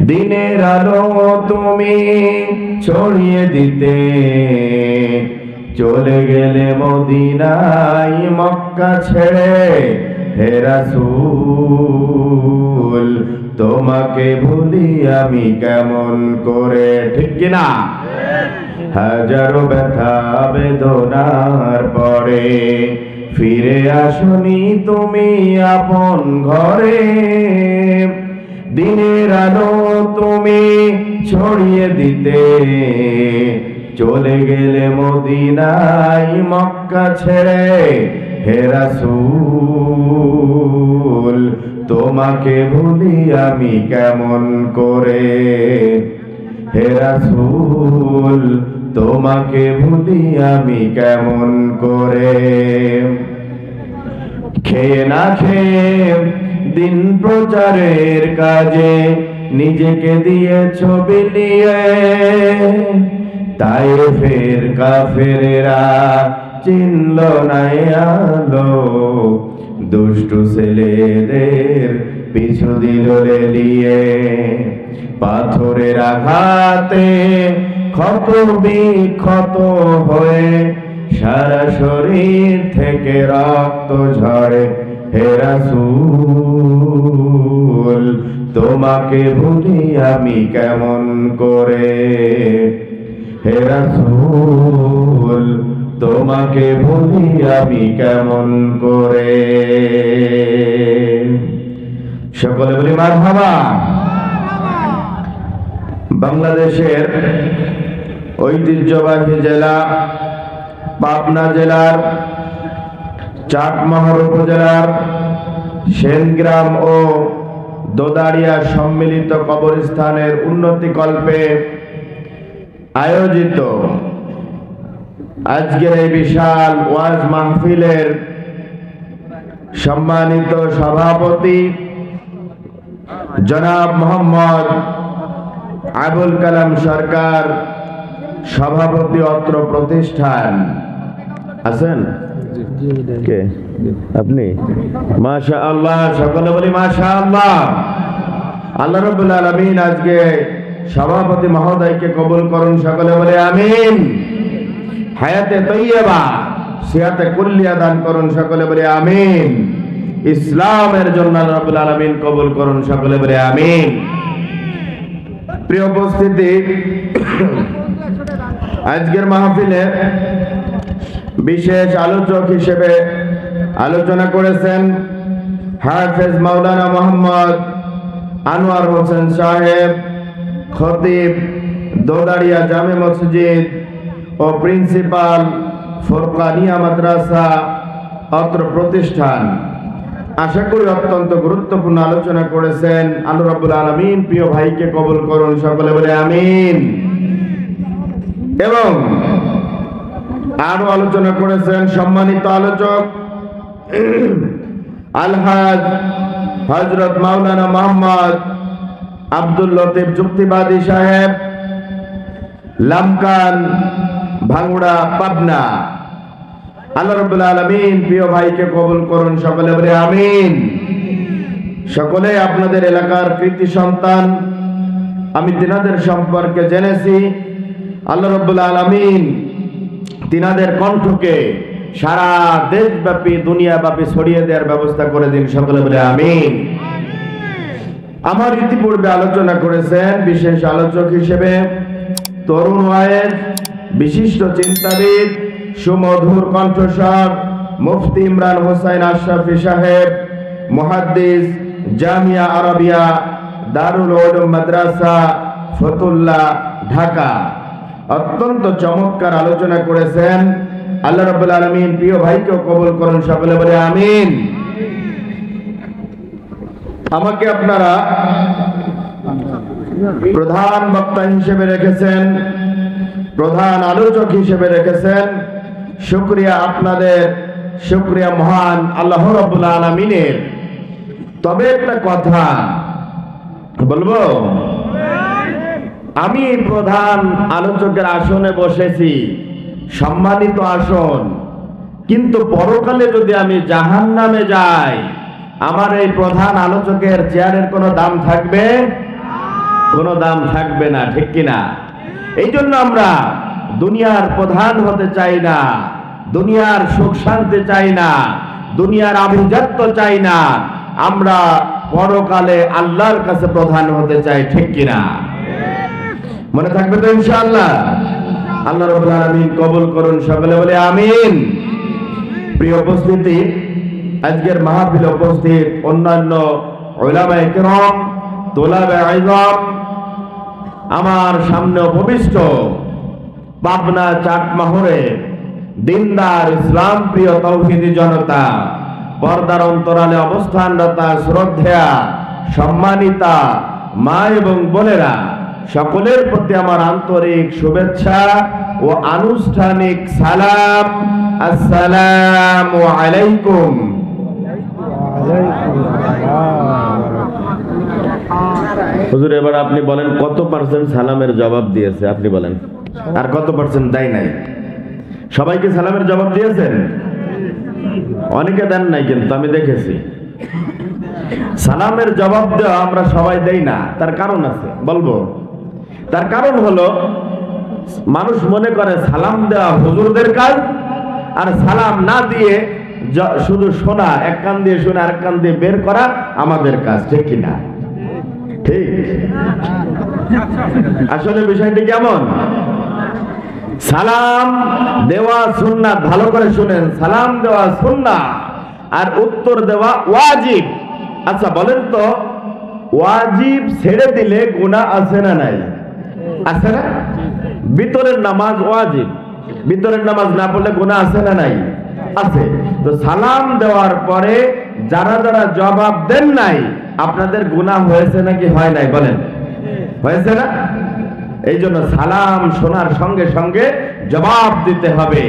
দিনের আলো তুমি ছড়িয়ে দিতে চলে গেলে মদিনায় মক্কা ছেড়ে। হে রাসূল তোমাকে ভুলি আমি কেমন করে, ঠিক কিনা? হাজারো ব্যথা বেদনার পরে ফিরে আসনি তুমি আপন ঘরে। দিনের আলো তুমি ছড়িয়ে দিতে চলে গেলে মদিনায় মক্কা ছেড়ে। হে রাসূল তোমাকে ভুলি আমি কেমন করে। হে রাসূল তোমাকে ভুলি আমি কেমন করে। খেয়ে না খেয়ে দিন প্রচারের কাজে নিজেকে দিয়েছ বিলিয়ে। তাই ফের কাফেরেরা চিনল না আলো, দুষ্টু ছেলেদের পিছু দিল লেলিয়ে। পাথরের আঘাতে ক্ষত বিক্ষত হয়ে সারা শরীর থেকে রক্ত ঝরে। হে রাসূল তোমাকে ভুলি আমি কেমন করে। হে রাসূল তোমাকে ভুলি আমি কেমন করে। সকলে বলি মারহাবা। বাংলাদেশের ঐতিহ্যবাহী জেলা পাবনা জেলার চাটমোহর উপজেলার সেনগ্রাম ও দোদারিয়া সম্মিলিত কবরস্থানের উন্নতি কল্পে আয়োজিত আজকের এই বিশাল ওয়াজ মাহফিলের সম্মানিত সভাপতি জনাব মোহাম্মদ আবুল কালাম সরকার, সভাপতি অত্র প্রতিষ্ঠান। আছেন কে? আপনি? মাশাআল্লাহ, সকলে বলি মাশাআল্লাহ। আল্লাহ রাব্বুল আলামিন আজকে সভাপতি মহোদয়কে কবুল করুন, সকলে বলে আমিন। হায়াতে তৈয়বা সিহাতে কুল্লিয়া দান করুন, সকলে বলে আমিন। ইসলামের জন্য আল্লাহ রাব্বুল আলামিন কবুল করুন, সকলে বলে আমিন। প্রিয় উপস্থিতি, আজকের মাহফিলে বিশেষ আলোচক হিসেবে আলোচনা করেছেন হাফেজ মাওলানা মোহাম্মদ আনোয়ার হোসেন সাহেব, খতিব দোদারিয়া জামে মসজিদ ও প্রিন্সিপাল ফুরকানিয়া মাদ্রাসা অত্র প্রতিষ্ঠান। আশা করি অত্যন্ত গুরুত্বপূর্ণ আলোচনা করেছেন। আল্লাহ রাব্বুল আলামিন প্রিয় ভাইকে কবুল করুন, সকলে বলে আমিন। এবং আরো আলোচনা করেছেন সম্মানিত আলোচক আলহাজ হযরত মাওলানা মোহাম্মদ আব্দুল লতিফ যুক্তিবাদী সাহেব, লামকান ভাঙ্গুড়া পাবনা। আল্লাহ রাব্বুল আলামিন প্রিয় ভাইকে কবুল করুন, সকলে বলে আমিন। সকলে আপনাদের এলাকার কৃতি সন্তান, আমি তিনাদের সম্পর্কে জেনেছি। আল্লাহ রাব্বুল আলামিন তিনাদের কণ্ঠকে সারা দেশব্যাপী দুনিয়াব্যাপী ছড়িয়ে দেওয়ার ব্যবস্থা করে দিন, সকলে বলে আমিন। আমার ইতিপূর্বে আলোচনা করেছেন বিশেষ আলোচক হিসেবে তরুণ ওয়াইজ, বিশিষ্ট চিন্তাবিদ, সুমধুর কণ্ঠস্বর মুফতি ইমরান হোসেন আশরাফি সাহেব, মুহাদ্দিস, জামিয়া আরবিয়া দারুল উলুম মাদ্রাসা ফতুল্লাহ, ঢাকা। অত্যন্ত চমৎকার আলোচনা করেছেন। আল্লাহ রাব্বুল আলামিন প্রিয় ভাইকেও কবুল করুন, সকলে বলে আমিন। আমাকে আপনারা প্রধান বক্তা হিসেবে রেখেছেন, প্রধান আলোচক হিসেবে রেখেছেন। শুকরিয়া আপনাদের, শুকরিয়া মহান আল্লাহ রাব্বুল আলামিনের। তবে একটা কথা বলবো, আমি প্রধান আলোচকের আসনে বসেছি, সম্মানিত আসন, কিন্তু পরকালে যদি আমি জাহান্নামে যাই আমার এই প্রধান আলোচকের চেয়ারের কোনো দাম থাকবে? কোনো দাম থাকবে না, ঠিক কিনা? এই জন্য আমরা দুনিয়ার প্রধান হতে চাই না, দুনিয়ার সুখ শান্তি চাই না, দুনিয়ার আভিজাত্য চাই না, আমরা পরকালে আল্লাহর কাছে প্রধান হতে চাই, ঠিক কিনা? মনে থাকবে তো ইনশাআল্লাহ? আল্লাহ রাব্বুল আলামিন কবুল করুন, সকলে বলে আমিন। প্রিয় উপস্থিতি, আজকের মাহফিলে উপস্থিত অন্যান্য উলামায়ে কিরাম, তুলাবে ইলম, আমার সামনে উপবিষ্ট পাবনা চাটমাহরে দিনদার ইসলাম প্রিয় তৌহিদি জনতা, পর্দার অন্তরালে অবস্থানরতা শ্রদ্ধেয়া সম্মানিতা মা এবং বোনেরা, সকলের প্রতি আমার আন্তরিক শুভেচ্ছা ও আনুষ্ঠানিক সালাম। আসসালামু আলাইকুম। হুজুর, এবার আপনি বলেন কত পার্সেন্ট সালামের জবাব দিয়েছে? আপনি বলেন, আর কত পার্সেন্ট দেয় নাই? সবাইকে সালামের জবাব দিয়েছেন? অনেকে দেন নাই, কিন্তু আমি দেখেছি। সালামের জবাব দেওয়া আমরা সবাই দেই না, তার কারণ আছে, বলবো। তার কারণ হলো, মানুষ মনে করে সালাম দেওয়া হুজুরদের কাজ, আর সালাম না দিয়ে শুধু শোনা, এক কান দিয়ে শোনা আরেক কান দিয়ে বের করা আমাদের কাজ, ঠিক কিনা? ঠিক। আসলে বিষয়টি কেমন? সালাম দেওয়া সুন্নাত, ভালো করে শুনেন, সালাম দেওয়া সুন্নাত আর উত্তর দেওয়া ওয়াজিব। আচ্ছা বলেন তো, ওয়াজিব ছেড়ে দিলে গুনাহ আছে না নাই? আছে না? ভিতরের নামাজ ওয়াজিব, ভিতরের নামাজ না পড়লে গুনাহ আছে না নাই? আছে। তো সালাম দেওয়ার পরে যারা যারা জবাব দেন নাই, আপনাদের গুনাহ হয়েছে নাকি হয় নাই? বলেন, হয়েছে না? এই জন্য সালাম শোনার সঙ্গে সঙ্গে জবাব দিতে হবে।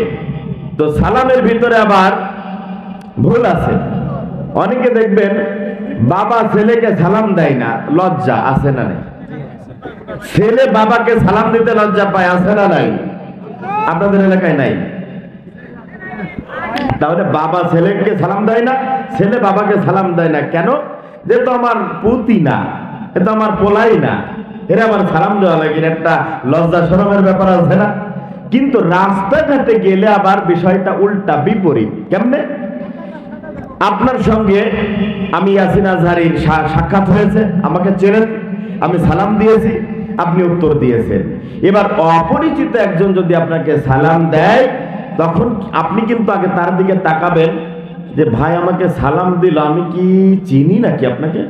তো সালামের ভিতরে আবার ভুল আছে। অনেকে দেখবেন বাবা ছেলেকে সালাম দেয় না, লজ্জা আছে না নাই? ছেলে বাবাকে সালাম দিতে লজ্জা পায়, আছে না নাই? আপনাদের এলাকায় নাই? তাহলে বাবা ছেলেকে সালাম দেয় না, ছেলে বাবাকে সালাম দেয় না কেন? যে তো আমার পুতি না, এ তো আমার পোলাই না, এরা আমার সালাম দেওয়া লাগে, একটা লজ্জা শরমের ব্যাপার আছে না? কিন্তু রাস্তাঘাটে গেলে আবার বিষয়টা উল্টা, বিপরীত। কেমনে? আপনার সঙ্গে আমি ইয়াসিন আজহারীর সাক্ষাৎ হয়েছে, আমাকে চেনেন, আমি সালাম দিয়েছি, আপনি উত্তর দিয়েছেন। এবার অপরিচিত একজন যদি আপনাকে সালাম দেয়, তখন আপনি কিন্তু আগে তার দিকে তাকাবেন যে ভাই আমাকে সালাম দিল, আমি কি চিনি নাকি আপনাকে?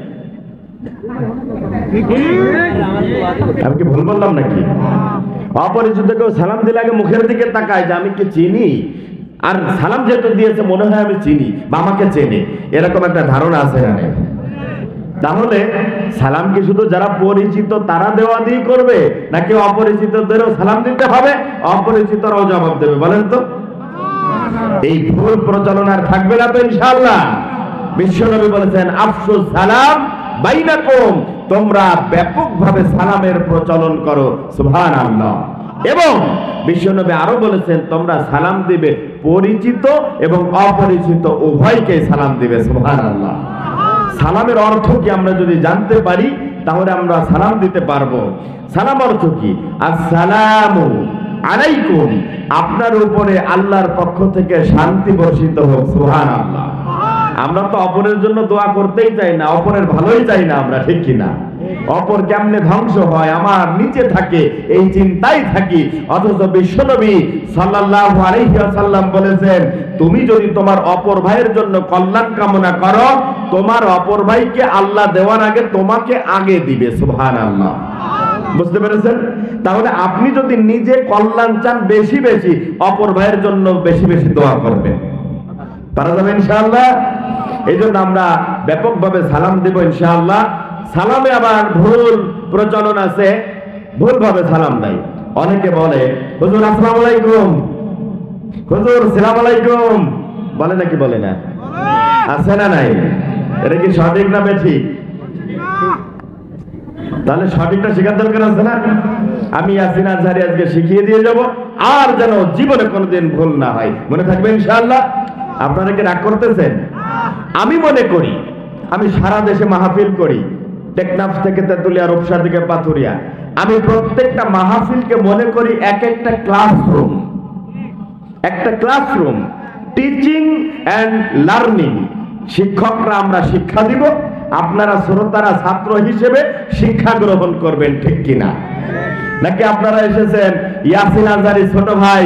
আমি কি ভুল বললাম নাকি? অপরিচিত কেউ সালাম দিলে আগে মুখের দিকে তাকায় যে আমি কি চিনি, আর সালাম যেহেতু দিয়েছে মনে হয় আমি চিনি বা আমাকে চেনে, এরকম একটা ধারণা আছে না? তাহলে সালাম কি শুধু যারা পরিচিত তারা দেওয়া দিয়ে করবে, নাকি অপরিচিতদেরও সালাম দিতে হবে, অপরিচিতরাও জবাব দেবে? বলেন তো। এই ভুল প্রচলন আর থাকবে না তো ইনশাআল্লাহ। বিশ্বনবী বলেছেন আফসুস সালাম বাইনাকুম, তোমরা ব্যাপকভাবে সালামের প্রচলন করো, সুবহানাল্লাহ। এবং বিশ্বনবী আরো বলেছেন তোমরা সালাম দিবে পরিচিত এবং অপরিচিত উভয়কে সালাম দিবে, সুবহানাল্লাহ। সালামের অর্থ কি আমরা যদি জানতে পারি তাহলে আমরা সালাম দিতে পারবো। সালাম অর্থ কি? আসসালামু আলাইকুম, আপনার উপরে আল্লাহর পক্ষ থেকে শান্তি বর্ষিত হোক, সুবহানাল্লাহ। আমরা তো অপরের জন্য দোয়া করতেই চাই না, অপরের ভালোই চাই না আমরা, ঠিক কিনা? অপর কেমনে ধ্বংস হয়, আমার নিচে থাকে, এই চিন্তাই থাকি। অথচ বিশ্বনবী সাল্লাল্লাহু আলাইহি ওয়াসাল্লাম বলেছেন তুমি যদি তোমার অপর ভাইয়ের জন্য কল্যাণ কামনা করো, তোমার অপর ভাইকে আল্লাহ দেওয়ার আগে তোমাকে আগে দিবে, সুবহানাল্লাহ। বুঝতে পেরেছেন? তাহলে আপনি যদি নিজে কল্যাণ চান বেশি বেশি, অপর ভাইয়ের জন্য বেশি বেশি দোয়া করবেন, পারা যাবে ইনশাআল্লাহ। এই জন্য আমরা ব্যাপকভাবে সালাম দেব ইনশাআল্লাহ। সালামে আবার ভুল প্রচলন আছে, ভুলভাবে সালাম দেয়। অনেকে বলে হুজুর আসসালামু আলাইকুম, হুজুর সালাম আলাইকুম, বলে নাকি বলে না? আছে না নাই? এটা কি সঠিক না বেঠিক? তাহলে সঠিকটা শেখার দরকার আছে না? আমি ইয়াসিন আজহারী আজকে শিখিয়ে দিয়ে যাব, আর যেন জীবনে কোনোদিন ভুল না হয়। মনে থাকবে ইনশাআল্লাহ। আপনারা কি রাগ করতেছেন? আমি মনে করি আমি সারা দেশে মাহফিল করি, টেকনাফ থেকে তেতুলিয়া, রূপসা থেকে পাথুরিয়া। আমি প্রত্যেকটা মাহফিলকে মনে করি এক একটা ক্লাসরুম, একটা ক্লাসরুম, টিচিং অ্যান্ড লার্নিং। শিক্ষকরা আমরা শিক্ষা দিব, আপনারা শ্রোতারা ছাত্র হিসেবে শিক্ষা গ্রহণ করবেন, ঠিক কিনা? নাকি আপনারা এসেছেন ইয়াসিন আজহারি ছোট ভাই,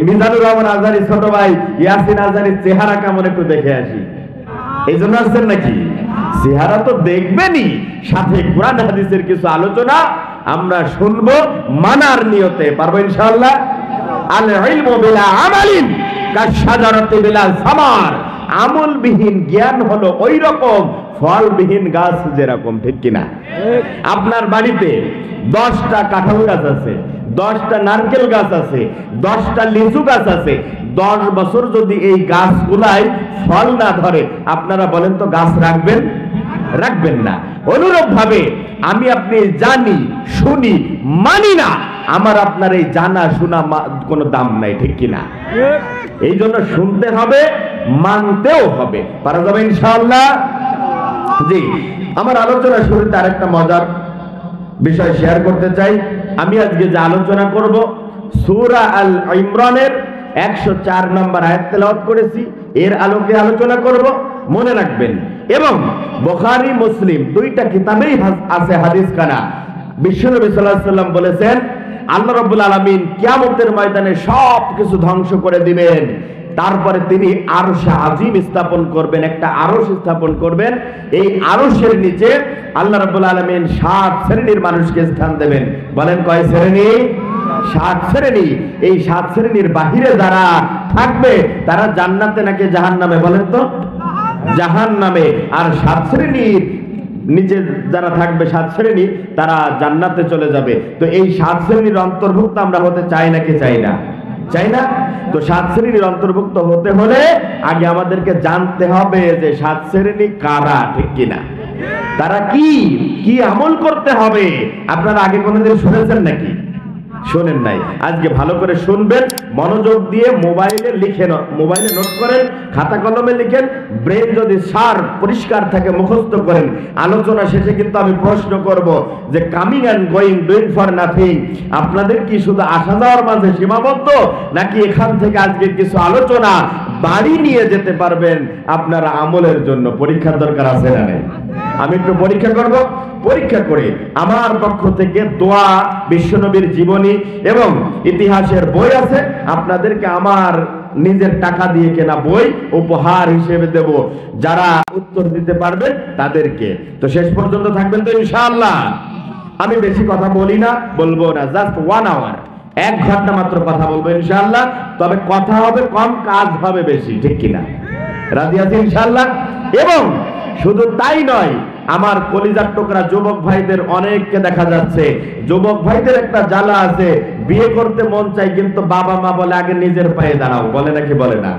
মিজানুর রহমান আজহারি ছোট ভাই, ইয়াসিন আজহারির চেহারা কেমন একটু দেখে আসি, এই জন্য আসছেন নাকি? চেহারা তো দেখবেনই, সাথে কোরআন হাদিসের কিছু আলোচনা আমরা শুনবো মানার নিয়তে। পারবো ইনশাআল্লাহ? আল ইলমু বিলা আমালিন কাশজারাতি বিলা সামার। আমলবিহীন জ্ঞান হলো ওই রকম ফলবিহীন গাছ যেরকম, ঠিক কিনা? আপনার বাড়িতে 10টা কাঁঠাল গাছ আছে, 10টা নারকেল গাছ আছে, 10টা লিচু গাছ আছে। 10 বছর যদি এই গাছগুলাই ফল না ধরে, আপনারা বলেন তো গাছ রাখবেন? রাখবেন না। অনুরূপ ভাবে আমি আপনি জানি, শুনি, মানি না, আমার আপনার এই জানা শোনা কোনো দাম নাই, ঠিক কিনা? এই জন্য শুনতে হবে, মানতেও হবে। পারা যাবে ইনশাআল্লাহ? জি, আমার আলোচনা শুরুতে আরেকটা মজার বিষয় শেয়ার করতে চাই। আমি আজকে যে আলোচনা করব সূরা আল ইমরানের 104 নম্বর আয়াত তেলাওয়াত করেছি, এর আলোকে আলোচনা করব। মনে রাখবেন, এবং বুখারী মুসলিম দুইটা কিতাবেই আছে হাদিস খানা। বিশ্বনবী সাল্লাল্লাহু আলাইহি ওয়াসাল্লাম বলেছেন, আল্লাহ রাব্বুল আলামিন কিয়ামতের ময়দানে সব কিছু ধ্বংস করে দিবেন, তারপরে তিনি আরশে আজিম স্থাপন করবেন, একটা আরশ স্থাপন করবেন। এই আরশের নিচে আল্লাহ রাব্বুল আলামিন 7 শ্রেণীর মানুষকে স্থান দেবেন। বলেন কয় শ্রেণী? 7 শ্রেণী। এই 7 শ্রেণীর বাহিরে যারা থাকবে তারা জান্নাতে নাকি জাহান্নামে? বলেন তো? জাহান্নামে। আর 7 শ্রেণীর নিচে যারা থাকবে, 7 শ্রেণী, তারা জান্নাতে চলে যাবে। তো এই 7 শ্রেণীর অন্তর্ভুক্ত আমরা হতে চাই নাকি চাই না? চাই না? তো 7 শ্রেণীর অন্তর্ভুক্ত হতে হলে আগে আমাদেরকে জানতে হবে যে 7 শ্রেণী কারা, ঠিক কিনা? তারা কি কি আমল করতে হবে। আপনারা আগে কোনোদিন শুনেছেন নাকি? শোনেন নাই। আজকে ভালো করে শুনবেন, মনোযোগ দিয়ে মোবাইলে লিখেন, মোবাইলে নোট করেন, খাতা কলমে লিখেন। ব্রেন যদি শার্প পরিষ্কার থাকে মুখস্থ করেন। আলোচনা শেষে কিন্তু আমি প্রশ্ন করব যে coming and going, doing for nothing, আপনাদের কি শুধু আসা যাওয়ার মাঝে সীমাবদ্ধ, নাকি এখান থেকে আজকে কিছু আলোচনা বাড়ি নিয়ে যেতে পারবেন আপনারা আমলের জন্য? পরীক্ষার দরকার আছে না নাই? আমি একটু পরীক্ষা করব। পরীক্ষা করে আমার পক্ষ থেকে দোয়া, বিশ্বনবীর জীবনী এবং ইতিহাসের বই আছে, আপনাদেরকে আমার নিজের টাকা দিয়ে কেনা বই উপহার হিসেবে দেব, যারা উত্তর দিতে পারবেন তাদেরকে। তো শেষ পর্যন্ত থাকবেন তো ইনশাআল্লাহ? আমি বেশি কথা বলি না, বলবো না, জাস্ট 1 আওয়ার, 1 ঘন্টা মাত্র কথা বলবো ইনশাআল্লাহ। তবে কথা হবে কম, কাজ হবে বেশি, ঠিক কিনা? রাজি আছি ইনশাআল্লাহ? এবং শুধু তাই নয়, আমার কলিজার টুকরা যুবক ভাইদের অনেককে দেখা যাচ্ছে, যুবক ভাইদের একটা জ্বালা আছে, বিয়ে করতে মন চাই, কিন্তু বাবা মা বলে আগে নিজের পায়ে দাঁড়াও। বলে নাকি বলে না?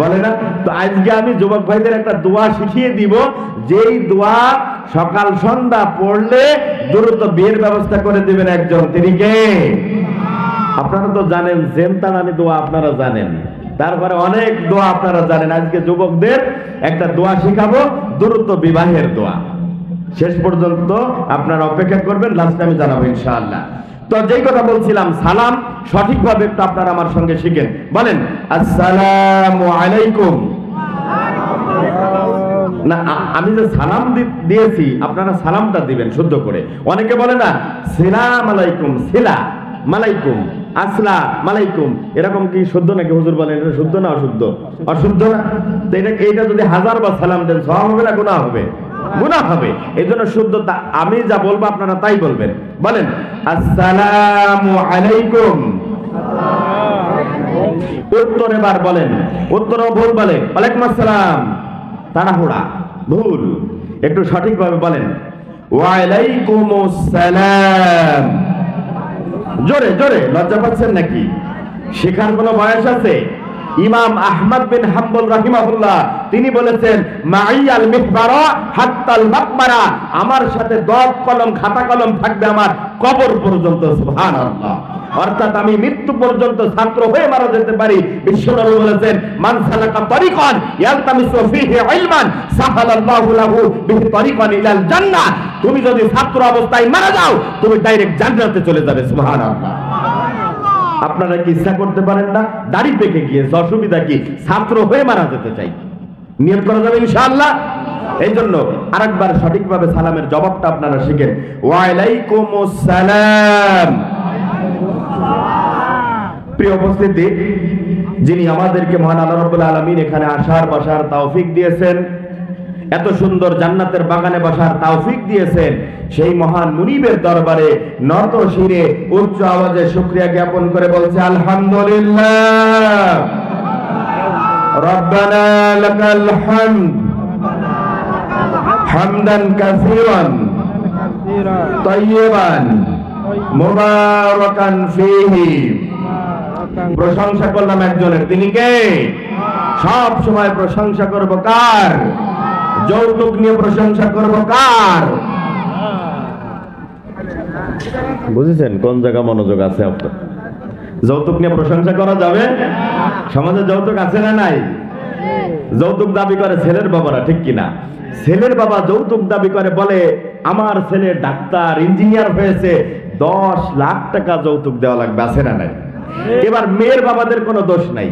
বলে না? তো আজকে আমি যুবক ভাইদের একটা দোয়া শিখিয়ে দিব, যেই দোয়া সকাল সন্ধ্যা পড়লে দ্রুত বিয়ের ব্যবস্থা করে দিবেন একজন। তিনি কে? আপনারা তো জানেন, জেমতানানি দোয়া আপনারা জানেন, তারপরে অনেক দোয়া আপনারা জানেন। আজকে যুবকদের একটা দোয়া শিখাবো, দ্রুত বিবাহের দোয়া। শেষ পর্যন্ত আপনারা অপেক্ষা করবেন, লাস্টে আমি জানাবো ইনশাআল্লাহ। তো যেই কথা বলছিলাম, সালাম সঠিকভাবে একটু আপনারা আমার সঙ্গে শিখেন। বলেন আসসালামু আলাইকুম। না, আমি যে সালাম দিয়েছি আপনারা সালামটা দিবেন শুদ্ধ করে। অনেকে বলে না সালাম আলাইকুম, সিলা মালাইকুম, আসলা মালাইকুম, এরকম কি শুদ্ধ নাকি? হুজুর বলেন এটা শুদ্ধ না অশুদ্ধ? অশুদ্ধ না? তো এইটা যদি 1000 বার সালাম দেন সওয়াব হবে না গুনাহ হবে? গুনাহ হবে। এই জন্য শুদ্ধতা, আমি যা বলবো আপনারা তাই বলবেন। বলেন আসসালামু আলাইকুম। উত্তর এবার বলেন, উত্তরও ভুল বলে, ওয়ালাইকুম আসসালাম, তাড়াহুড়া, ভুল। একটু সঠিকভাবে বলেন ওয়ালাইকুমুস সালাম। জোরে জোরে, লজ্জা পাচ্ছেন নাকি? শেখার কোনো বয়স আছে? ইমাম আহমদ বিন হাম্বল রাহিমাহুল্লাহ তিনি বলেছেন মাইয়াল মিহবারা হাত্তাল মাকবারা, আমার সাথে দত কলম খাতা কলম থাকবে আমার কবর পর্যন্ত। সুবহানাল্লাহ। অর্থাৎ আমি মৃত্যু পর্যন্ত ছাত্র হয়ে মারা যেতে পারি। বিশ্বনবী বলেছেন মান সালাকা তরিকান ইয়ালতামিসু ফীহি ইলমান সাহালাল্লাহু লাহু বিহি তরিকান ইলাল জান্নাহ। তুমি যদি ছাত্র অবস্থায় মারা যাও তুমি ডাইরেক্ট জান্নাতে চলে যাবে। সুবহানাল্লাহ। আপনারা কি ইচ্ছা করতে পারেন না দাড়ি পেকে গিয়েছে, অসুবিধা কি? ছাত্র হয়ে মারা যেতে চাই, নিয়ত করা যাবে ইনশাআল্লাহ। এই জন্য আরেকবার সঠিকভাবে সালামের জবাবটা আপনারা শিখেন। ওয়া আলাইকুমুস সালাম। প্রিয় উপস্থিতি, যিনি আমাদেরকে মহান আল্লাহ রাব্বুল আলামিন এখানে আসার বসার তৌফিক দিয়েছেন, এত সুন্দর জান্নাতের বাগানে বসার তৌফিক দিয়েছেন, সেই মহান মুনিবের দরবারে নত শিরে উচ্চ আওয়াজে শুকরিয়া জ্ঞাপন করে বলছে আলহামদুলিল্লাহ রব্বানা লাকাল হামদ হামদান কাসীরান তাইয়িবান মুবারাকান ফীহি। প্রশংসা করলাম একজনের, তিনি কে? সব সময় প্রশংসা করব কার? যৌতুক নিয়ে প্রশংসা করব কার? বুঝেছেন কোন জায়গা মনোযোগ আছে আপনার? যৌতুক নিয়ে প্রশংসা করা যাবে? সমাজে যৌতুক আছে না নাই? যৌতুক দাবি করে ছেলের বাবারা, ঠিক কিনা? ছেলের বাবা যৌতুক দাবি করে, বলে আমার ছেলে ডাক্তার ইঞ্জিনিয়ার হয়েছে, 10 লাখ টাকা যৌতুক দেওয়া লাগবে। আছে না নাই? এবার মেয়ের বাবাদের কোনো দোষ নাই,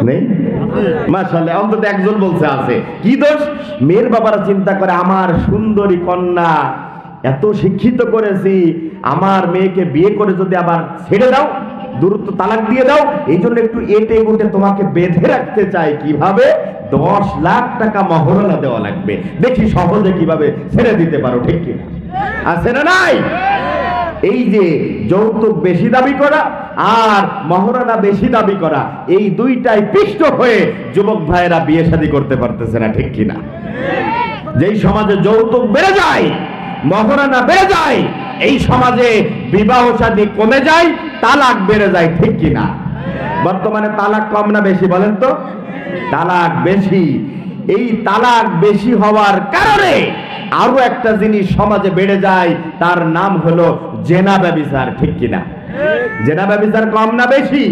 নেই? মাশাআল্লাহ, অন্তত একজন বলছে আছে। কি দোষ? মেয়ের বাবারা চিন্তা করে আমার সুন্দরী কন্যা এত শিক্ষিত করেছি, আমার মেয়েকে বিয়ে করে যদি আবার ছেড়ে দাও, দ্রুত তালাক দিয়ে দাও, এই জন্য একটু এটে গুটে তোমাকে বেঁধে রাখতে চাই। কিভাবে? 10 লাখ টাকা মহরনা দেওয়া লাগবে, দেখি সহজে কিভাবে ছেড়ে দিতে পারো, ঠিক কি? আছে না নাই? এই যে যৌতুক বেশি দাবি করা আর মহরনা বেশি দাবি করা, এই দুইটাই পিষ্ট হয়ে যুবক ভাইয়েরা বিয়ে শাদী করতে পারতেছে না, ঠিক কিনা? যেই সমাজে যৌতুক বেড়ে যায়, মহরনা বেড়ে যায়, এই সমাজে বিবাহ শাদী কমে যায়, তালাক বেড়ে যায়, ঠিক কিনা? বর্তমানে তালাক কম না বেশি বলেন তো? তালাক বেশি। এই তালাক বেশি হওয়ার কারণে আরো একটা জিনিস সমাজে বেড়ে যায়, তার নাম হলো জেনা ব্যভিচার, ঠিক কিনা? জেনা ব্যভিচার কম না বেশি?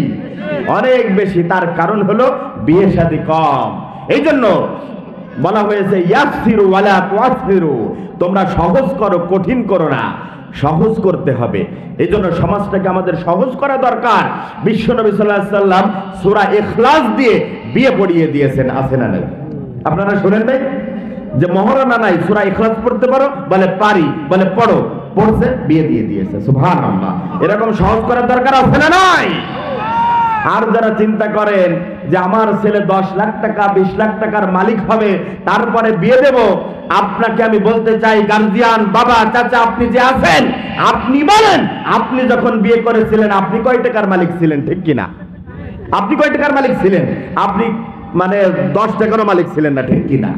অনেক বেশি। তার কারণ হলো বিয়ে শাদী কম। এই জন্য বলা হয়েছে ইয়াসসিরু ওয়ালা তুআসসিরু, তোমরা সহজ করো, কঠিন করো না, সহজ করতে হবে। এই জন্য সমাজটাকে আমাদের সহজ করা দরকার। বিশ্বনবী সাল্লাল্লাহু আলাইহি সাল্লাম সূরা ইখলাস দিয়ে বিয়ে পড়িয়ে দিয়েছেন। আছে না নাই? আপনারা শুনেন নাই যে মহরনা নাই, সূরা ইখলাস পড়তে পারো? বলে পারি, বলে পড়ো, পড়ছে, বিয়ে দিয়ে দিয়েছে। সুবহানাল্লাহ। এরকম সহজ করার দরকার আছে না নাই? আর যারা চিন্তা করেন যে আমার ছেলে 10 লাখ টাকা 20 লাখ টাকার মালিক হবে তারপরে বিয়ে দেব, আপনাকে আমি বলতে চাই, গার্জিয়ান বাবা চাচা আপনি যে আছেন, আপনি বলেন আপনি যখন বিয়ে করেছিলেন আপনি কয় টাকার মালিক ছিলেন, ঠিক কিনা? আপনি কয় টাকার মালিক ছিলেন? আপনি মানে 10 টাকারও মালিক ছিলেন না, ঠিক কিনা?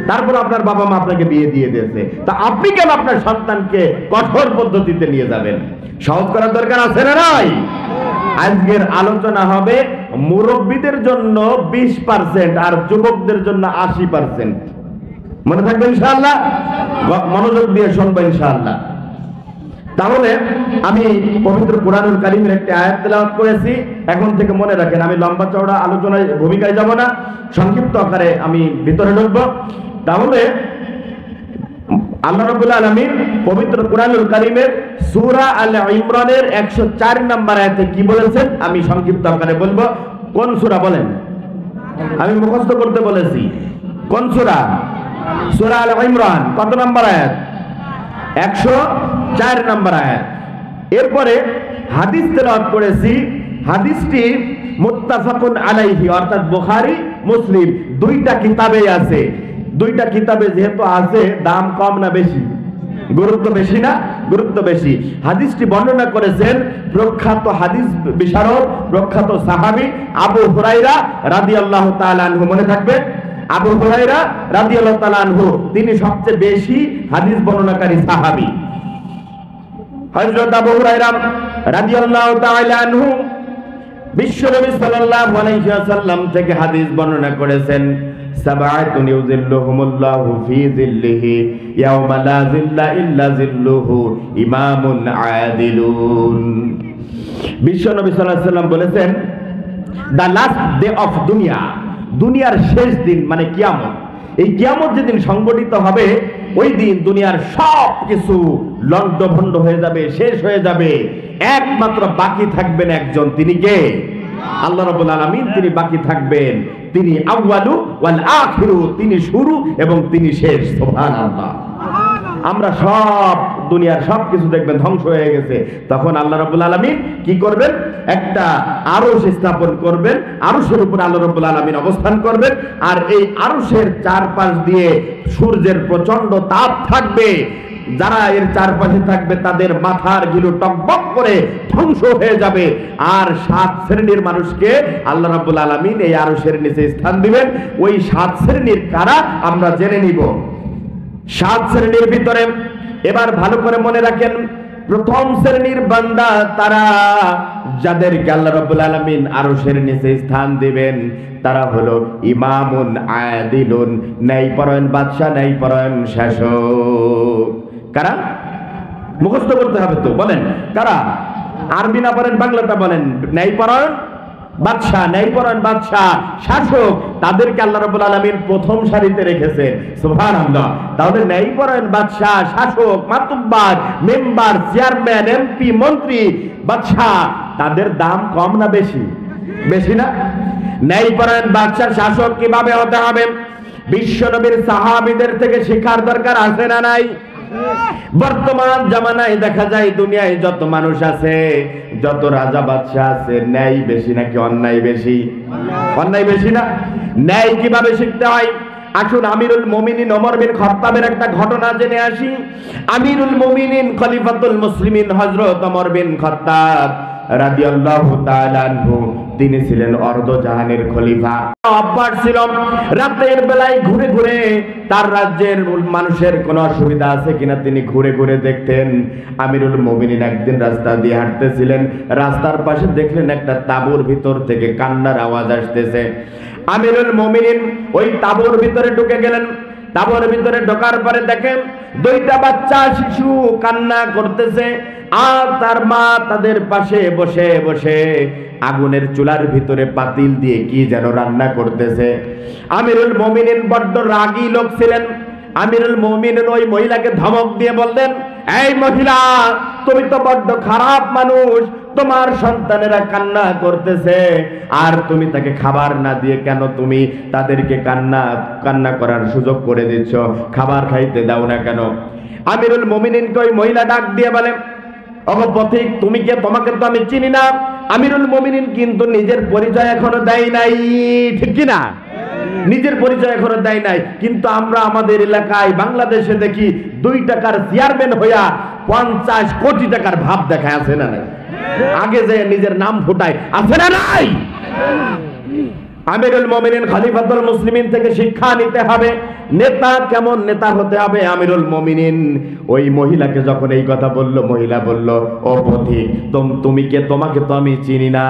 তারপর আপনার বাবা মা আপনাকে বিয়ে দিয়ে দিয়েছে, তা আপনি কেন আপনার সন্তানকে কঠোর পদ্ধতিতে নিয়ে যাবেন? সহজ করার দরকার আছে না নাই? আজকের আলোচনা হবে মুরব্বীদের জন্য 20% আর যুবকদের জন্য 80%। মনে থাকবে ইনশাআল্লাহ? মনোযোগ দিয়ে শুনবেন ইনশাআল্লাহ। তাহলে আমি পবিত্র কুরআনুল কারীমের একটি আয়াত তেলাওয়াত করেছি, এখন থেকে মনে রাখেন। আমি লম্বা চওড়া আলোচনায় ভূমিকায় যাব না, সংক্ষিপ্ত আকারে আমি ভিতরে ঢুকব। তাহলে আল্লাহ রাব্বুল আলামিন পবিত্র কুরআনুল কারীমের সূরা আল ইমরানের 104 নম্বর আয়াতে কি বলেছেন আমি সংক্ষিপ্ত আকারে বলবো। কোন সূরা বলেন? আমি মুখস্থ করতে বলেছি। কোন সূরা? সূরা আল ইমরান। কত নম্বর আয়াত? 104 নম্বর আয়াত। এরপরে হাদিস তেলাওয়াত করেছি। হাদিসটি মুত্তাফাকুন আলাইহি, অর্থাৎ বুখারী মুসলিম দুইটা কিতাবেই আছে। দুইটা কিতাবে যেহেতু আছে, দাম কম না বেশি? গুরুত্ব বেশি না? গুরুত্ব বেশি। হাদিসটি বর্ণনা করেছেন প্রখ্যাত হাদিস বিশারদ, প্রখ্যাত সাহাবী আবু হুরায়রা রাদিয়াল্লাহু তাআলা আনহু। মনে থাকবে আবু হুরায়রা রাদিয়াল্লাহু তাআলা আনহু, তিনি সবচেয়ে বেশি হাদিস বর্ণনাকারী সাহাবী। হযরত আবু হুরায়রা রাদিয়াল্লাহু তাআলা আনহু বিশ্বনবী সাল্লাল্লাহু আলাইহি ওয়াসাল্লাম থেকে হাদিস বর্ণনা করেছেন, সাবআতুন ইউযিল্লুহুমুল্লাহু ফি যিল্লিহি ইয়াওমা লা যিল্লা ইল্লা যিল্লুহু ইমামুন আদিলুন। বিশ্বনবী সাল্লাল্লাহু আলাইহি ওয়াসাল্লাম বলেছেন, দ্য লাস্ট ডে অফ দুনিয়া, দুনিয়ার শেষ দিন মানে কিয়ামত। এই কিয়ামত যেদিন সংগঠিত হবে, ওই দিন দুনিয়ার সব কিছু লণ্ডভণ্ড হয়ে যাবে, শেষ হয়ে যাবে, একমাত্র বাকি থাকবেন একজন। তিনি কে? আল্লাহ রাব্বুল আলামিন। তিনি বাকি থাকবেন, তিনি আউয়ালু ওয়াল আখিরু, তিনি শুরু এবং তিনি শেষ। সুবহানাল্লাহ। আমরা সব দুনিয়ার সব কিছু দেখবেন ধ্বংস হয়ে গেছে, তখন আল্লাহ রাব্বুল আলামিন কি করবেন? একটা আরশ স্থাপন করবেন, আরশের উপর আল্লাহ রাব্বুল আলামিন অবস্থান করবেন, আর এই আরশের চারপাশ দিয়ে সূর্যের প্রচন্ড তাপ থাকবে। যারা এর চারপাশে থাকবে তাদের মাথার গিলু টকবক করে ধ্বংস হয়ে যাবে। আর 7 শ্রেণীর মানুষকে আল্লাহ রাব্বুল আলামিন এই আরশের নিচে স্থান দিবেন। ওই 7 শ্রেণীর কারা আমরা জেনে নিব। 7 শ্রেণীর ভিতরে এবার ভালো করে মনে রাখেন, প্রথম শ্রেণীর বান্দা তারা যাদেরকে আল্লাহ রাব্বুল আলামিন আরশের নিচে স্থান দিবেন, তারা হলো ইমামুন আদিলুন, ন্যায়পরায়ণ বাদশা, ন্যায়পরায়ণ শাসক। কারা? মুখস্থ করতে হবে তো, বলেন কারা? আরবি না পারেন বাংলাটা বলেন। ন্যায়পরায়ণ বাদশা, ন্যায়পরায়ণ বাদশা, শাসক, তাদেরকে আল্লাহ রাব্বুল আলামিন প্রথম সারিতে রেখেছেন। সুবহানাল্লাহ। তাহলে ন্যায়পরায়ণ বাদশা, শাসক, মাতুব্বার, মেম্বার, চেয়ারম্যান, এমপি, মন্ত্রী, বাদশা, তাদের দাম কম না বেশি? বেশি না? ন্যায়পরায়ণ বাদশা, শাসক কিভাবে হতে হবে? বিশ্বনবীর সাহাবীদের থেকে শেখার দরকার আছে না নাই? বর্তমান জামানায় দেখা যায় দুনিয়ায় যত মানুষ আছে, যত রাজা বাদশা আছে, ন্যায় বেশি নাকি অন্যায় বেশি? অন্যায় বেশি না? ন্যায় কিভাবে শিখতে হয়? আসুন আমিরুল মুমিনিন ওমর বিন খাত্তাবের একটা ঘটনা জেনে আসি। আমিরুল মুমিনিন খলিফাতুল মুসলিমিন হযরত ওমর বিন খাত্তাব রাদিয়াল্লাহু তাআলা আনহু, তিনি ছিলেন অর্ধজাহানের খলিফা। অভ্যাস ছিল রাতের বেলায় ঘুরে ঘুরে তার রাজ্যের মানুষের কোনো অসুবিধা আছে কিনা তিনি ঘুরে ঘুরে দেখতেন। আমিরুল মুমিনিন একদিন রাস্তা দিয়ে হাঁটতেছিলেন, রাস্তার পাশে দেখলেন একটা তাঁবুর ভিতর থেকে কান্নার আওয়াজ আসতেছে। আমিরুল মুমিনিন ওই তাঁবুর ভিতরে ঢুকে গেলেন। তাঁবুর ভিতরে ঢোকার পরে দেখেন 2টা বাচ্চা শিশু কান্না করতেছে, আর তার মা তাদের পাশে বসে বসে আগুনের চুলার ভিতরে পাতিল দিয়ে কি যেন রান্না করতেছে। আমিরুল মুমিনিন বড্ড রাগী লোক ছিলেন। আমিরুল মুমিনিন ওই মহিলাকে ধমক দিয়ে বললেন, এই মহিলা, তুমি তো বড্ড খারাপ মানুষ, তোমার সন্তানেরা কান্না করতেছে আর তুমি তাকে খাবার না দিয়ে কেন তুমি তাদেরকে কান্না করার সুযোগ করে দিচ্ছ? খাবার খাইতে দাও না কেন? আমিরুল মুমিনিনকে ওই মহিলা ডাক দিয়ে বলে, ওগো পথিক, তুমি কে? তোমাকে তো আমি চিনি না। আমিরুল মুমিনিন কিন্তু নিজের পরিচয় এখনো দেয় নাই, ঠিক কি না? নিজের পরিচয় এখনো দেয় নাই। কিন্তু আমরা আমাদের এলাকায় বাংলাদেশে দেখি 2 টাকার চেয়ারম্যান হইয়া 50 কোটি টাকার ভাব দেখায়, আছে না নাই? আগে যে নিজের নাম ফুটায়, আছে না নাই? আমিরুল মুমিনিন খলিফাতুল মুসলিমিন থেকে শিক্ষা নিতে হবে, নেতা কেমন নেতা হতে হবে। আমিরুল মুমিনিন ওই মহিলাকে যখন এই কথা বলল, মহিলা বলল, ও পথিক, তুমি কে? তোমাকে তো আমি চিনি না।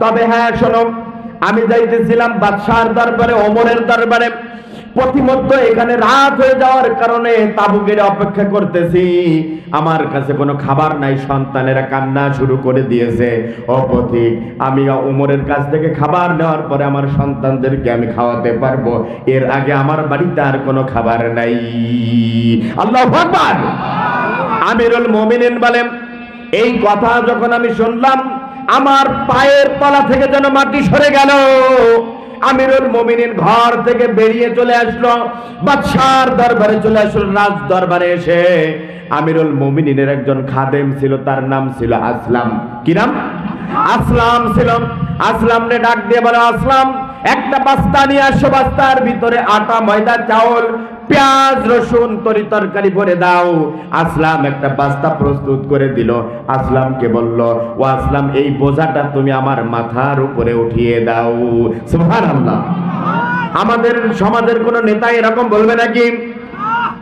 তবে হ্যাঁ শোনো, আমি যাইতেছিলাম বাদশার দরবারে, ওমরের দরবারে। প্রতিমধ্যে এখানে রাত হয়ে যাওয়ার কারণে তাঁবু গেড়ে অপেক্ষা করতেছি, আমার কাছে কোনো খাবার নাই, সন্তানেরা কান্না শুরু করে দিয়েছে। ও পথিক, আমি ওমরের কাছ থেকে খাবার নেওয়ার পরে আমার সন্তানদেরকে আমি খাওয়াতে পারবো, এর আগে আমার বাড়িতে আর কোনো খাবার নাই। আল্লাহু আকবার। আমিরুল মুমিনিন বলেন, এই কথা যখন আমি শুনলাম, আমার পায়ের তলা থেকে যেন মাটি সরে গেল। আমিরুল মুমিনিন ঘর থেকে বেরিয়ে চলে আসলো, বাদশার দরবারে চলে আসলো। রাজ দরবারে এসে আমিরুল মুমিনিনের একজন খাদেম ছিল, তার নাম ছিল আসলাম। কি নাম? আসলাম ছিল। আসলামকে ডাক দিয়ে বলে, আসলাম, একটা বস্তা নিয়ে আসো, বস্তার ভিতরে আটা, ময়দা, চাউল, পেঁয়াজ, রসুন, তরি তরকারি ভরে দাও। আসলাম একটা বস্তা প্রস্তুত করে দিল। আসলামকে বলল, ও আসলাম, এই বোঝাটা তুমি আমার মাথার উপরে উঠিয়ে দাও। সুবহানাল্লাহ। আমাদের সমাজের কোন নেতা এরকম বলবে নাকি?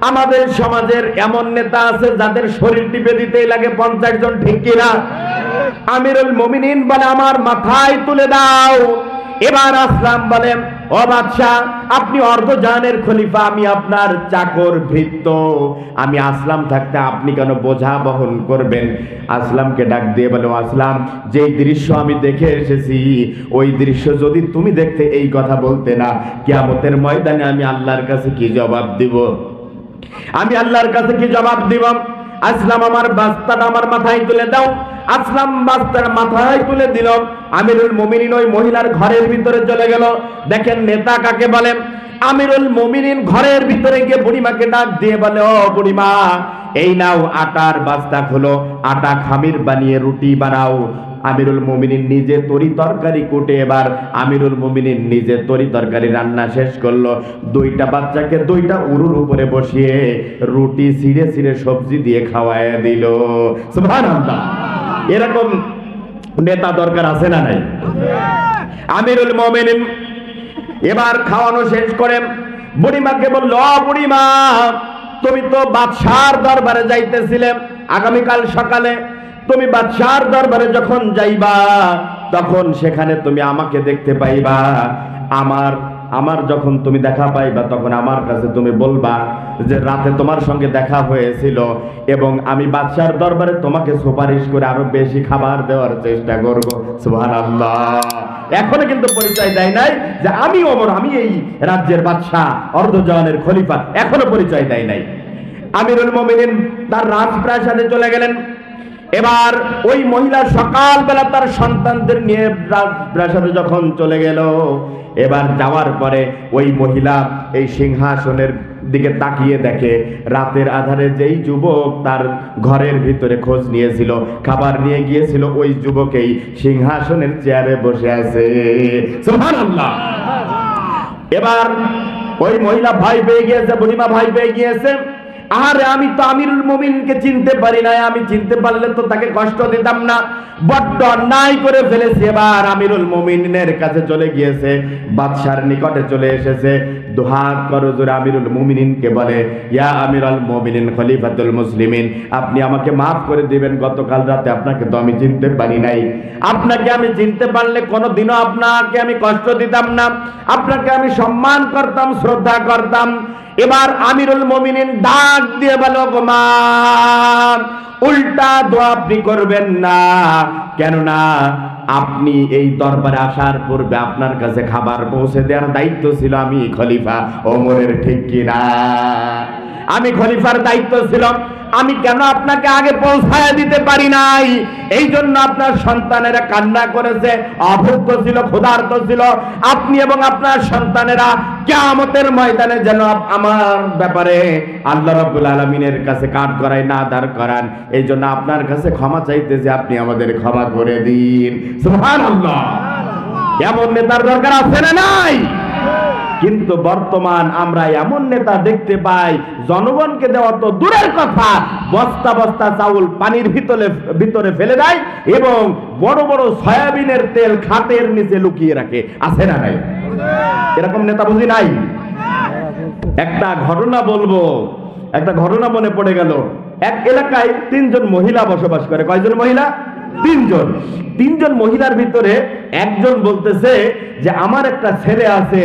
আমাদের সমাজের এমন নেতা আছে যাদের শরীর টিপে দিতেই লাগে 50 জন, ঠিক কিনা? আমিরুল মুমিনিন বলে আমার মাথায় তুলে দাও। এবার আসলাম বলেন, ও বাদশাহ, আপনি অর্ধজাহানের খলিফা, আমি আপনার চাকর ভৃত্য, আমি আসলাম থাকতে আপনি কেন বোঝা বহন করবেন? আসলামকে ডাক দিয়ে বলে, আসলাম, যেই দৃশ্য আমি দেখে এসেছি ওই দৃশ্য যদি তুমি দেখতে এই কথা বলতে না, কিয়ামতের ময়দানে আমি আল্লাহর কাছে কি জবাব দিব? আমি আল্লাহর কাছে কি জবাব দিব? আসলাম, আমার বাস্তাটা আমার মাথায় তুলে দাও। আসলাম বাস্তার মাথায় তুলে দিল। আমিরুল মুমিনিন ওই মহিলার ঘরের ভিতরে চলে গেল। দেখেন নেতা কাকে বলেন? আমিরুল মুমিনিন ঘরের ভিতরে গিয়ে বুড়িমাকে ডাক দিয়ে বলে, ও বুড়িমা, এই নাও আটার বাস্তা খোলো, আটা খামির বানিয়ে রুটি বানাও। আমিরুল মুমিনিন নিজে তরি তরকারি কুটে, এবার আমিরুল মুমিনিন নিজে তরি তরকারি রান্না শেষ করলো। দুইটা বাচ্চাকে দুইটা উরুর উপরে বসিয়ে রুটি ছিঁড়ে ছিঁড়ে সবজি দিয়ে খাওয়ায় দিল। সুবহানাল্লাহ। এরকম নেতা দরকার আছে না নাই? আমিরুল মুমিনিন এবার খাওয়ানো শেষ করে বুড়িমাকে বলল, বুড়িমা, তুমি তো বাদশার দরবারে যাইতেছিলে আগামীকাল সকালে, তুমি বাদশার দরবারে যখন যাইবা তখন সেখানে তুমি আমাকে দেখতে পাইবা। আমার যখন তুমি দেখা পাইবা তখন আমার কাছে তুমি বলবা যে রাতে তোমার সঙ্গে দেখা হয়েছিল এবং আমি বাদশার দরবারে তোমাকে সুপারিশ করে আরো বেশি খাবার দেওয়ার চেষ্টা করব। সুবহানাল্লাহ। এখনো কিন্তু পরিচয় দেয় নাই যে আমি ওমর, আমি এই রাজ্যের বাদশা, অর্ধজাহানের খলিফা, এখনো পরিচয় দেয় নাই। আমিরুল মুমিনিন তার রাজপ্রাসাদে চলে গেলেন। এবার ওই মহিলা সকালবেলা তার সন্তানদের নিয়ে রাজপ্রাসাদে যখন চলে গেল, এবার যাওয়ার পরে ওই মহিলা এই সিংহাসনের দিকে তাকিয়ে দেখে রাতের আধারে যেই যুবক তার ঘরের ভিতরে খোঁজ নিয়েছিল, খাবার নিয়ে গিয়েছিল, ওই যুবকেই সিংহাসনের চেয়ারে বসে আছে। সুবহানাল্লাহ। এবার ওই মহিলা ভয় পেয়ে গিয়েছে, বুড়িমা ভয় পেয়ে গিয়েছে। আরে আমি তো আমিরুল মুমিনকে চিনতে পারি না, আমি চিনতে পারলে তো তাকে কষ্ট দিতাম না, বড্ড অন্যায় করে ফেলেছি। এবার আমিরুল মুমিনের কাছে চলে গিয়েছে, বাদশার নিকটে চলে এসেছে, দুহাত করো জোরে আমিরুল মুমিনকে বলে, ইয়া আমিরুল মুমিনিন খলিফাতুল মুসলিমিন, আপনি আমাকে মাফ করে দিবেন, গতকাল রাতে আপনাকে তো আমি চিনতে পারি নাই। আপনাকে আমি চিনতে পারলে কোনোদিনও আপনাকে আমি কষ্ট দিতাম না, আপনাকে আমি সম্মান করতাম, শ্রদ্ধা করতাম। এবার আমিরুল মুমিনিন ডাক দিয়ে বলো, গো মা, উল্টা দোয়া আপনি করবেন না, কেননা আপনি এই দরবারে আসার পূর্বে আপনার কাছে খাবার পৌঁছে দেওয়ার দায়িত্ব ছিল আমি খলিফা ওমরের, ঠিক কিনা? আমি খলিফার দায়িত্ব ছিল, আমি কেন আপনাকে আগে পৌঁছায় দিতে পারি নাই? এই জন্য আপনার সন্তানেরা কান্না করেছে, অভুক্ত ছিল, ক্ষুধার্ত ছিল। আপনি এবং আপনার সন্তানেরা কিয়ামতের ময়দানে যেন আমার ব্যাপারে আল্লাহ রাব্বুল আলামিনের কাছে কাঠগড়ায় না দাঁড় করান, এই জন্য আপনার কাছে ক্ষমা চাইতেছি, আপনি আমাদের ক্ষমা করে দিন। সুবহানাল্লাহ। এমন নেতার দরকার আছে না নাই? কিন্তু বর্তমান আমরা এমন নেতা দেখতে পাই, জনগণকে দেওয়া তো দূরের কথা, বস্তা বস্তা চাউল পানির ভিতরে ফেলে দেয় এবং বড় বড় সয়াবিনের তেল খাতের নিচে লুকিয়ে রাখে। আছে না নাই? এরকম নেতা বুঝি নাই? একটা ঘটনা বলবো, একটা ঘটনা মনে পড়ে গেল। এক এলাকায় 3 জন মহিলা বসবাস করে। কয়জন মহিলা? 3 জন। 3 জন মহিলার ভিতরে একজন বলতেছে যে আমার একটা ছেলে আছে,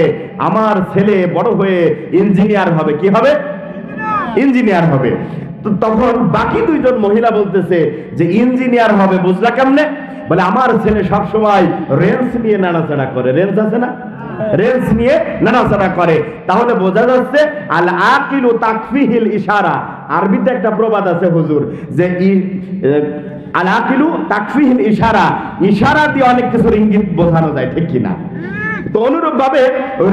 আমার ছেলে বড় হয়ে ইঞ্জিনিয়ার হবে। কি হবে? ইঞ্জিনিয়ার হবে। তো তখন বাকি 2 জন মহিলা বলতেছে যে ইঞ্জিনিয়ার হবে বুঝলা কেমনে? বলে আমার ছেলে সবসময় রেঞ্জ নিয়ে নাড়াচাড়া করে। রেঞ্জ আছে না? রেঞ্জ নিয়ে নাড়াচাড়া করে। তাহলে বোঝা যাচ্ছে আল আকিলু তাকফিহিল ইশারা। আরবিতে একটা প্রবাদ আছে হুজুর, যে আল আকিলু তাকফিহিল ইশারা, ইশারা দিয়ে অনেক কিছুর ইঙ্গিত বোঝানো যায়, ঠিক কিনা? তো অনুরূপ ভাবে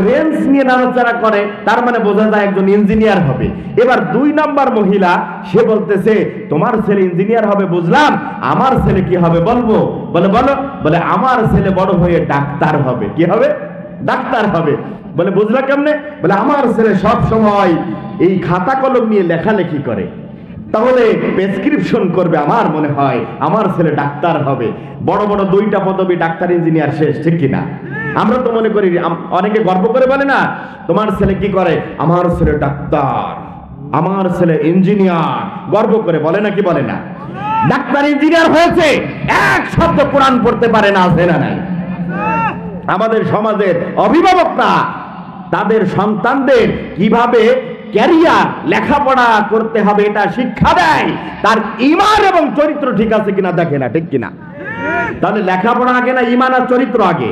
রেঞ্জ নিয়ে নাড়াচাড়া করে, তার মানে বোঝা যায় একজন ইঞ্জিনিয়ার হবে। এবার 2 নাম্বার মহিলা, সে বলতেছে তোমার ছেলে ইঞ্জিনিয়ার হবে বুঝলাম, আমার ছেলে কি হবে বলবো? বলে বলো। বলে আমার ছেলে বড় হয়ে ডাক্তার হবে। কি হবে? ডাক্তার হবে। বলে বুঝলা কেমনে? বলে আমার ছেলে সব সময় এই খাতা কলম নিয়ে লেখালেখি করে, তাহলে প্রেসক্রিপশন করবে, আমার মনে হয় আমার ছেলে ডাক্তার হবে। বড় বড় 2টা পদবী, ডাক্তার ইঞ্জিনিয়ার শেষ, ঠিক কিনা? আমরা তো মনে করি, অনেকে গর্ব করে বলে না, তোমার ছেলে কি করে? আমার ছেলে ডাক্তার, আমার ছেলে ইঞ্জিনিয়ার, গর্ব করে বলে না, কি বলে না? ডাক্তার ইঞ্জিনিয়ার হয়েছে, এক শব্দ কোরআন পড়তে পারে না, আছে না নাই? আমাদের সমাজের অভিভাবকরা তাদের সন্তানদের কিভাবে ক্যারিয়ার লেখাপড়া করতে হবে এটা শিক্ষা দেয়, তার ঈমান এবং চরিত্র ঠিক আছে কিনা দেখে না, ঠিক কিনা? তাহলে লেখাপড়া আগে না ঈমান আর চরিত্র আগে?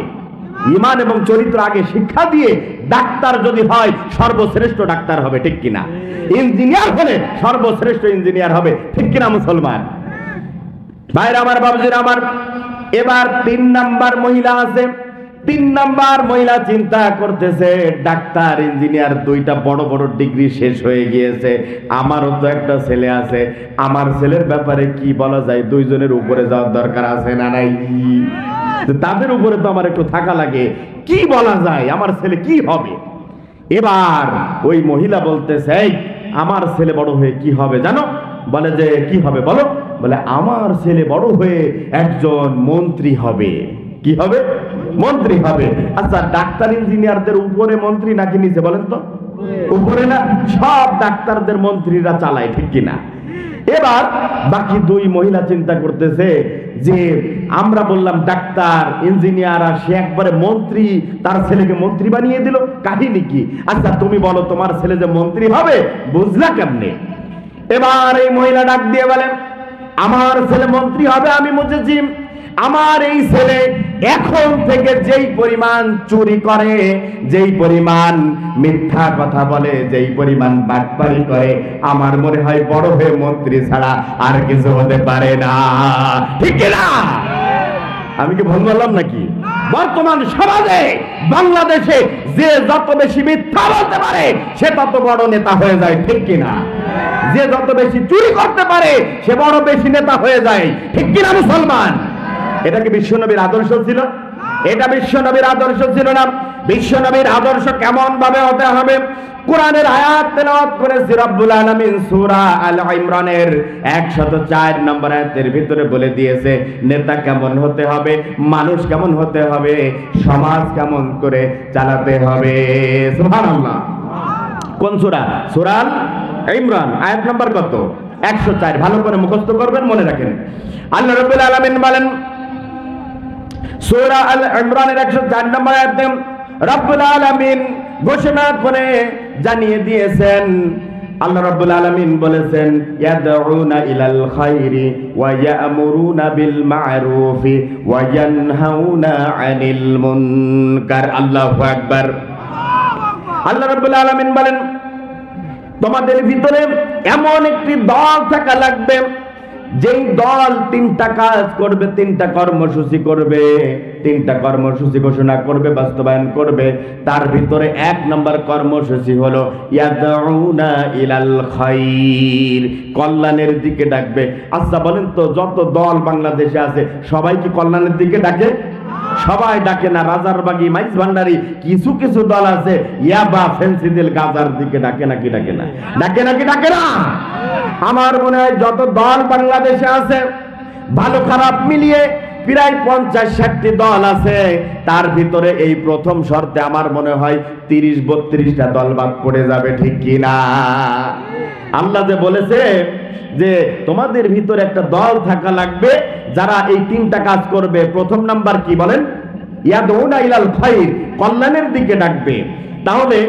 ঈমান এবং চরিত্র আগে শিক্ষা দিয়ে ডাক্তার যদি হয় সর্বশ্রেষ্ঠ ডাক্তার হবে, ঠিক কিনা? ইঞ্জিনিয়ার হলে সর্বশ্রেষ্ঠ ইঞ্জিনিয়ার হবে, ঠিক কিনা মুসলমান ভাইরা আমার, বাবুজিরা আমার? এবার 3 নাম্বার মহিলা আছে। 3 নাম্বার মহিলা চিন্তা করতেছে, ডাক্তার ইঞ্জিনিয়ার দুইটা বড় বড় ডিগ্রি শেষ হয়ে গিয়েছে, আমারও তো একটা ছেলে আছে, আমার ছেলের ব্যাপারে কি বলা যায়? দুইজনের উপরে যাওয়ার দরকার আছে না নাই? তাদের উপরে তো আমার একটু থাকা লাগে, কি বলা যায়, আমার ছেলে কি হবে? এবার ওই মহিলা বলতেছে, এই আমার ছেলে বড় হয়ে কি হবে জানো? বলে যে কি হবে বলো? বলে আমার ছেলে বড় হয়ে একজন মন্ত্রী হবে। কি হবে? মন্ত্রী হবে। আচ্ছা, ডাক্তার ইঞ্জিনিয়ারদের উপরে মন্ত্রী নাকি নিচে বলেন তো? উপরে না? সব ডাক্তারদের মন্ত্রীরা চালায়, ঠিক কিনা? এবার বাকি 2 মহিলা চিন্তা করতেছে যে আমরা বললাম ডাক্তার ইঞ্জিনিয়ার, আর সে একবারে মন্ত্রী, তার ছেলেকে মন্ত্রী বানিয়ে দিল, কাহিনী কি? আচ্ছা তুমি বলো, তোমার ছেলে যে মন্ত্রী হবে বুঝলা কেমনে? এবার এই মহিলা ডাক দিয়ে বলেন, আমার ছেলে মন্ত্রী হবে আমি বুঝেছি। আমার এই ছেলে এখন থেকে যেই পরিমাণ চুরি করে, যেই পরিমাণ মিথ্যা কথা বলে, যেই পরিমাণ বাটপারি করে, আমার মনে হয় বড় হয়ে মন্ত্রী ছাড়া আর কিছু হতে পারে না, ঠিক না? আমি কি ভুল বললাম নাকি? বর্তমান সমাজে বাংলাদেশে যে যত বেশি মিথ্যা বলতে পারে সে তত বড় নেতা হয়ে যায়, ঠিক কিনা? যে যত বেশি চুরি করতে পারে সে বড় বেশি নেতা হয়ে যায়, ঠিক কিনা মুসলমান? এটা কি বিশ্বনবীর আদর্শ ছিল? এটা বিশ্বনবীর আদর্শ ছিল না। বিশ্বনবীর আদর্শ কেমন ভাবে হতে হবে? কোরআনের আয়াত তেলাওয়াত করেছি রব্বুল আলামিন সূরা আল ইমরানের 104 নম্বর আয়াতের ভিতরে বলে দিয়েছে নেতা কেমন হতে হবে, মানুষ কেমন হতে হবে, সমাজ কেমন করে চালাতে হবে। সুবহানাল্লাহ। কোন সূরা? সূরা আল ইমরান, আয়াত নাম্বার কত? 104। ভালো করে মুখস্থ করবেন, মনে রাখেন। আল্লাহ রাব্বুল আলামিন বলেন সূরা আল ইমরানের 104 নম্বর আয়াতে রব্বুল আলামিন ঘোষণা করে জানিয়ে দিয়েছেন, আল্লাহ রাব্বুল আলামিন বলেছেন ইয়াদউনা ইলাল খায়রি ওয়া ইয়ামুরুনা বিল মা'রুফি ওয়া ইয়ানহাউনা আনিল মুনকার। আল্লাহু আকবার। আল্লাহ রাব্বুল আলামিন বলেন তোমাদের ভিতরে এমন একটি দল থাকা লাগবে যেই দল 3টা কাজ করবে, 3টা কর্মসূচি করবে, 3টা কর্মসূচি ঘোষণা করবে, বাস্তবায়ন করবে। তার ভিতরে 1 নম্বর কর্মসূচি হলো ইয়াদউনা ইলাল খায়র, কল্যাণের দিকে ডাকবে। আচ্ছা বলেন তো, যত দল বাংলাদেশে আছে সবাই কি কল্যাণের দিকে ডাকে? সবাই ডাকে না। রাজারবাগি, মাইজ ভান্ডারি, কিছু কিছু দল আছে ইয়াবা, ফেন্সিডিল, গাজার দিকে ডাকে নাকি ডাকে না? ডাকে নাকি ডাকে না? আমার মনে হয় যত দল বাংলাদেশে আছে ভালো খারাপ মিলিয়ে প্রায় 50-60টি দল আছে। তার ভিতরে এই প্রথম শর্তে আমার মনে হয় 30-32টা দল বাদ পড়ে যাবে, ঠিক কিনা? আল্লাহ যে বলেছে যে তোমাদের ভিতরে একটা দল থাকা লাগবে যারা এই 3টা কাজ করবে। প্রথম নাম্বার কি বলেন? ইয়াদউনা ইলাল খায়র, কল্যাণের দিকে ডাকবে। তাহলে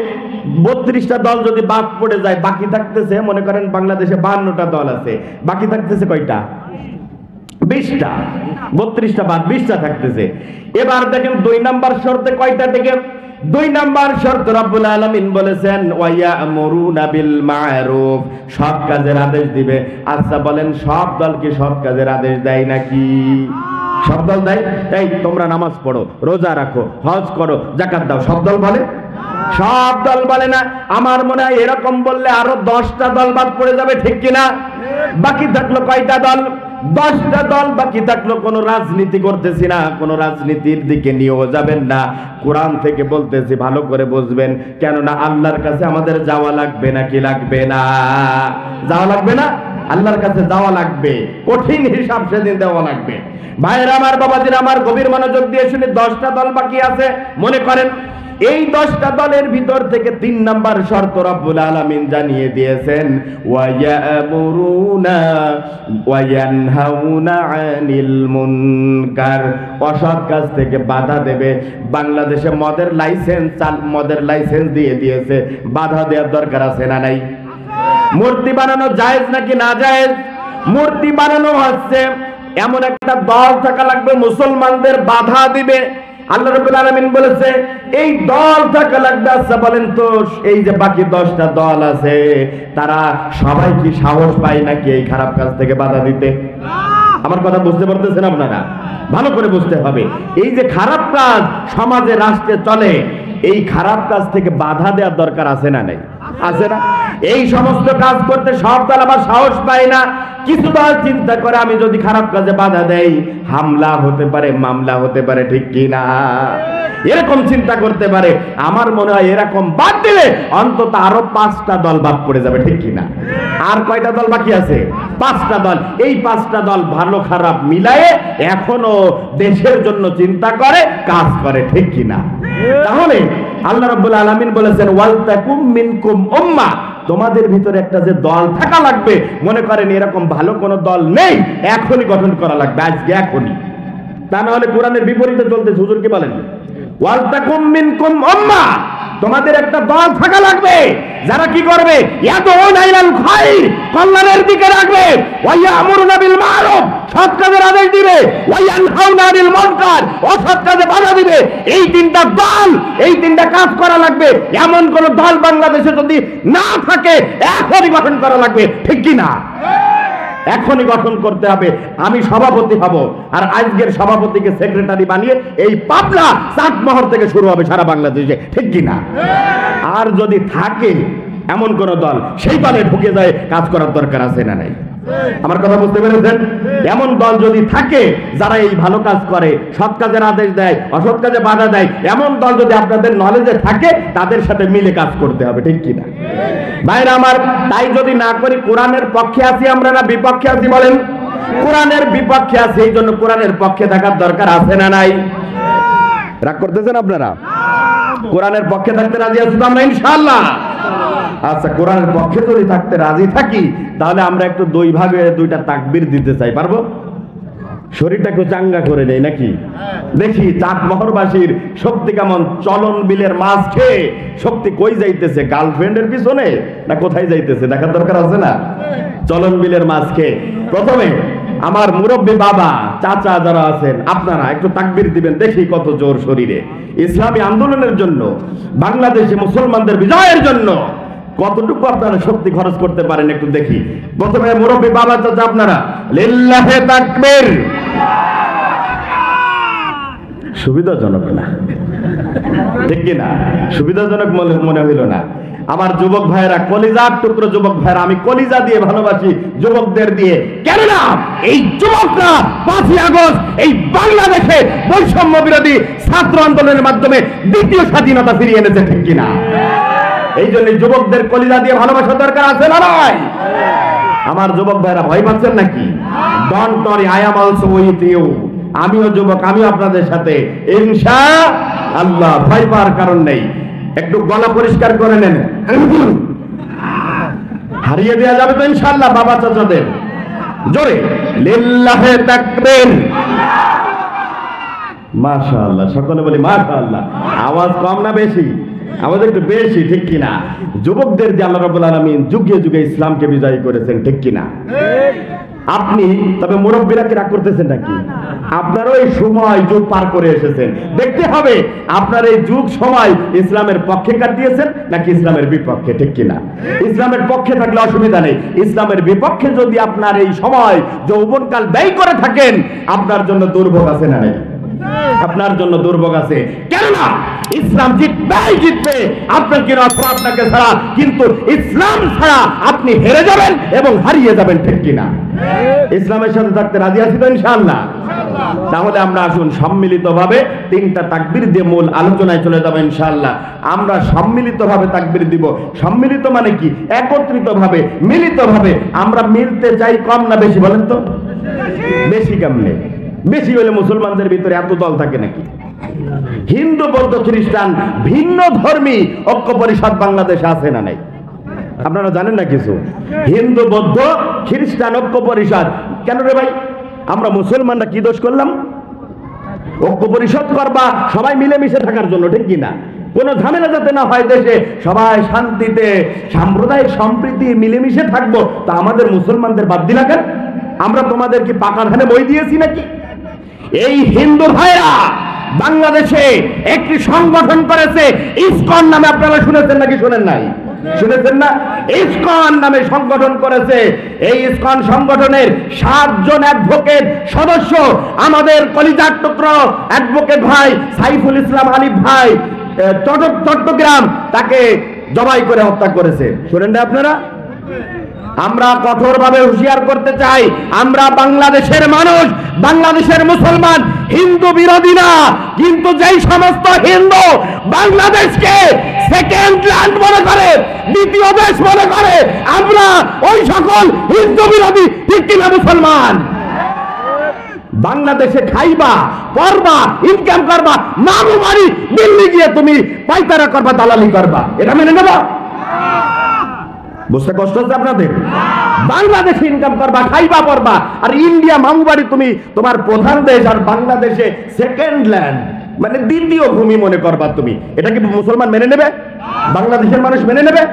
32টা দল যদি বাদ পড়ে যায়, বাকি থাকতেছে, মনে করেন বাংলাদেশে 52টা দল আছে, বাকি থাকতেছে কয়টা? 20টা। 32টা বাদ 20টা থাকতেছে। এবার দেখেন 2 নাম্বার শর্তে কয়টা থেকে? 2 নাম্বার শর্ত রব্বুল আলামিন বলেছেন ওয়া ইয়ামুরুনা বিল মা'রুফ, সৎ কাজের আদেশ দিবে। আচ্ছা বলেন, সব দল কি সৎ কাজের আদেশ দেয় নাকি? সব দল দেয়? এই তোমরা নামাজ পড়ো, রোজা রাখো, হজ করো, যাকাত দাও, সব দল বলে? সব দল বলে না। আমার মনে হয় এরকম বললে আরো 10টা দল বাদ পড়ে যাবে, ঠিক কিনা? বাকি থাকলো কয়টা দল? 10টা দল বাকি থাকলো। কোন রাজনীতি করতেছি না, কোন রাজনীতির দিকে নিয়েও যাবেন না। কোরআন থেকে বলতেছি, ভালো করে বুঝবেন, কেননা আল্লাহর কাছে আমাদের যাওয়া লাগবে নাকি লাগবে না? যাওয়া লাগবে না? আল্লাহর কাছে যাওয়া লাগবে, কঠিন হিসাব সেদিন দেওয়া লাগবে। ভাইরা আমার, বাবাজিরা আমার, গভীর মনোযোগ দিয়ে শুনে 10টা দল বাকি আছে। মনে করেন এই 10টা দলের ভিতর থেকে 3 নাম্বার শর্ত রব্বুল আলামিন জানিয়ে দিয়েছেন, ওয়ায়ামুরুনা ওয়ায়ানহাউনা আনিল মুনকার, অসৎ কাজ থেকে বাধা দেবে। বাংলাদেশে মদের লাইসেন্স দিয়ে দিয়েছে, বাধা দেওয়ার দরকার আছে না নাই? মূর্তি বানানো জায়েজ নাকি না জায়েজ? মূর্তি বানানো হচ্ছে, এমন একটা দল থাকা লাগবে মুসলমানদের বাধা দিবে। আল্লাহ রাব্বুল আলামিন বলেছে এই দল থাকা লাগবে। আচ্ছা বলেন তো, এই যে বাকি 10টা দল আছে, তারা সবাই কি সাহস পায় নাকি এই খারাপ কাজ থেকে বাধা দিতে? আমার কথা বুঝতে পারতেছেন আপনারা? ভালো করে বুঝতে হবে। এই যে খারাপ কাজ সমাজে রাষ্ট্রে চলে, এই খারাপ কাজ থেকে বাধা দেওয়ার দরকার আছে না নাই? আছে না? এই সমস্ত কাজ করতে সব দল আবার সাহস পায় না। কিছু দল চিন্তা করে আমি যদি খারাপ কাজে বাধা দেই, হামলা হতে পারে, মামলা হতে পারে, ঠিক কি না? এরকম চিন্তা করতে পারে। আমার মনে হয় এরকম বাদ দিলে অন্তত আরো 5টা দল বাদ পড়ে যাবে, ঠিক কি না? আর কয়টা দল বাকি আছে? 5টা দল। এই 5টা দল ভালো খারাপ মিলায়ে এখনো দেশের জন্য চিন্তা করে, কাজ করে, ঠিক কি না? তাহলে আল্লাহ রাব্বুল আলামিন বলেছেন, ওয়ালতাকুম মিনকুম উম্মাহ, তোমাদের ভিতরে একটা যে দল থাকা লাগবে। মনে করেন এরকম ভালো কোন দল নেই, এখনই গঠন করা লাগবে, আজকে এখনই। তা না হলে কোরআনের বিপরীতে চলতে হুজুর কি বলেন? ওয়ালতাকুম মিনকুম উম্মাহ, তোমাদের একটা দল থাকা লাগবে যারা কি করবে? ইয়াদউনা ইলাল খায়র, কল্যাণের দিকে রাখবে। ওয়া ইয়ামুরুনা বিল মারুফ, সৎ কাজের আদেশ দিবে। ওয়া ইয়ানহাউনা আনিল মুনকার, অসৎ কাজে বাধা দিবে। এই 3টা দল, এই 3টা কাজ করা লাগবে। এমন কোন দল বাংলাদেশে যদি না থাকে, এখনই গঠন করা লাগবে, ঠিক কি না? এখনই গঠন করতে হবে। আমি সভাপতি হব, আর আজকের সভাপতিকে সেক্রেটারি বানিয়ে এই পাবনা চাটমোহর থেকে শুরু হবে সারা বাংলাদেশে, ঠিক কি না? আর যদি থাকে এমন কোন দল, সেই দলে ঢুকে যায়, কাজ করার দরকার আছে না নাই? আমার কথা বুঝতে পেরেছেন? এমন দল যদি থাকে যারা এই ভালো কাজ করে, সৎ কাজের আদেশ দেয়, অসৎ কাজে বাধা দেয়, এমন দল যদি আপনাদের নলেজে থাকে, তাদের সাথে মিলে কাজ করতে হবে, ঠিক কি না? ভাইরা আমার, তাই যদি না করি, কোরআনের পক্ষে আছি আমরা না বিপক্ষে আছি বলেন? কোরআনের বিপক্ষে আছি, এই জন্য কোরআনের পক্ষে থাকার দরকার আছে না নাই? রাগ করতেছেন আপনারা? কোরআনের পক্ষে থাকতে রাজি আছি তো আমরা ইনশাআল্লাহ? আচ্ছা, কোরআনের পক্ষে যদি থাকতে রাজি থাকি, তাহলে আমরা একটু 2 ভাগে 2টা তাকবীর দিতে চাই, পারবো? শরীরটা একটু চাঙ্গা করে নেই নাকি? দেখি চাটমোহরবাসীর শক্তি কেমন। চলন বিলের মাছ খেয়ে শক্তি কই যাইতেছে? গার্লফ্রেন্ডের পিছনে না কোথায় যাইতেছে? দেখার দরকার আছে না? চলন বিলের মাছ খেয়ে। প্রথমে আমার মুরব্বী বাবা, চাচা যারা আছেন, আপনারা একটু তাকবীর দিবেন, দেখি কত জোর শরীরে। ইসলামী আন্দোলনের জন্য, বাংলাদেশে মুসলমানদের বিজয়ের জন্য কতটুকু আপনারা শক্তি খরচ করতে পারেন, একটু দেখি। প্রথমে মুরব্বী বাবা, চাচা, আপনারা লিল্লাহে তাকবীর। সুবিধাজনক না, ঠিক কি না? সুবিধাজনক মনে হইল না। আমার যুবক ভাইয়েরা, কলিজার টুকরো যুবক ভাইয়েরা, আমি কলিজা দিয়ে ভালোবাসি যুবকদের দিয়ে। কেননা এই যুবকরা 5ই আগস্ট এই বাংলাদেশে বৈষম্য বিরোধী ছাত্র আন্দোলনের মাধ্যমে দ্বিতীয় স্বাধীনতা ফিরিয়ে এনেছে, ঠিক কিনা? এই জন্য যুবকদের কলিজা দিয়ে ভালোবাসা দরকার আছে না নয়? আমার যুবক ভাইরা ভয় পাচ্ছেন নাকি? Don't worry, I am also with you. আমিও যুবক, আমিও আপনাদের সাথে ইনশাআল্লাহ। ভয় পাওয়ার কারণ নেই। একটু গলা পরিষ্কার করে নেন, হারিয়ে দেওয়া যাবে তো ইনশাআল্লাহ বাবা চাচাদের। জোরে লিল্লাহে তাকবীর। মাশাআল্লাহ, সকলে বলি মাশাআল্লাহ। আওয়াজ কম না বেশি? আওয়াজ একটু বেশি, ঠিক কিনা? যুবকদের যে আল্লাহ রাব্বুল আলামিন যুগে যুগে ইসলামকে বিজয়ী করেছেন, ঠিক কিনা? আপনি তবে মুরব্বীরা কি রাগ করতেছেন নাকি? আপনারও এই সময় যুগ পার করে এসেছেন, দেখতে হবে আপনার এই যুগ সময় ইসলামের পক্ষে কাটিয়েছেন নাকি ইসলামের বিপক্ষে, ঠিক কিনা? ইসলামের পক্ষে থাকলে অসুবিধা নেই। ইসলামের বিপক্ষে যদি আপনার এই সময় যৌবনকাল ব্যয় করে থাকেন, আপনার জন্য দুর্ভোগ আছে না নাই? আপনার জন্য দুর্ভোগ আছে। কেননা ইসলাম জিতবে আপনার কি আপনাকে ছাড়া, কিন্তু ইসলাম ছাড়া আপনি হেরে যাবেন এবং হারিয়ে যাবেন, ঠিক কিনা? ইসলামের সাথে থাকতে রাজি আছি তো ইনশাআল্লাহ? তাহলে আমরা আসুন সম্মিলিতভাবে 3টা তাকবীর দিয়ে মূল আলোচনায় চলে যাব ইনশাআল্লাহ। আমরা সম্মিলিতভাবে তাকবীর দিব। সম্মিলিত মানে কি? একত্রিতভাবে, মিলিতভাবে। আমরা মিলতে চাই কম না বেশি, বলেন তো? বেশি কেমনে? বেশি হলে মুসলমানদের ভিতরে এত দল থাকে নাকি? হিন্দু বৌদ্ধ খ্রিস্টান ভিন্ন ধর্মী ঐক্য পরিষদ বাংলাদেশে আছে না নাই? আপনারা জানেন না কিছু? হিন্দু বৌদ্ধ খ্রিস্টান ঐক্য পরিষদ। কেন রে ভাই, আমরা মুসলমানরা কি দোষ করলাম? ঐক্য পরিষদ করবা সবাই মিলেমিশে থাকার জন্য, ঠিক কিনা? কোনো ঝামেলা যাতে না হয় দেশে, সবাই শান্তিতে সাম্প্রদায়িক সম্প্রীতি মিলেমিশে থাকবো। তা আমাদের মুসলমানদের বাদ দিলা কেন? আমরা তোমাদের কি পাকা ধানে বই দিয়েছি নাকি? এই হিন্দু ভাইরা বাংলাদেশে একটি সংগঠন করেছে ইসকন নামে। আপনারা শুনেছেন নাকি শুনেন নাই? শুনেছেন না? ইসকন নামে সংগঠন করেছে। এই ইসকন সংগঠনের 7 জন অ্যাডভোকেট সদস্য আমাদের কলিজার টুকরো অ্যাডভোকেট ভাই সাইফুল ইসলাম আলিফ ভাই চট্টগ্রাম তাকে জবাই করে হত্যা করেছে। শুনেন না আপনারা? আমরা কঠোরভাবে হুঁশিয়ার করতে চাই, আমরা বাংলাদেশের মানুষ, বাংলাদেশের মুসলমান, হিন্দু বিরোধী না। কিন্তু যেই সমস্ত হিন্দু বাংলাদেশকে সেকেন্ড ল্যান্ড মনে করে, দ্বিতীয় দেশ মনে করে, আমরা ওই সকল হিন্দু বিরোধী, ঠিক কিনা মুসলমান? বাংলাদেশে খাইবা, পড়বা, ইনকাম করবা, মামু বাড়ি দিল্লি গিয়ে তুমি পাইতারা করবা, দালালি করবা, এটা মেনে নেবা? বুঝতে কষ্ট হচ্ছে আপনাদের? বাংলাদেশে ইনকাম করবা, খাইবা, পড়বা, আর ইন্ডিয়া মামু বাড়ি তুমি তোমার প্রধান দেশ, আর বাংলাদেশে সেকেন্ড ল্যান্ড মানে দ্বিতীয় ভূমি মনে করবা তুমি। এটা কি মুসলমান মেনে নেবে? বাংলাদেশের মানুষ মেনে নেবে?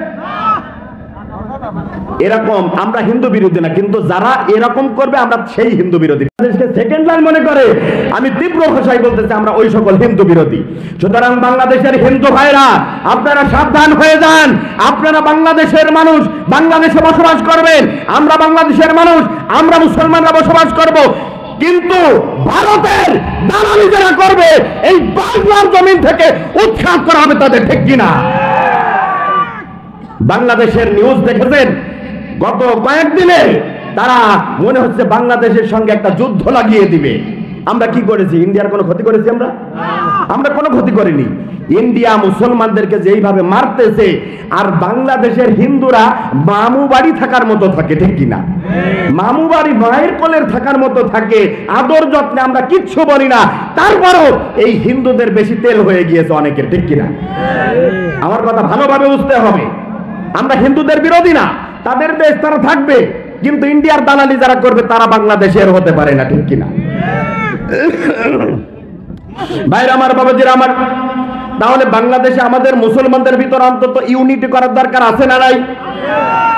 এরকম আমরা হিন্দু বিরোধী না, কিন্তু যারা এরকম করবে আমরা সেই হিন্দু বিরোধী। বাংলাদেশকে সেকেন্ড ল্যান্ড মনে করে, আমি তীব্র ভাষায় বলতেছি আমরা ওই সকল হিন্দু বিরোধী। সুতরাং বাংলাদেশের হিন্দু ভাইরা আপনারা সাবধান হয়ে যান। আপনারা বাংলাদেশের মানুষ, বাংলাদেশে বসবাস করবেন, আমরা বাংলাদেশের মানুষ, আমরা মুসলমানরা বসবাস করব। কিন্তু ভারতের দালালি যারা করবে এই বাংলার জমিন থেকে উৎখাত করা হবে তাদের, ঠিক কিনা? বাংলাদেশের নিউজ দেখেছেন? গত কয়েকদিনে তারা মনে হচ্ছে বাংলাদেশের সঙ্গে একটা যুদ্ধ লাগিয়ে দিবে। আমরা কি করেছি? ইন্ডিয়ার কোনো ক্ষতি করেছি? আমরা কোনো ক্ষতি করিনি। ইন্ডিয়া মুসলমানদেরকে যেইভাবে মারতেছে, আর বাংলাদেশের হিন্দুরা মামু বাড়ি থাকার মতো থাকে, ঠিক কিনা? মামু বাড়ি মায়ের কোলের থাকার মতো থাকে, আদর যত্নে আমরা কিচ্ছু বলি না। তারপরও এই হিন্দুদের বেশি তেল হয়ে গিয়েছে অনেকের, ঠিক কিনা? আমার কথা ভালোভাবে বুঝতে হবে। আমরা হিন্দুদের বিরোধী না, তাদের দেশ তারা থাকবে, কিন্তু ইন্ডিয়ার দালালি যারা করবে তারা বাংলাদেশের হতে পারে না, ঠিক কিনা? ভাইরা আমার, বাবাজিরা আমার, তাহলে বাংলাদেশে আমাদের মুসলমানদের ভিতর অন্তত ইউনিটি করার দরকার আছে না নাই?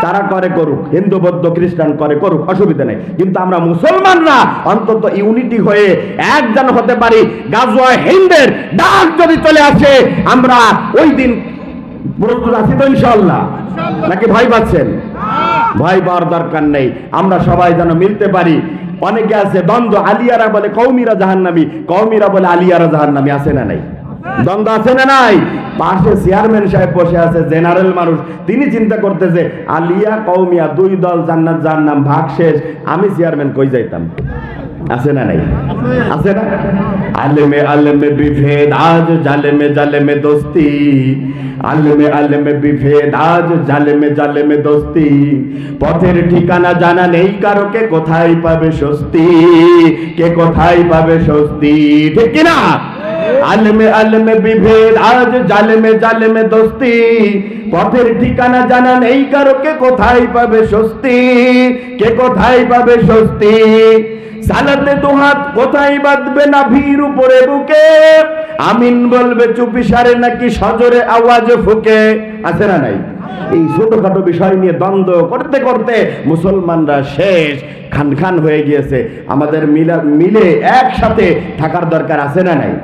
তারা করে করুক, হিন্দু বৌদ্ধ খ্রিস্টান করে করুক, অসুবিধা নেই। কিন্তু আমরা মুসলমানরা অন্তত ইউনিটি হয়ে একজন হতে পারি। গাজওয়া হিন্দের ডাক যদি চলে আসে, আমরা ওই দিন প্রস্তুত আছি তো ইনশাআল্লাহ? নাকি ভয় পাচ্ছেন? ভয় পাওয়ার দরকার নেই। আমরা সবাই যেন মিলতে পারি। অনেকে আছে দ্বন্দ্ব, আলিয়ারা বলে কওমিরা জাহান্নামী, কওমিরা বলে আলিয়ারা জাহান্নামী, আছে না নাই? দ্বন্দ্ব আছে না নাই? পাশে চেয়ারম্যান সাহেব বসে আছে, জেনারেল মানুষ, তিনি চিন্তা করতেছে আলিয়া কওমিয়া দুই দল, জান্নাত জাহান্নাম, ভাগ শেষ, আমি চেয়ারম্যান কই যাইতাম? আছে না নাই? আছে না? আলেমে আলেমে বিভেদ আজ, জালেমে জালেমে দোস্তি, আলেমে আলেমে বিভেদ আজ, জালেমে জালেমে দোস্তি, পথের ঠিকানা জানা নেই কারো, কে কোথায় পাবে স্বস্তি, কে কোথায় পাবে স্বস্তি, ঠিক কিনা? আলেমে আলেমে বিভেদ আজ, জালেমে জালেমে দোস্তি, পথের ঠিকানা জানা নেই কারো, কে কোথায় পাবে স্বস্তি, কে কোথায় পাবে স্বস্তি, সালাতে দুহাত কোথায় বাঁধবে না ভিড় উপরে বুকে, আমিন বলবে চুপি সারে নাকি সজোরে আওয়াজ ফুকে, আছে না নাই? এই ছোটখাটো বিষয় নিয়ে দ্বন্দ্ব করতে করতে মুসলমানরা শেষ, খান খান হয়ে গিয়েছে। আমাদের মিলে একসাথে থাকার দরকার আছে না নাই?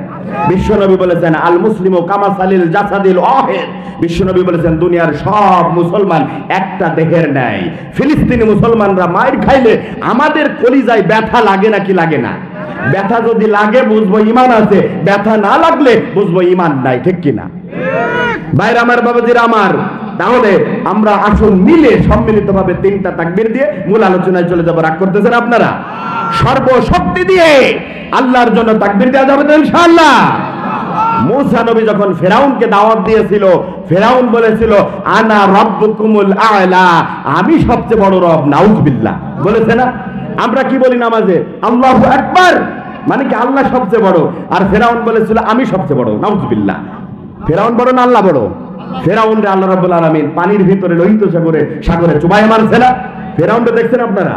বিশ্বনবী বলেছেন আল মুসলিমু কামাসালিল জাসাদিল ওয়াহিদ। বিশ্বনবী বলেছেন দুনিয়ার সব মুসলমান একটা দেহের ন্যায়। ফিলিস্তিনি মুসলমানরা মাইর খাইলে আমাদের কলিজায় ব্যথা লাগে নাকি লাগে না? ব্যথা যদি লাগে বুঝবো ঈমান আছে, ব্যথা না লাগলে বুঝবো ঈমান নাই, ঠিক কিনা? ভাইরা আমার, বাবাজিরা আমার, তাহলে আমরা আসুন মিলে সম্মিলিতভাবে 3টা তাকবীর দিয়ে মূল আলোচনায় চলে যাব। রাগ করতেছেন আপনারা? সর্বশক্তি দিয়ে আল্লাহর জন্য তাকবীর দেওয়া যাবে তো ইনশাআল্লাহ? মুসা নবী যখন ফেরাউনকে দাওয়াত দিয়েছিল, ফেরাউন বলেছিল আনা রাব্বুকুমুল আ'লা, আমি সবচেয়ে বড় রব, নাউযুবিল্লাহ বলেছে না? আমরা কি বলি নামাজে? আল্লাহু আকবার, মানে কি আল্লাহ সবচেয়ে বড়, আর ফেরাউন বলেছিল আমি সবচেয়ে বড়। নাউজুবিল্লাহ। ফেরাউন বড় না আল্লাহ বড়? ফেরাউন রে আল্লাহ রাব্বুল আলামিন পানির ভিতরে লোহিত সাগরে চুবায় মারছে না? ফেরাউনটা দেখছেন আপনারা?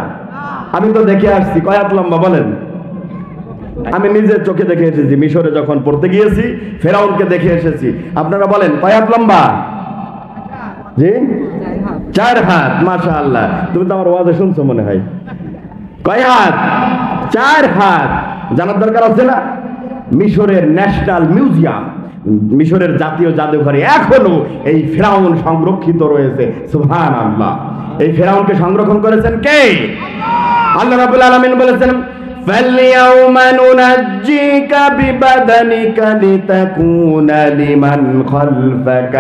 আমি তো দেখে আসছি। কয় হাত লম্বা বলেন? আমি নিজের চোখে দেখে এসেছি, মিশরে যখন পড়তে গিয়েছি ফেরাউনকে দেখে এসেছি। আপনারা বলেন কয় হাত লম্বা? জি 4 হাত। মাশাআল্লাহ, তুমি তো আমার ওয়াজে শুনছো মনে হয়। কয় হাত? 4 হাত। জানার দরকার আছে না? মিশরের ন্যাশনাল মিউজিয়াম, মিশরের জাতীয় জাদুঘরে এখনো এই ফেরাউন সংরক্ষিত রয়েছে। সুবহানাল্লাহ। এই ফেরাউনকে সংরক্ষণ করেছেন কে? আল্লাহ রাব্বুল আলামিন বলেছেন فَالْيَوْمَ نُنَجِّيكَ بِبَدَنِكَ لِتَكُونَ لِمَنْ خَلْفَكَ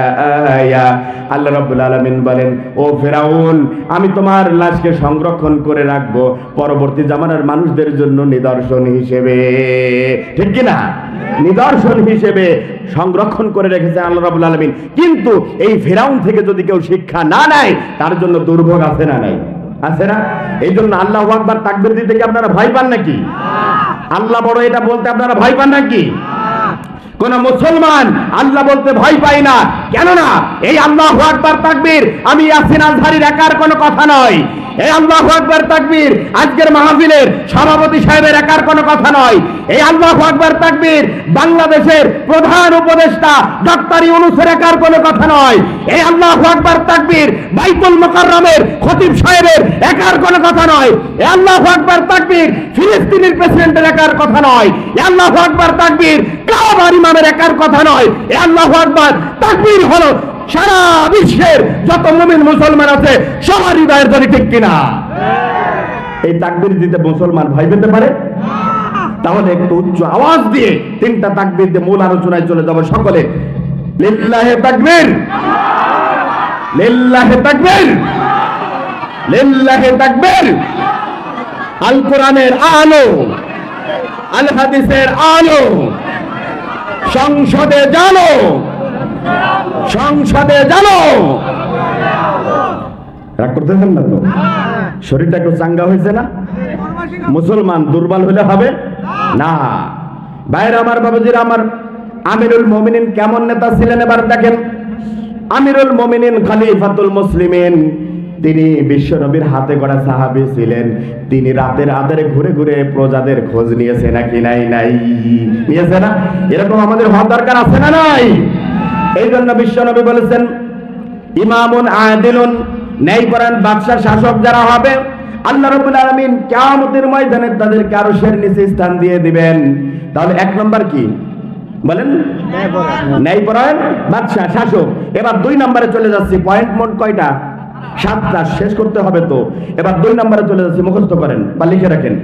آيَةً। আল্লাহ রাব্বুল আলামিন বলেন, ও ফেরাউন, আমি তোমার লাশকে সংরক্ষণ করে রাখবো পরবর্তী জামানার মানুষদের জন্য নিদর্শন হিসেবে। ঠিক কি না? নিদর্শন হিসেবে সংরক্ষণ করে রেখেছে আল্লাহ রাব্বুল আলামিন। কিন্তু এই ফেরাউন থেকে যদি কেউ শিক্ষা না নেয় তার জন্য দুর্ভোগ আছে না নাই? আছে না? এই জন্য আল্লাহু আকবার তাকবীর দিতে কি আপনারা ভয় পান নাকি? আল্লাহ বড় এটা বলতে আপনারা ভয় পান নাকি? কোন মুসলমান আল্লাহ বলতে ভয় পায় না। কেননা এই আল্লাহু আকবার তাকবীর আমি ইয়াসিন আজহারীর একার কোনো কথা নয়। এই আল্লাহু আকবার তাকবীর আজকের মাহফিলের সভাপতি সাহেবের একার কোনো কথা নয়। এই আল্লাহু আকবার তাকবীর বাংলাদেশের প্রধান উপদেষ্টা ডক্টর ইউনূসের একার কোনো কথা নয়। এই আল্লাহু আকবার তাকবীর বাইতুল মুকাররমের খতিব সাহেবের একার কোনো কথা নয়। এই আল্লাহু আকবার তাকবীর ফিলিস্তিনের প্রেসিডেন্টের একার কথা নয়। এই আল্লাহু আকবার তাকবীর কাবার ইমামের একার কথা নয়। এই আল্লাহু আকবার তাকবীর হলো সারা বিশ্বের যত মুমিন মুসলমান আছে সবার হৃদয়ের ধ্বনি। ঠিক কিনা? এই তাকবীর দিতে মুসলমান ভয় পেতে পারে? তাহলে একটু উচ্চ আওয়াজ দিয়ে 3টা তাকবীর দিয়ে মূল আলোচনায় চলে যাব সকলে। লিল্লাহি তাকবীর, লিল্লাহি তাকবীর, লিল্লাহি তাকবীর। আল কোরআনের আলো, আল হাদিসের আলো সংসদে জানো, সংসদে জানো। রাগ করতেছেন না তো? শরীরটা একটু চাঙ্গা হয়েছে না? মুসলমান দুর্বল হলে হবে না। ভাইরা আমার, বাবাজিরা আমার, আমিরুল মুমিনিন কেমন নেতা ছিলেন এবার দেখেন। আমিরুল মুমিনিন খলিফাতুল মুসলিমিন, তিনি বিশ্বনবীর হাতে গড়া সাহাবী ছিলেন। তিনি রাতের আধারে ঘুরে ঘুরে প্রজাদের খোঁজ নিয়েছে নাকি? নাই নিয়েছে না? এরকম আমাদের হওয়ার দরকার আছে না নাই? এই জন্য বিশ্বনবী বলেছেন ইমামুন আদিলুন, ন্যায়পরায়ণ বাদশা শাসক যারা হবে আল্লাহ রাব্বুল আলামিন কিয়ামতের ময়দানে তাদেরকে আরশের নিচে স্থান দিয়ে দিবেন। তাহলে 1 নম্বর কি বলেন? ন্যায়পরায়ণ বাদশা শাসক। এবার 2 নম্বরে চলে যাচ্ছি। পয়েন্ট মোট কয়টা? 7টা। শেষ করতে হবে তো। এবার 2 নম্বরে চলে যাচ্ছি, মুখস্থ করেন বা লিখে রাখেন।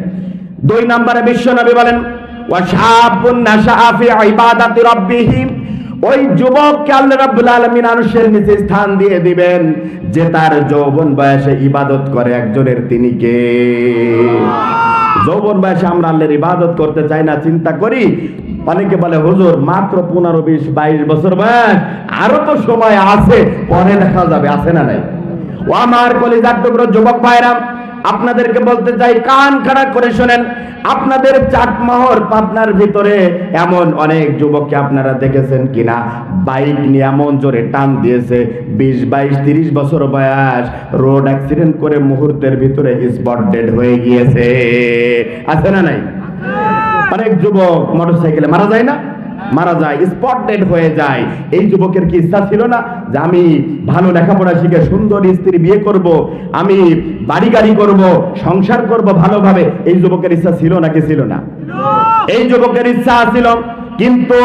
2 নম্বরে বিশ্বনবী বলেন ওয়া শাবুন নাশাআ ফি ইবাদাতি রাব্বিহি, ওই যুবককে আল্লাহ রাব্বুল আলামিন আরশের নিচে স্থান দিয়ে দিবেন যে তার যৌবন বয়সে ইবাদত করে একজনের। তিনি কে? যৌবন বয়সে আমরা আল্লাহর ইবাদত করতে চাই না, চিন্তা করি। অনেকে বলে হুজুর মাত্র 15, 20, 22 বছর বয়স, আরো তো সময় আছে, পরে দেখা যাবে। আছে না নাই? ও আমার কলিজার টুকরো যুবক ভাইরা, আপনাদেরকে বলতে চাই, কান খাড়া করে শোনেন। আপনাদের চাটমোহর পাবনার ভিতরে এমন অনেক যুবককে আপনারা দেখেছেন কিনা বাইক নিয়ে এমন জোরে টান দিয়েছে, 20, 22, 30 বছর বয়স, রোড অ্যাক্সিডেন্ট করে মুহূর্তের ভিতরে স্পট ডেড হয়ে গিয়েছে। আছে না নাই? অনেক যুবক মোটরসাইকেলে মারা যায় না? মারা যায়, স্পট ডেড হয়ে যায়। এই যুবকের কি ইচ্ছা ছিল না যে আমি ভালো লেখাপড়া শিখে সুন্দর স্ত্রী বিয়ে করব, আমি বাড়ি গাড়ি করব, সংসার করব ভালোভাবে? এই যুবকের ইচ্ছা ছিল নাকি ছিল না? এই যুবকের ইচ্ছা ছিল, কিন্তু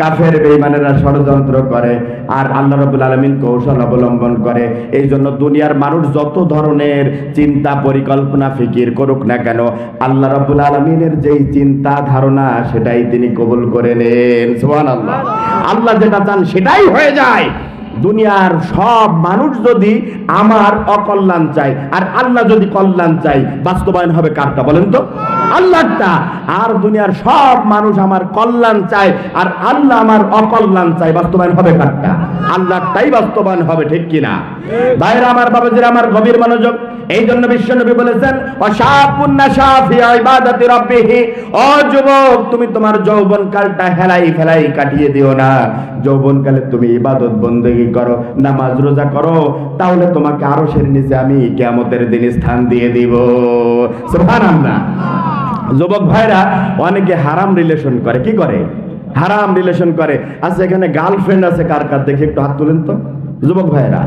কাফের বেঈমানেরা ষড়যন্ত্র করে আর আল্লাহ রাব্বুল আলামিন কৌশল অবলম্বন করে। এই জন্য দুনিয়ার মানুষ যত ধরনের চিন্তা পরিকল্পনা ফিকির করুক না কেন, আল্লাহ রাব্বুল আলামিনের যেই চিন্তা ধারণা সেটাই তিনি কবুল করে নেন। সুবহানাল্লাহ। আল্লাহ যেটা চান সেটাই হয়ে যায়। দুনিয়ার সব মানুষ যদি আমার অকল্যাণ চায় আর আল্লাহ যদি কল্যাণ চায়, বাস্তবায়ন হবে কারটা বলেন তো? আল্লাহটা। আর দুনিয়ার সব মানুষ আমার কল্যাণ চায়, আর আল্লাহ আমার অকল্যাণ চায়। বাস্তবায়ন হবে কারটা? আল্লাহটাই বাস্তবায়ন হবে, ঠিক কিনা? ভাইরা আমার, বাবাজিরা আমার, গভীর মনোযোগ। এই জন্য বিশ্বনবী বলেছেন, ওয়াশাবুন নাশা ফি ইবাদাতি রাব্বিহি, ও যুবক, তুমি তোমার যৌবনকালটা হেলাই ফেলাই কাটিয়ে দিও না। যৌবনকালে তুমি ইবাদত বন্দেগী করো, নামাজ রোজা করো, তাহলে তোমাকে আরশের নিচে আমি কিয়ামতের দিন স্থান দিয়ে দিব। সুবহানাল্লাহ। যুবক ভাইরা অনেকে হারাম রিলেশন করে। কি করে? হারাম রিলেশন করে। আচ্ছা, এখানে গার্লফ্রেন্ড আছে কার কার? দেখি একটু হাত তুলেন তো যুবক ভাইরা।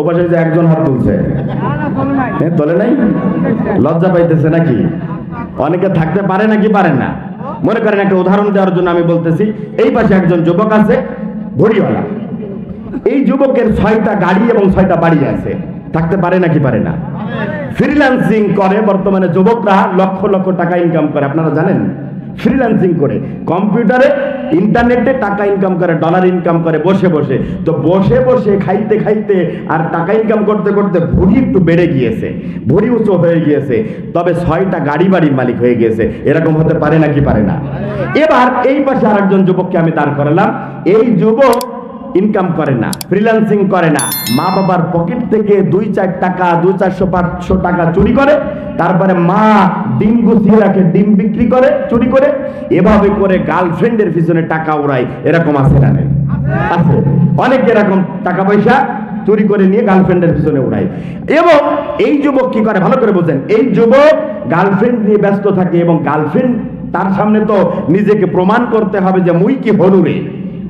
ওপাশে যে একজন হাত তুলছে, তোলে নাই? লজ্জা পাইতেছে নাকি? অনেকে থাকতে পারে নাকি পারেন না? মনে করেন, একটা উদাহরণ দেওয়ার জন্য আমি বলতেছি, এই পাশে একজন যুবক আছে ভড়িওয়ালা। এই যুবকের 6টা গাড়ি এবং 6টা বাড়ি আছে। থাকতে পারে নাকি পারে না? ফ্রিল্যান্সিং করে। বর্তমানে যুবকরা লক্ষ লক্ষ টাকা ইনকাম করে, আপনারা জানেন? ফ্রিল্যান্সিং করে, কম্পিউটারে ইন্টারনেটে টাকা ইনকাম করে, ডলার ইনকাম করে বসে বসে। তো বসে বসে খাইতে খাইতে আর টাকা ইনকাম করতে করতে ভুঁড়ি একটু বেড়ে গিয়েছে, ভুঁড়ি উঁচু হয়ে গিয়েছে, তবে 6টা গাড়ি বাড়ির মালিক হয়ে গিয়েছে। এরকম হতে পারে নাকি পারে না? এবার এই পাশে আরেকজন যুবককে আমি দাঁড় করালাম। এই যুবক ইনকাম করে না, ফ্রিল্যান্সিং করে না, মা বাবার পকেট থেকে 2-4 টাকা, 200-400 টাকা চুরি করে, তারপরে মা ডিম গুছিয়ে রাখে, ডিম বিক্রি করে চুরি করে, এভাবে করে গার্লফ্রেন্ডের পিছনে টাকা উড়ায়। এরকম আছে না? আছে। অনেক এরকম টাকা পয়সা চুরি করে নিয়ে গার্লফ্রেন্ডের পিছনে উড়ায়। এবং এই যুবক কি করে ভালো করে বোঝেন। এই যুবক গার্লফ্রেন্ড নিয়ে ব্যস্ত থাকে, এবং গার্লফ্রেন্ড তার সামনে তো নিজেকে প্রমাণ করতে হবে যে মুই কি হলুরে,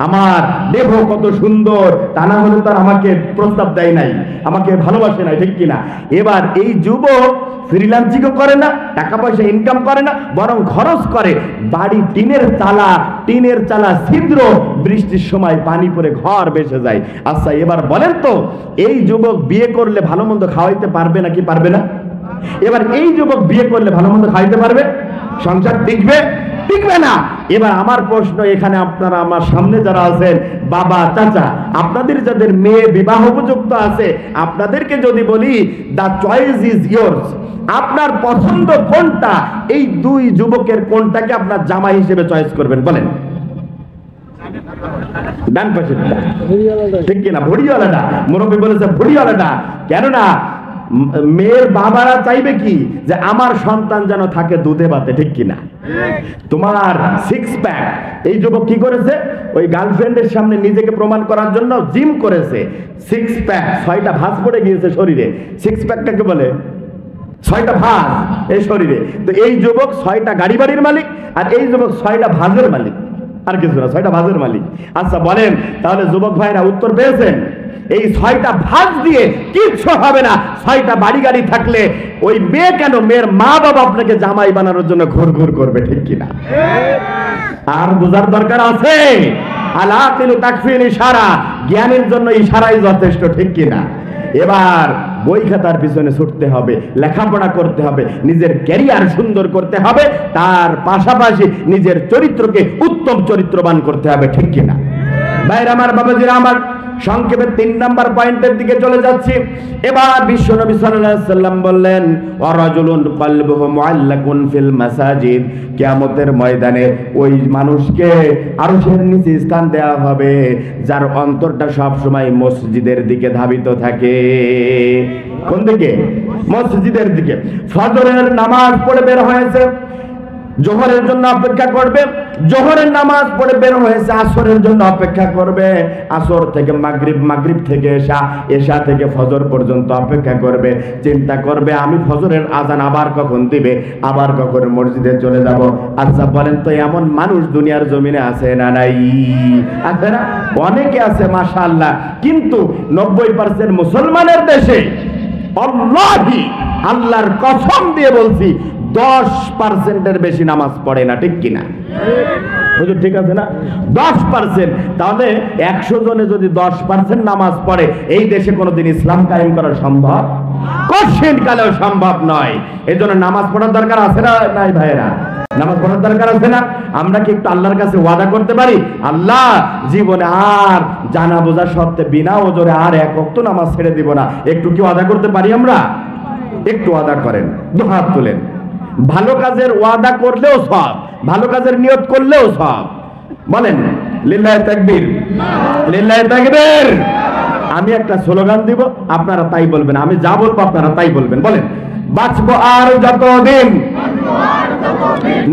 আমার দেহ কত সুন্দর, তা না হলে তার আমাকে প্রস্তাব দেয় নাই, আমাকে ভালোবাসে নাই, ঠিক কিনা? এবার এই যুবক ফ্রিল্যান্সিংও করে না, টাকা পয়সা ইনকাম করে না, বরং খরচ করে বাড়ি টিনের চালা ছিদ্র, বৃষ্টির সময় পানি পড়ে ঘর ভেসে যায়। আচ্ছা, এবার বলেন তো, এই যুবক বিয়ে করলে ভালো মন্দ খাওয়াইতে পারবে নাকি পারবে না? এবার এই যুবক বিয়ে করলে ভালো মন্দ খাওয়াইতে পারবে? সংসার টিকবে? টিকবে না। এবার আমার প্রশ্ন, এখানে আপনারা আমার সামনে যারা আছেন, বাবা, চাচা, আপনাদের যাদের মেয়ে বিবাহ উপযুক্ত আছে, আপনাদেরকে যদি বলি দ্য চয়েস ইজ ইয়োর্স, আপনার পছন্দ কোনটা? এই 2 যুবকের কোনটাকে আপনার জামাই হিসেবে চয়েস করবেন বলেন? ডান পাশে, ঠিক কিনা? ভড়িওয়ালাটা। মুরব্বী বলেছে ভড়িওয়ালাটা। কেননা মেয়ের বাবারা চাইবে কি, যে আমার সন্তান যেন থাকে দুধে ভাতে, ঠিক কিনা? তোমার 6 প্যাক। এই যুবক কি করেছে? ওই গার্লফ্রেন্ডের সামনে নিজেকে প্রমাণ করার জন্য জিম করেছে। 6 প্যাক, 6টা ভাঁজ পড়ে গিয়েছে শরীরে। 6 প্যাক কাকে বলে? 6টা ভাঁজ এই শরীরে। তো এই যুবক 6টা গাড়ি বাড়ির মালিক, আর এই যুবক 6টা ভাঁজের মালিক, আর কিছু না, 6টা ভাঁজের মালিক। আচ্ছা বলেন, তাহলে যুবক ভাইরা উত্তর পেয়েছেন? এই 6টা ভাঁজ দিয়ে কিচ্ছু হবে না। 6টা বাড়ি গাড়ি থাকলে ওই মেয়ে কেন, মেয়ের মা বাবা আপনাকে জামাই বানানোর জন্য ঘুর করবে, ঠিক কিনা? আর বোঝার দরকার আছে, আলাকিলু তাকফিল ইশারা, জ্ঞানের জন্য ইশারাই যথেষ্ট, ঠিক কিনা? এবার বই খাতার পিছনে ছুটতে হবে, লেখাপড়া করতে হবে, নিজের ক্যারিয়ার সুন্দর করতে হবে, তার পাশাপাশি নিজের চরিত্রকে উত্তম চরিত্রবান করতে হবে, ঠিক কিনা? ভাইরা আমার, বাবাজিরা আমার, সংক্ষেপে 3 নাম্বার পয়েন্টের দিকে চলে যাচ্ছি। এবার বিশ্বনবী সাল্লাল্লাহু আলাইহি সাল্লাম বললেন, ওয়ারাজুলুন কলবুহু মুআল্লাকুন ফিল মাসাজিদ, কিয়ামতের ময়দানে ওই মানুষকে আরশের নিচে স্থান দেওয়া হবে যার অন্তরটা সব সময় মসজিদের দিকে ধাবিত থাকে। কোন দিকে? মসজিদের দিকে। ফজরের নামাজ পড়ে বের হয়েছে, জোহরের জন্য অপেক্ষা করবে, জোহরের নামাজ পড়ে বের হয়েছে, আসরের জন্য অপেক্ষা করবে, আসর থেকে মাগরিব, মাগরিব থেকে এশা, এশা থেকে ফজর পর্যন্ত অপেক্ষা করবে, চিন্তা করবে আমি ফজরের আজান আবার কখন দিবে, আবার কখন মসজিদে চলে যাব। আচ্ছা বলেন তো, এমন মানুষ দুনিয়ার জমিনে আছে না নাই? আছে না? অনেকে আছে মাশাআল্লাহ। কিন্তু 90% মুসলমানের দেশে আল্লাহি, আল্লাহর কসম দিয়ে বলছি, 10%-এর বেশি নামাজ পড়ে না, ঠিক কিনা? হুজুর ঠিক আছে না? 10%। তাহলে 100 জনে যদি 10% নামাজ পড়ে, এই দেশে কোনোদিন ইসলাম কায়েম করা সম্ভব? কঠিন কালেও সম্ভব নয়। এজন্য নামাজ পড়ার দরকার আছে না নাই ভাইরা? নামাজ পড়ার দরকার আছে না? আমরা কি একটু আল্লাহর কাছে ওয়াদা করতে পারি, আল্লাহ জীবনে আর জানা বোঝা সত্ত্বে বিনা ওজরে আর 1 ওয়াক্ত নামাজ ছেড়ে দিব না? একটু কি ওয়াদা করতে পারি আমরা? একটু ওয়াদা করেন, 2 হাত তুলেন। ভালো কাজের ওয়াদা করলেও সব, ভালো কাজের নিয়ত করলেও সব। বলেন লিল্লাহি তাকবীর, লিল্লাহি তাকবীর। আমি একটা স্লোগান দিব, আপনারা তাই বলবেন, আমি যা বলবো আপনারা তাই বলবেন। বলেন, বাঁচবো আর যতদিন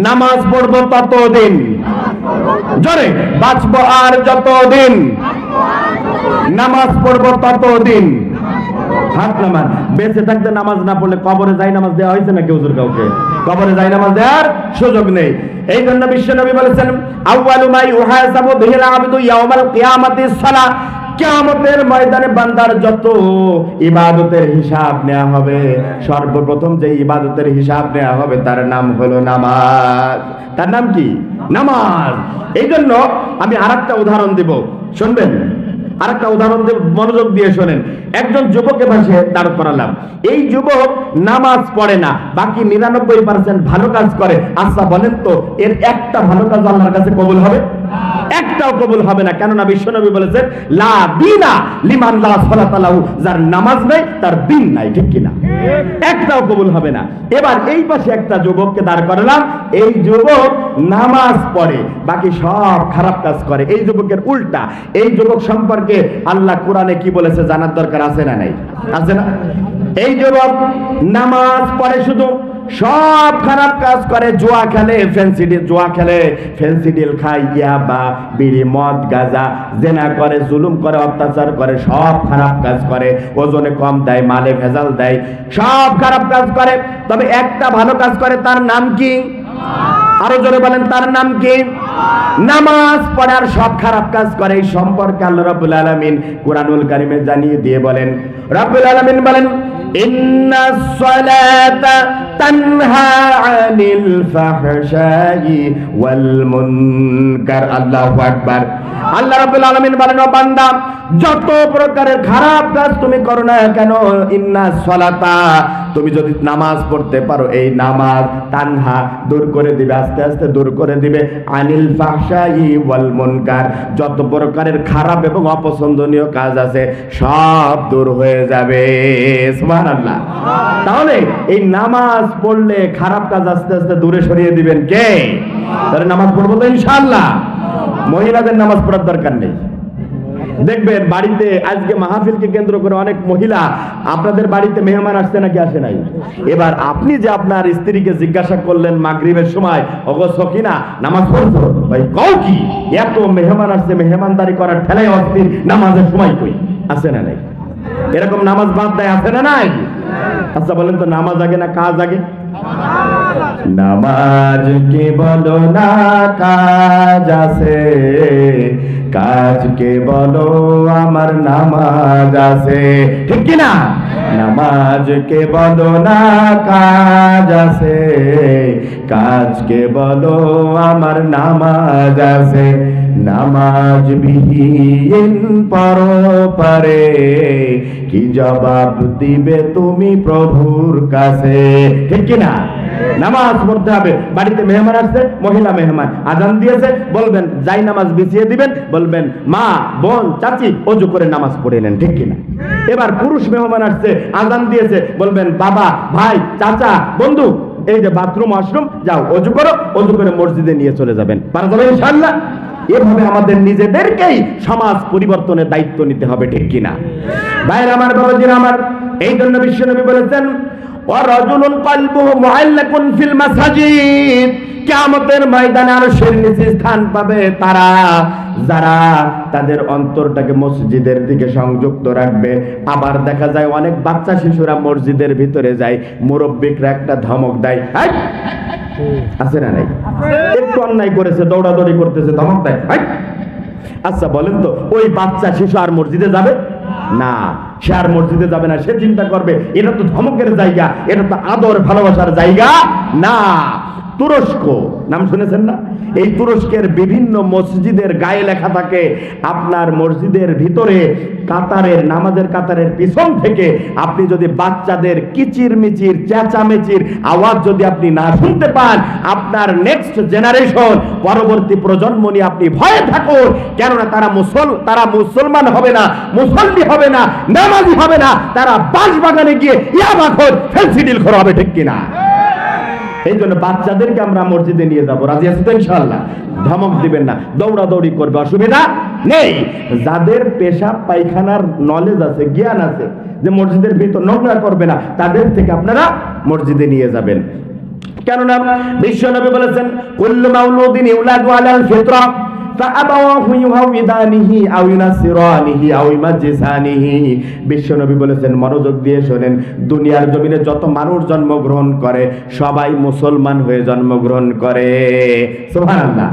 নামাজ পড়বো ততদিন। জোরে, বাঁচবো আর যতদিন নামাজ পড়বো ততদিন। হাত নামান। বেঁচে থাকতে নামাজ না পড়লে কবরে যাই নামাজ দেওয়া হয়েছে নাকি হুজুর? কাউকে কবরে যাই নামাজ দেওয়ার সুযোগ নেই। এই জন্য বিশ্বনবী বলেছেন, আউয়ালু মা ইউহাসাবু বিহিল আবদু ইয়াউমাল কিয়ামাতিস সালাহ। কিয়ামতের ময়দানে বান্দার যত ইবাদতের হিসাব নেওয়া হবে, সর্বপ্রথম যে ইবাদতের হিসাব নেওয়া হবে তার নাম হলো নামাজ। তার নাম কি? নামাজ। এই জন্য আমি আরেকটা উদাহরণ দেব, শুনবেন? আরেকটা উদাহরণ দেব, মনোযোগ দিয়ে শোনেন। একজন যুবককে পাশে দাঁড় করালাম। এই যুবক নামাজ পড়ে না, বাকি 99% ভালো কাজ করে। আচ্ছা বলেন তো, এর একটা ভালো কাজ আল্লাহর কাছে কবুল হবে? একটাও কবুল হবে না। কেননা বিশ্বনবী বলেছেন, লা দীনা লিমান লা সালাতা লাহু। যার নামাজ নাই তার দিন নাই, ঠিক কিনা? একটাও কবুল হবে না। এবার এই পাশে একটা যুবককে দাঁড় করালাম। এই যুবক নামাজ পড়ে, বাকি সব খারাপ কাজ করে। এই যুবকের উল্টা। এই যুবক সম্পর্কে আল্লাহ কোরআনে কি বলেছে জানার দরকার আছে না নাই? আছে না? এই যুবক নামাজ পড়ে শুধু, সব খারাপ কাজ করে। জুয়া খেলে, ফেন্সিডিল খায়, ইয়াবা, বিড়ি, মদ, গাঁজা, জেনা করে, জুলুম করে, অত্যাচার করে, সব খারাপ কাজ করে। ওজনে কম দেয়, মালে ভেজাল দেয়, সব খারাপ কাজ করে। তবে একটা ভালো কাজ করে, তার নাম কি? আরো জোরে বলেন, তার নাম কি? নামাজ পড়ে আর সব খারাপ কাজ করে। এই সম্পর্কে আল্লাহ রাব্বুল আলামিন কুরআনুল কারীমে জানিয়ে দিয়ে বলেন, রাব্বুল আলামিন বলেন, ইন্নাস সালাতা তানহা আনিল ফাহশাই ওয়াল মুনকার। আল্লাহু আকবার। আল্লাহ রাব্বুল আলামিন বলেন, ও বান্দা, যত প্রকারের খারাপ কাজ তুমি করো না কেন, ইন্নাস সালাতা, তুমি যদি নামাজ পড়তে পারো, এই নামাজ তানহা, দূর করে দিবে, আস্তে আস্তে দূর করে দিবে, আনিল ফাহশাই ওয়াল মুনকার, যত প্রকারের খারাপ এবং অপছন্দনীয় কাজ আছে সব দূর হয়ে যাবে। সুবহানাল্লাহ। তাহলে এই নামাজ পড়লে খারাপ কাজ আস্তে আস্তে দূরে সরিয়ে দিবেন কে? তাহলে নামাজ পড়বো তো ইনশাআল্লাহ। মহিলাদের নামাজ পড়ার দরকার নেই। দেখবেন বাড়িতে আজকে মাহফিলকে কেন্দ্র করে অনেক মহিলা, আপনাদের বাড়িতে মেহমান আসছে নাকি আসে নাই? এবার আপনি যে আপনার স্ত্রীকে জিজ্ঞাসা করলেন মাগরিবের সময়, ওগো সকিনা নামাজ পড়ছো? ভাই কও কি, এত মেহমান আসছে, মেহমানদারি করার ঠেলায় অস্থির, নামাজের সময় কই? আছে না নাই? এরকম নামাজ বাদ দেয়, আছে না নাই? আচ্ছা বলেন তো, নামাজ আগে না কাজ আগে? নামাজ কে বলো না কাজ আছে, কাজকে বলো আমার নামাজ আছে, ঠিক কি না? নামাজকে বলো না কাজ আছে, কাজকে বলো আমার নামাজ আছে। নামাজ বিহীন পরপারে কি জবাব দিবে তুমি প্রভুর কাছে, ঠিক কি না? নামাজ পড়তে হবে। বাড়িতে মেহমান আসছে, মহিলা মেহমান, আজান দিয়েছে, বলবেন যাই নামাজ বিছিয়ে দিবেন, বলবেন মা, বোন, চাচি ওযু করে নামাজ পড়ে নেন, ঠিক কিনা? এবার পুরুষ মেহমান আসছে, আজান দিয়েছে, বলবেন বাবা, ভাই, চাচা, বন্ধু, এই যে বাথরুম, ওয়াশরুম, যাও ওযু করো, ওযু করে মসজিদে নিয়ে চলে যাবেন। পারা যাবে ইনশাআল্লাহ? এভাবে আমাদের নিজেদেরকেই সমাজ পরিবর্তনের দায়িত্ব নিতে হবে, ঠিক কিনা? ভাইরা আমার, বাবাজিরা আমার, এই জন্য বিশ্বনবী বলেছেন, ওয়ারাজুলুন কলবুহু মুআল্লাকুন ফিল মাসাজিদ। কিয়ামতের ময়দানে আরশের নিচে স্থান পাবে তারা, যারা তাদের অন্তরটাকে মসজিদের দিকে সংযুক্ত রাখবে। আবার দেখা যায় অনেক বাচ্চা শিশুরা মসজিদের ভিতরে যায়, মুরব্বিকরা একটা ধমক দেয়, আছে না নাই? একটু অন্যায় করেছে, দৌড়াদৌড়ি করতেছে, ধমক দেয়। আচ্ছা বলেন তো, ওই বাচ্চা শিশু আর মসজিদে যাবে না? সে আর মসজিদে যাবে না। সে চিন্তা করবে এটা তো ধমকের জায়গা, এটা তো আদর ভালোবাসার জায়গা না। তুরস্ক নাম শুনেছেন না? এই তুরস্কের বিভিন্ন মসজিদের গায়ে লেখা থাকে, আপনার মসজিদের ভিতরে কাতারের, নামাজের কাতারের পিছন থেকে আপনি যদি বাচ্চাদের কিচির মিচির, চেঁচামেচির আওয়াজ যদি আপনি না শুনতে পান, আপনার নেক্সট জেনারেশন, পরবর্তী প্রজন্ম নিয়ে আপনি ভয়ে থাকুন। কেননা তারা মুসলমান হবে না, মুসল্লি হবে না, নামাজি হবে না, তারা বাঁশবাগানে গিয়ে ইয়াবাখোর, ফেন্সিডিল খোর হবে, ঠিক কিনা? এই জন্য বাচ্চাদেরকে আমরা মসজিদে নিয়ে যাবো, রাজি আছি তো ইনশাআল্লাহ? ধমক দিবেন না, দৌড়াদৌড়ি করবে, অসুবিধা নেই। যাদের পেশাব পায়খানার নলেজ আছে, জ্ঞান আছে, যে মসজিদের ভিতর নোংরা করবে না, তাদের থেকে আপনারা মসজিদে নিয়ে যাবেন। কেননা বিশ্বনবী বলেছেন, কুল্লু মাউলুদিন ইউলাদু আলাল ফিতরা ফাআবাওয়াহু ইউহাউইদানিহি আও ইউনাসসিরানিহি আও ইউমাজ্জিসানিহি। বিশ্বনবী বলেছেন, মনোযোগ দিয়ে শোনেন, দুনিয়ার জমিনে যত মানুষ জন্মগ্রহণ করে সবাই মুসলমান হয়ে জন্মগ্রহণ করে। সুবহানাল্লাহ।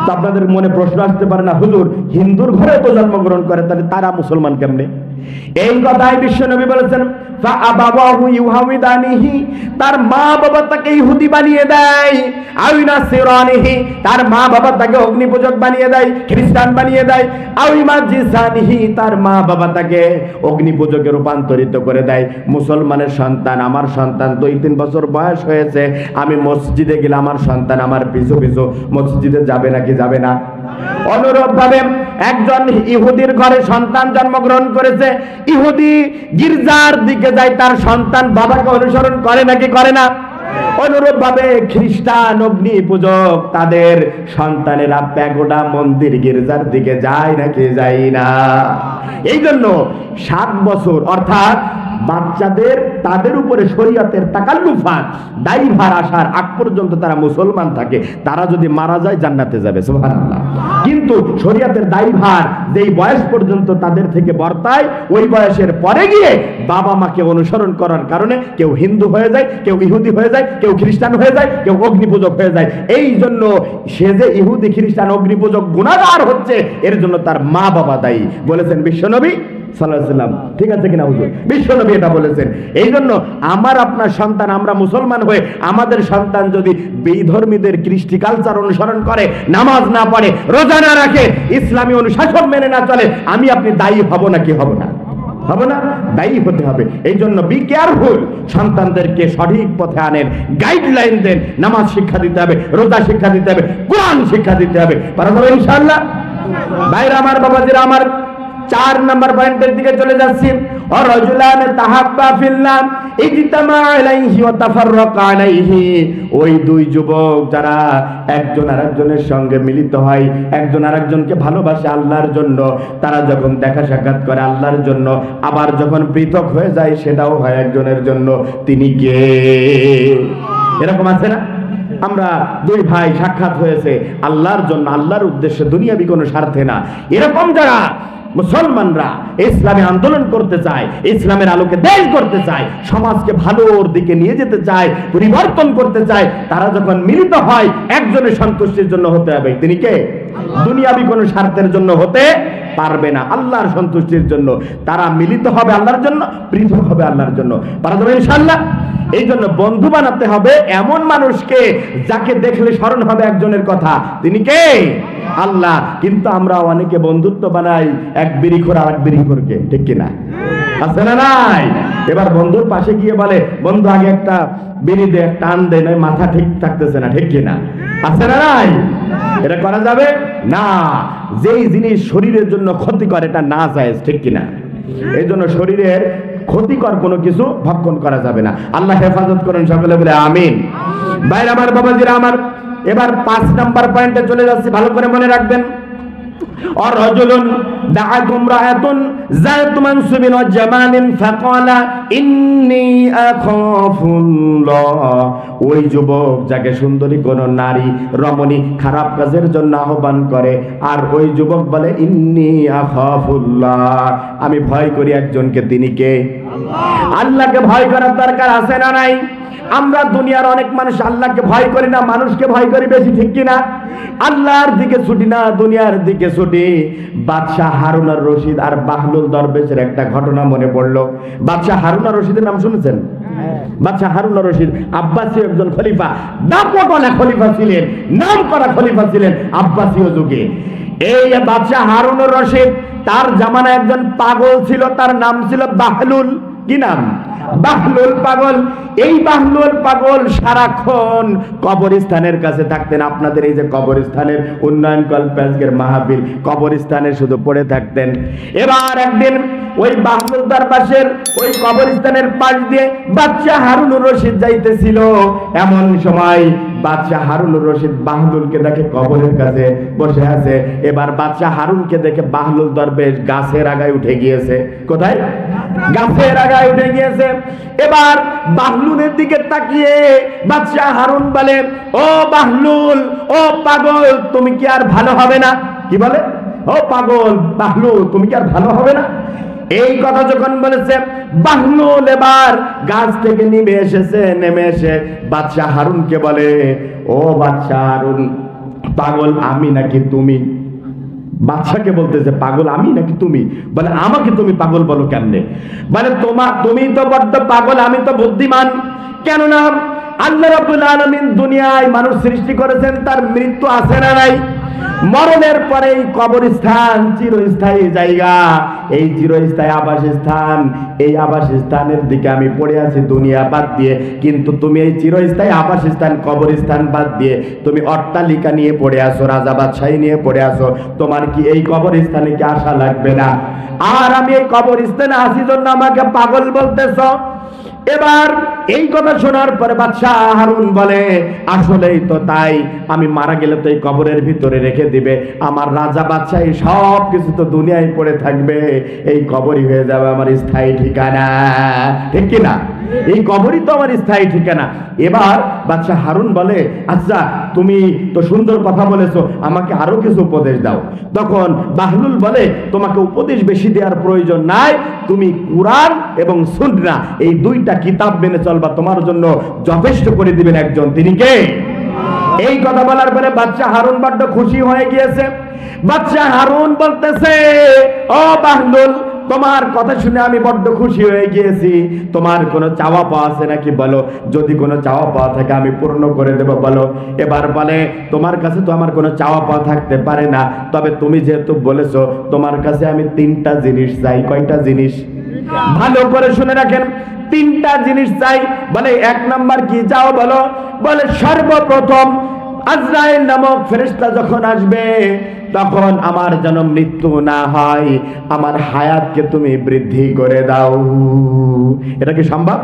তো আপনাদের মনে প্রশ্ন আসতে পারে না, হুজুর হিন্দুর ঘরে তো জন্মগ্রহণ করে, তাহলে তারা মুসলমান কেমনে? এই কথাই বিশ্বনবী বলেছেন, ফাআবাওয়াহু ইউহাউইদানিহি, তার মা বাবা তাকে ইহুদি বানিয়ে দেয়, আও ইউনাসসিরানিহি, তার মা বাবা তাকে অগ্নিপূজক বানিয়ে দেয়, খ্রিস্টান বানিয়ে দেয়, আও ইউমাজ্জিসানিহি, তার মা বাবা তাকে অগ্নিপূজকে রূপান্তরিত করে দেয়। মুসলমানের সন্তান, আমার সন্তান 2-3 বছর বয়স হয়েছে, আমি মসজিদে গেলে আমার সন্তান আমার পিছু পিছু মসজিদে যাবে নাকি যাবে না? অনুরূপভাবে একজন ইহুদির ঘরে সন্তান জন্মগ্রহণ করেছে, ইহুদি গির্জার দিকে যায়, তার সন্তান বাবাকে অনুসরণ করে নাকি করে না? অনুরূপভাবে খ্রিস্টান অগ্নি পূজক, তাদের সন্তানেরা প্যাগোডা মন্দির গির্জার দিকে যায় নাকি যায় না? এই জন্য 7 বছর অর্থাৎ বাচ্চাদের তাদের উপরে শরীয়তের তাকাল্লুফাত দায়ভার আসার আগ পর্যন্ত তারা মুসলমান থাকে, তারা যদি মারা যায় জান্নাতে যাবে, সুবহানাল্লাহ। কিন্তু শরীয়তের দায়ভার যেই বয়স পর্যন্ত তাদের থেকে বর্তায়, ওই বয়সের পরে গিয়ে বাবা মাকে অনুসরণ করার কারণে কেউ হিন্দু হয়ে যায়, কেউ ইহুদি হয়ে যায়, কেউ খ্রিস্টান হয়ে যায়, কেউ অগ্নিপূজক হয়ে যায়। এই জন্য সে যে ইহুদি খ্রিস্টান অগ্নিপূজক গুনাহগার হচ্ছে, এর জন্য তার মা বাবা দায়ী, বলেছেন বিশ্বনবী সাল্লাল্লাহু আলাইহি ওয়াসাল্লাম। ঠিক আছে কিনা হুজুর? বিশ্বনবী এটা বলেছেন। এই জন্য আমার আপনার সন্তান, আমরা মুসলমান হয়ে আমাদের সন্তান যদি বেধর্মীদের কৃষ্টি কালচার অনুসরণ করে, নামাজ না পড়ে, রোজা না রাখে, ইসলামী অনুশাসন মেনে না চলে, আমি আপনি দায়ী হব নাকি হব না? হবে না? দায়ী হতে হবে। এই জন্য বি কেয়ারফুল, সন্তানদেরকে সঠিক পথে আনেন, গাইডলাইন দেন, নামাজ শিক্ষা দিতে হবে, রোজা শিক্ষা দিতে হবে, কোরআন শিক্ষা দিতে হবে, পারবো ইনশাআল্লাহ? ভাইরা আমার, বাবাজিরা আমার, 4 নম্বর পয়েন্টের দিকে চলে যাচ্ছি। রাজুলান তাহাব্বা ফিল্লাহ ইজতামা আলাইহি ওয়া তাফাররাকা আলাইহি, ওই 2 যুবক যারা একজন আরেকজনের সঙ্গে মিলিত হয়, একজন আরেকজনকে ভালোবাসে আল্লাহর জন্য, তারা যখন দেখা সাক্ষাৎ করে আল্লাহর জন্য, আবার যখন পৃথক হয়ে যায় সেটাও হয় একজনের জন্য। তিনি কে? এরকম আছে না? আমরা 2 ভাই সাক্ষাৎ হয়েছে আল্লাহর জন্য, আল্লাহর উদ্দেশ্যে, দুনিয়াবি কোনো স্বার্থে না। এরকম যারা মুসলমানরা ইসলামে আন্দোলন করতে চায়, ইসলামের আলোকে দেশ করতে চায়, সমাজকে ভালোর দিকে নিয়ে যেতে চায়, পরিবর্তন করতে চায়, তারা যখন মিলিত হয় একজনের সন্তুষ্টির জন্য হতে হবে। তিনি কে? দুনিয়াবি কোনো স্বার্থের জন্য হতে পারবে না, আল্লাহর সন্তুষ্টির জন্য তারা মিলিত হবে, আল্লাহর জন্য পৃথক হবে আল্লাহর জন্য। পারবে ইনশাআল্লাহ? এই জন্য বন্ধু বানাতে হবে এমন মানুষকে যাকে দেখলে স্মরণ হবে একজনের কথা। তিনি কে? আল্লাহ। কিন্তু আমরা অনেকে বন্ধুত্ব বানাই এক বিড়িখোর আর এক বিড়িখোরকে, ঠিক কিনা? আছে না নাই? এবার বন্ধুর পাশে গিয়ে বলে, বন্ধু আগে একটা বিড়ি দে, টান দে, নয় মাথা ঠিক থাকতেছে না, ঠিক কিনা? আছে না নাই? এটা করা যাবে না। যেই জিনিস শরীরের জন্য ক্ষতিকর এটা না জায়েজ, ঠিক কিনা? এই জন্য শরীরের ক্ষতিকর কোনো কিছু ভক্ষণ করা যাবে না। আল্লাহ হেফাজত করেন, সকলে বলে আমিন। ভাইরা আমার, বাবাজিরা আমার, এবার 5 নাম্বার পয়েন্টে চলে যাচ্ছি, ভালো করে মনে রাখবেন। আর রাজুলুন দাআত ইমরাআতুন যাত মানসুবিন ওয়া জামালিন ফাকালা ইন্নী আখাফুল্লাহ, ওই যুবক যাকে সুন্দরী কোন নারী রমণী খারাপ কাজের জন্য আহ্বান করে, আর ওই যুবক বলে ইন্নী আখাফুল্লাহ, আমি ভয় করি একজনকে। তিনি কে? আল্লাহ। আল্লাহকে ভয় করার দরকার আছে না নাই? আমরা দুনিয়ার অনেক মানুষ আল্লাহকে ভয় করি না, মানুষকে ভয় করি বেশি, ঠিক কিনা? আল্লাহর দিকে ছুটি না, দুনিয়ার দিকে ছুটি। বাদশাহ হারুন আর রশিদ আর বাহলুল দরবেশের একটা ঘটনা মনে পড়লো। বাদশাহ হারুন আর রশিদের নাম শুনেছেন? বাদশাহ হারুন আর রশিদ আব্বাসীয় একজন খলিফা, দাপটওয়ালা খলিফা ছিলেন, নাম করা খলিফা ছিলেন আব্বাসীয় যুগে। এই বাদশাহ হারুন আর রশিদ, তার জামানায় একজন পাগল ছিল, তার নাম ছিল বাহলুল। কি নাম? বাহলুল পাগল। এই বাহলুল পাগল সারাক্ষণ কবরস্থানের কাছে থাকতেন। আপনাদের এই যে কবরস্থানের উন্নয়ন কল্পের মাহফিল, কবরস্থানে শুধু পড়ে থাকতেন। এবার একদিন ওই বাহলুল দরবারের ওই কবরস্থানের পাশ দিয়ে বাদশা হারুনুর রশিদ যাইতেছিল। এমন সময় বাদশা হারুনুর রশিদ বাহলুলকে দেখে কবরের কাছে বসে আছে। এবার বাদশা হারুনকে দেখে বাহলুল দরবেশ গাছের আগায় উঠে গিয়েছে। কোথায়? গাছের আগায় উঠে গিয়েছে। এবার বাহলুলের দিকে তাকিয়ে বাদশা হারুন বলে, ও বাহলুল, ও পাগল, তুমি কি আর ভালো হবে না? কি বলে? ও পাগল বাহলুল, তুমি কি আর ভালো হবে না? এই কথা যখন বলেছে, বাহলুল এবার গাছ থেকে নেমে এসেছে। নেমে এসে বাদশা হারুনকে বলে, ও বাদশা হারুন, পাগল আমি নাকি তুমি? বাদশাকে বলতেছে, পাগল আমি নাকি তুমি? বলে, আমাকে তুমি পাগল বলো কেমনে? বলে, তুমি তো বড্ড পাগল, আমি তো বুদ্ধিমান। কেননা আল্লাহ রাব্বুল আলামিন দুনিয়ায় মানুষ সৃষ্টি করেছেন, তার মৃত্যু আছে না নাই? মরণের পরে এই কবরস্থান চিরস্থায়ী জায়গা, এই চিরস্থায়ী আবাসস্থান। এই আবাসস্থানের দিকে আমি পড়ে আছি দুনিয়া বাদ দিয়ে, কিন্তু তুমি এই চিরস্থায়ী আবাসস্থান কবরস্থান বাদ দিয়ে তুমি অট্টালিকা নিয়ে পড়ে আসো, রাজা বাদশাহী নিয়ে পড়ে আসো। তোমার কি এই কবরস্থানে কি আশা লাগবে না? আর আমি এই কবরস্থানে আসি জন্য আমাকে পাগল বলতেছ? এবার এই কথা শোনার পরে বাদশা হারুন বলে, আসলেই তো তাই, আমি মারা গেলে তো এই কবরের ভিতরে রেখে দিবে, আমার রাজা বাদশাহী সব কিছু তো দুনিয়ায় পড়ে থাকবে, এই কবরই হয়ে যাবে আমার স্থায়ী ঠিকানা। ঠিক কিনা? এই কবরই তো আমার স্থায়ী ঠিকানা। এবার বাদশা হারুন বলে, আচ্ছা তুমি তো সুন্দর কথা বলেছো, আমাকে আরো কিছু উপদেশ দাও। তখন বাহলুল বলে, তোমাকে উপদেশ বেশি দেওয়ার প্রয়োজন নাই, তুমি কুরআন এবং সুন্নাহ এই দুইটা কিতাব মেনে চলবা, তোমার জন্য যথেষ্ট করে দিবেন একজন। তিনি কে? এই কথা বলার পরে বাদশা হারুন বড্ড খুশি হয়ে গিয়েছে। বাদশা হারুন বলতেছে, ও বাহলুল, তোমার কথা শুনে আমি বড্ড খুশি হয়ে গিয়েছি। তোমার কোনো চাওয়া পাওয়া আছে নাকি বলো, যদি কোনো চাওয়া পাওয়া থাকে আমি পূর্ণ করে দেব, বলো। এবার বলে, তোমার কাছে তো আমার কোনো চাওয়া পাওয়া থাকতে পারে না, তবে তুমি যেহেতু বলেছো, তোমার কাছে আমি তিনটা জিনিস চাই। কয়টা জিনিস? ভালো করে শুনে রাখেন, তিনটা জিনিস চাই। বলে, এক নাম্বার কি চাও বলো? বলে, সর্বপ্রথম আজরাইল নামক ফেরেশতা যখন আসবে তখন আমার যেন মৃত্যু না হয়, আমার হায়াতকে তুমি বৃদ্ধি করে দাও। এটা কি সম্ভব?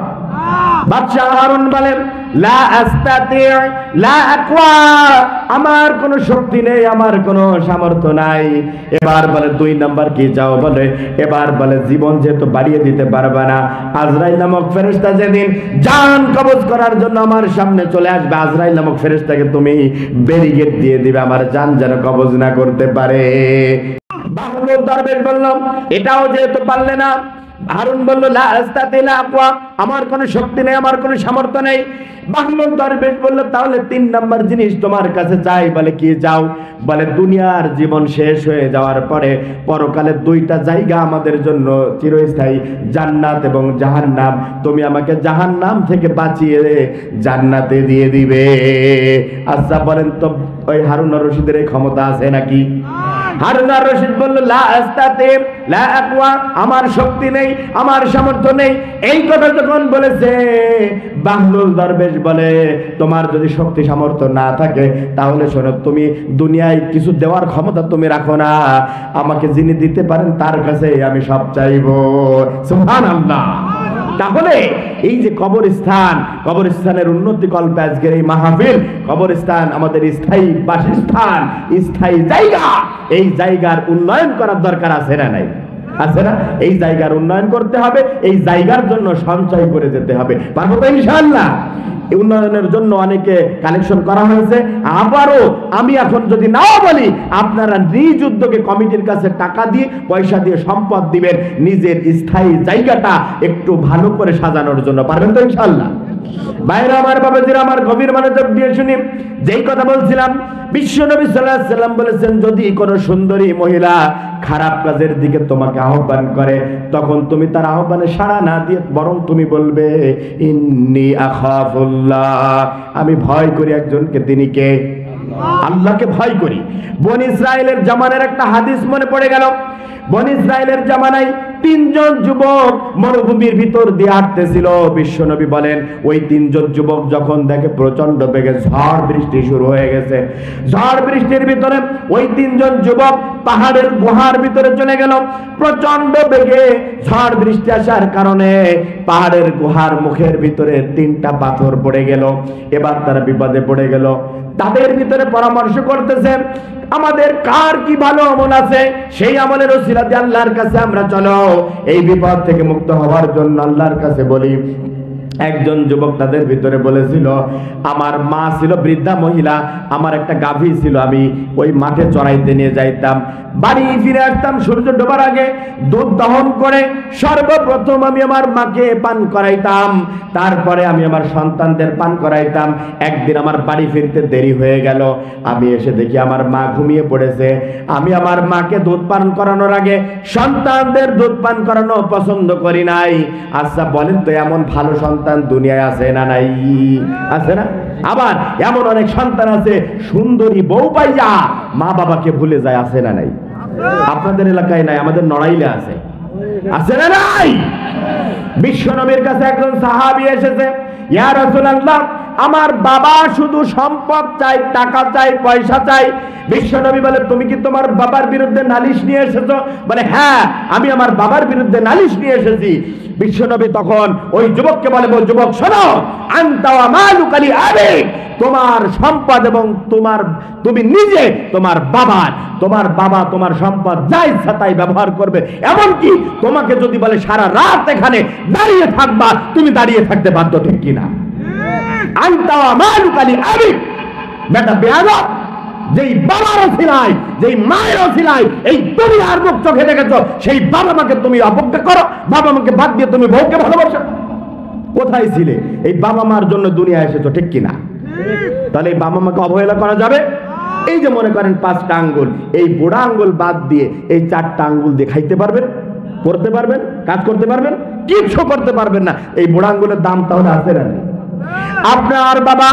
বাদশা হারুন বলেন, লা আস্তাতি লা আকওয়া, আমার কোনো শক্তি নেই, আমার কোনো সামর্থ্য নাই। এবার বলে, দুই নাম্বার কি চাও? বলে, এবার বলে, জীবন যেহেতু বাড়িয়ে দিতে পারবে না, আজরাইল নামক ফেরেশতা যেদিন জান কবজ করার জন্য আমার সামনে চলে আসবে, আজরাইল নামক ফেরেশতাকে তুমি ব্যারিকেড দিয়ে দিবে, আমার জান যেন কবজ না করতে পারে। বাহলুল দরবেশ বলল, এটাও যেহেতু পারলে না। হারুন বলল, লা আস্তাতি লা আকওয়া, আমার কোনো শক্তি নেই, আমার কোনো সামর্থ্য নেই। বাহলুল দরবেশ বলল, তাহলে তিন নাম্বার জিনিস তোমার কাছে চাই। বলে, কি চাও? বলে, দুনিয়ার জীবন শেষ হয়ে যাওয়ার পরে পরকালে দুইটা জায়গা আমাদের জন্য চিরস্থায়ী, জান্নাত এবং জাহান্নাম। তুমি আমাকে জাহান্নাম থেকে বাঁচিয়ে জান্নাতে দিয়ে দিবে। আচ্ছা বলেন তো, ওই হারুন আর রশিদের এই ক্ষমতা আছে নাকি? হারুন আর রশিদ বলল, লা আস্তাতি লা আকওয়া, আমার শক্তি নেই, আমার সামর্থ্য নেই। এই কথা যখন বলেছে, বাহলুল দরবেশ বলে, তোমার যদি শক্তি সামর্থ্য না থাকে তাহলে শোনো, তুমি দুনিয়ায় কিছু দেওয়ার ক্ষমতা তুমি রাখো না, আমাকে যিনি দিতে পারেন তার কাছে আমি সব চাইবো। সুবহানাল্লাহ। তাহলে এই যে কবরস্থান, কবরস্থানের উন্নতি কল্পে আজকের এই মাহফিল, কবরস্থান আমাদের স্থায়ী বাসস্থান, স্থায়ী জায়গা। এই জায়গার উন্নয়ন করার দরকার আছে না নাই? আছে না? এই জায়গার উন্নয়ন করতে হবে, এই জায়গার জন্য সঞ্চয় করে যেতে হবে। পারবো তো ইনশাআল্লাহ? এই উন্নয়নের জন্য অনেকে কালেকশন করা হয়েছে। আবারও আমি এখন যদি নাও বলি, আপনারা নিজ উদ্যোগে কমিটির কাছে টাকা দিয়ে, পয়সা দিয়ে, সম্পদ দিবেন নিজের স্থায়ী জায়গাটা একটু ভালো করে সাজানোর জন্য। পারবেন তো ইনশাআল্লাহ? বাইরে আমার বাবাজিরা, আমার গভীর মনোযোগ দিয়ে শুনি। যেই কথা বলছিলাম, বিশ্বনবী সাল্লাল্লাহু আলাইহি ওয়াসাল্লাম বলেছেন, যদি কোনো সুন্দরী মহিলা খারাপ কাজের দিকে তোমাকে আহ্বান করে, তখন তুমি তার আহ্বানে সাড়া না দিয়ে বরং তুমি বলবে, ইন্নী আখাফুল্লাহ, আমি ভয় করি একজনকে। তিনি কে? আল্লাহকে ভয় করি। বনি ইসরাইলের জামানার একটা হাদিস মনে পড়ে গেল। বনি ইসরাইলের জামানায় তিনজন যুবক মরুভূমির ভিতর দিয়ে হাঁটতেছিল। বিশ্বনবী বলেন ওই তিনজন যুবক যখন দেখে প্রচন্ড বেগে ঝড় বৃষ্টি শুরু হয়ে গেছে, ঝড় বৃষ্টির ভিতরে ওই তিনজন যুবক পাহাড়ের গুহার ভিতরে চলে গেল। প্রচন্ড বেগে ঝড় বৃষ্টি আসার কারণে পাহাড়ের গুহার মুখের ভিতরে 3টা পাথর পড়ে গেল। এবার তারা বিপদে পড়ে গেল। তাদের ভিতরে পরামর্শ করতেছে আমাদের কার কি ভালো আমল আছে, সেই আমলের ওসিলাতে আল্লাহর কাছে আমরা চলো এই বিপদ থেকে মুক্ত হওয়ার জন্য আল্লাহর কাছে বলি। একজন যুবক তাদের ভিতরে বলেছিল আমার মা ছিল বৃদ্ধা মহিলা, আমার একটা গাভী ছিল, আমি ওই মাঠে চড়াইতে নিয়ে যাইতাম, বাড়ি ফিরে আসতাম সূর্য ডোবার আগে, দুধ দহন করে সর্বপ্রথম আমি আমার মাকে পান করাইতাম, তারপরে আমি আমার সন্তানদের পান করাইতাম। একদিন আমার বাড়ি ফিরতে দেরি হয়ে গেল, আমি এসে দেখি আমার মা ঘুমিয়ে পড়েছে। আমি আমার মাকে দুধ পান করানোর আগে সন্তানদের দুধ পান করানো পছন্দ করি নাই। আচ্ছা বলেন তো এমন ভালো সন্তান দুনিয়ায় আছে না নাই? আছে না? আবার এমন অনেক সন্তান আছে সুন্দরী বউ পাইয়া মা বাবাকে ভুলে যায়, আছে না নাই? আপনাদের এলাকায় নাই, আমাদের নড়াইলে আছে, আছে না নাই? বিশ্বনবীর কাছে একজন সাহাবী এসেছে, ইয়া রাসূলুল্লাহ আমার বাবা শুধু সম্পদ চাই, টাকা চাই, পয়সা চাই। বিশ্বনবী বলে তুমি কি তোমার বাবার বিরুদ্ধে নালিশ নিয়ে এসেছো? বলে হ্যাঁ আমি আমার বাবার বিরুদ্ধে নালিশ নিয়ে এসেছি। বিশ্বনবী তখন ওই যুবককে বলে যুবক শোনো, আনতা ওয়া মালুকা লি আবিক, তোমার সম্পদ এবং তুমি নিজে তোমার বাবা তোমার সম্পদ যা ইচ্ছা তাই ব্যবহার করবে। এমনকি তোমাকে যদি বলে সারা রাত এখানে দাঁড়িয়ে থাকবা, তুমি দাঁড়িয়ে থাকতে বাধ্য, ঠিক কিনা? আনতা ওয়া মালুকা লি আবিক, বেটা বেয়াদব, যেই বাবার ওসিলায় যেই মায়ের ওসিলায় এই দুনিয়ার মুখ চোখে দেখেছো, সেই বাবা মাকে তুমি অবজ্ঞা করো, বাবা মাকে বাদ দিয়ে তুমি বউকে ভালোবাসো। কোথায় ছিলে? এই বাবা মার জন্য দুনিয়া এসেছো, ঠিক কিনা? তাহলে এই বাবা মাকে অবহেলা করা যাবে? এই যে মনে করেন 5টা আঙ্গুল, এই বুড়া আঙ্গুল বাদ দিয়ে এই 4টা আঙ্গুল দিয়ে খাইতে পারবেন, করতে পারবেন, কাজ করতে পারবেন? কিছু করতে পারবেন না। এই বুড়া আঙ্গুলের দাম তাহলে আছে না? আপনার বাবা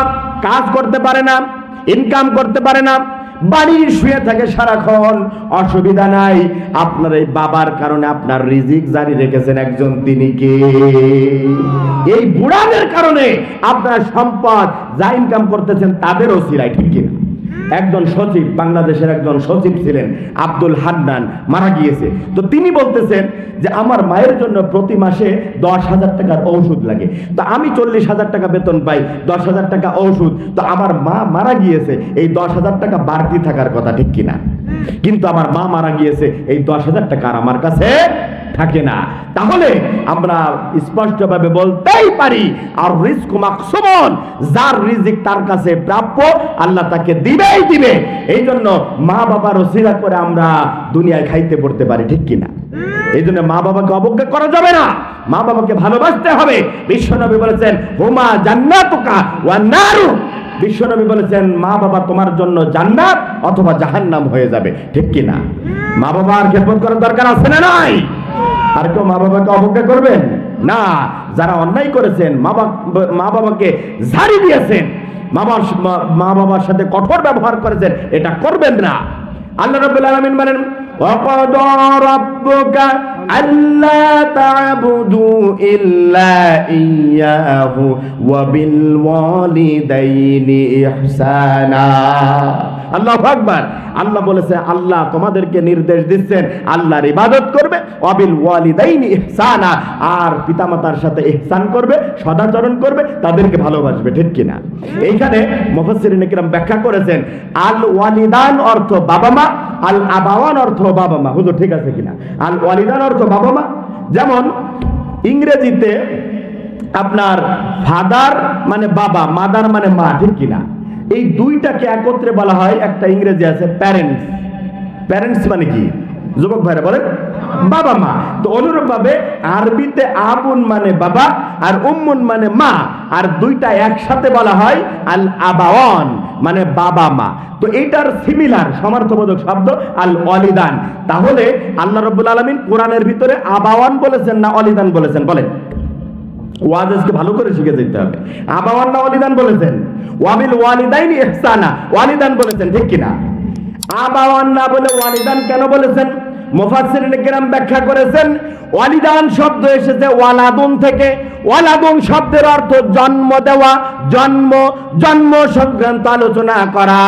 কাজ করতে পারে না, ইনকাম করতে পারে না, বাড়ি শুয়ে থাকে সারাক্ষণ, অসুবিধা নাই। আপনার এই বাবার কারণে আপনার রিজিক জারি রেখেছেন একজন, তিনি কে? এই বুড়াদের কারণে আপনার সম্পদ যা ইনকাম করতেছেন তাদের ওসিলায়, ঠিক কিনা? একজন সচিব, বাংলাদেশের একজন সচিব ছিলেন আব্দুল হান্নান, মারা গিয়েছে। তো তিনি বলতেছেন যে আমার মায়ের জন্য প্রতি মাসে 10,000 টাকার ঔষধ লাগে, তো আমি 40,000 টাকা বেতন পাই, 10,000 টাকা ঔষধ, তো আমার মা মারা গিয়েছে, এই 10,000 টাকা বাড়তি থাকার কথা, ঠিক কিনা? কিন্তু আমার মা মারা গিয়েছে, এই 10,000 টাকা আর আমার কাছে থাকে না। তাহলে আমরা স্পষ্টভাবে বলতেই পারি আর রিজকু মাকসুমুন, যার রিজিক তার কাছে প্রাপ্য, আল্লাহ তাকে দিবেই দিবে। এই জন্য মা বাবার ওসিলা করে আমরা দুনিয়ায় খাইতে পড়তে পারি, ঠিক কিনা? এই জন্য মা বাবাকে অবজ্ঞা করা যাবে না, মা বাবাকে ভালোবাসতে হবে। বিশ্বনবী বলেছেন হুমা জান্নাতুকা ওয়া নারু, বিশ্বনবী বলেছেন মা বাবা তোমার জন্য জান্নাত অথবা জাহান্নাম হয়ে যাবে, ঠিক কিনা? মা বাবার খেদমত করার দরকার আছে না নাই? আর কেউ মা বাবাকে অবজ্ঞা করবেন না। যারা অন্যায় করেছেন, মা বাবাকে ঝাড়ি দিয়েছেন, মা বাবার সাথে কঠোর ব্যবহার করেছেন, এটা করবেন না। আল্লাহ রাব্বুল আলামিন বলেন ওয়াকাদা রাব্বুকা আল্লা তা'বুদু ইল্লা ইয়্যাহু ওয়া বিল ওয়ালিদাইনি ইহসানা। আল্লাহু আকবার। আল্লাহ বলেছে আল্লাহ তোমাদেরকে নির্দেশ দিচ্ছেন আল্লাহর ইবাদত করবে, ওয়া বিল ওয়ালিদাইনি ইহসানা, আর পিতামাতার সাথে ইহসান করবে, সদাচরণ করবে, তাদেরকে ভালোবাসবে, ঠিক কিনা? এইখানে মুফাসসিরিন কিরাম ব্যাখ্যা করেছেন আল ওয়ালিদান অর্থ বাবা মা, আল আবাওয়ান অর্থ বাবা মা। হুজুর ঠিক আছে কিনা? আল ওয়ালিদান অর্থ বাবা মা, যেমন ইংরেজিতে আপনার ফাদার মানে বাবা, মাদার মানে মা, ঠিক কিনা? এই দুইটাকে একত্রে বলা হয়, একটা ইংরেজি আছে প্যারেন্টস। প্যারেন্টস মানে কি যুবক ভাইরা বলেন? বাবা মা। তো অনুরূপ ভাবে আরবিতে আবুন মানে বাবা আর উম্মুন মানে মা, আর দুইটা একসাথে বলা হয় আল আবাওয়ান মানে বাবা মা। তো এটার সিমিলার সমার্থবোধক শব্দ আল ওয়ালিদান। তাহলে আল্লাহ রাব্বুল আলামিন কোরআনের ভিতরে আবাওয়ান বলেছেন না ওয়ালিদান বলেছেন? বলেন, ওয়াজকে ভালো করে শিখে যেতে হবে। আবাওয়ান না ওয়ালিদান বলেছেন? ওয়াবিল ওয়ালিদাইনি ইহসানা, ওয়ালিদান বলেছেন, ঠিক কিনা? আবাওয়ান না বলে ওয়ালিদান কেন বলেছেন? মুফাসসিরিন কিরাম ব্যাখ্যা করেছেন ওয়ালিদান শব্দ এসেছে ওয়ালাদুন থেকে। ওয়ালাদুন শব্দের অর্থ জন্ম দেওয়া, জন্ম জন্ম সংক্রান্ত আলোচনা করা।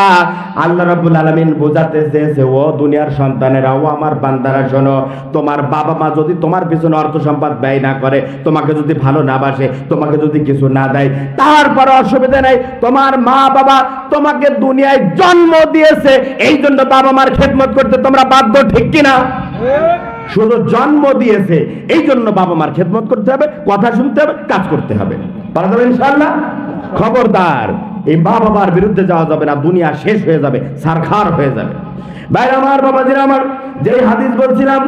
আল্লাহ রাব্বুল আলামিন বোঝাতে চেয়েছে, ও দুনিয়ার সন্তানেরা, ও আমার বান্দারা, শোনো, তোমার বাবা মা যদি তোমার পিছনে অর্থ সম্পদ ব্যয় না করে, তোমাকে যদি ভালো না বাসে, তোমাকে যদি কিছু না দেয়, তারপর অসুবিধা নেই। তোমার মা বাবা তোমাকে দুনিয়ায় জন্ম দিয়েছে, এই জন্য বাবা মার খেদমত করতে তোমরা বাধ্য, ঠিক কিনা? শুধু জন্ম দিয়েছে এই জন্য বাবা মার খেদমত করতে হবে, কথা শুনতে হবে, কাজ করতে হবে। পারা যাবে ইনশাআল্লাহ? খবরদার, এই মা বাবার বিরুদ্ধে যাওয়া যাবে না, দুনিয়া শেষ হয়ে যাবে, সারখার হয়ে যাবে। ভাইরা আমার, বাবাজিরা আমার, যে হাদিস বলছিলাম,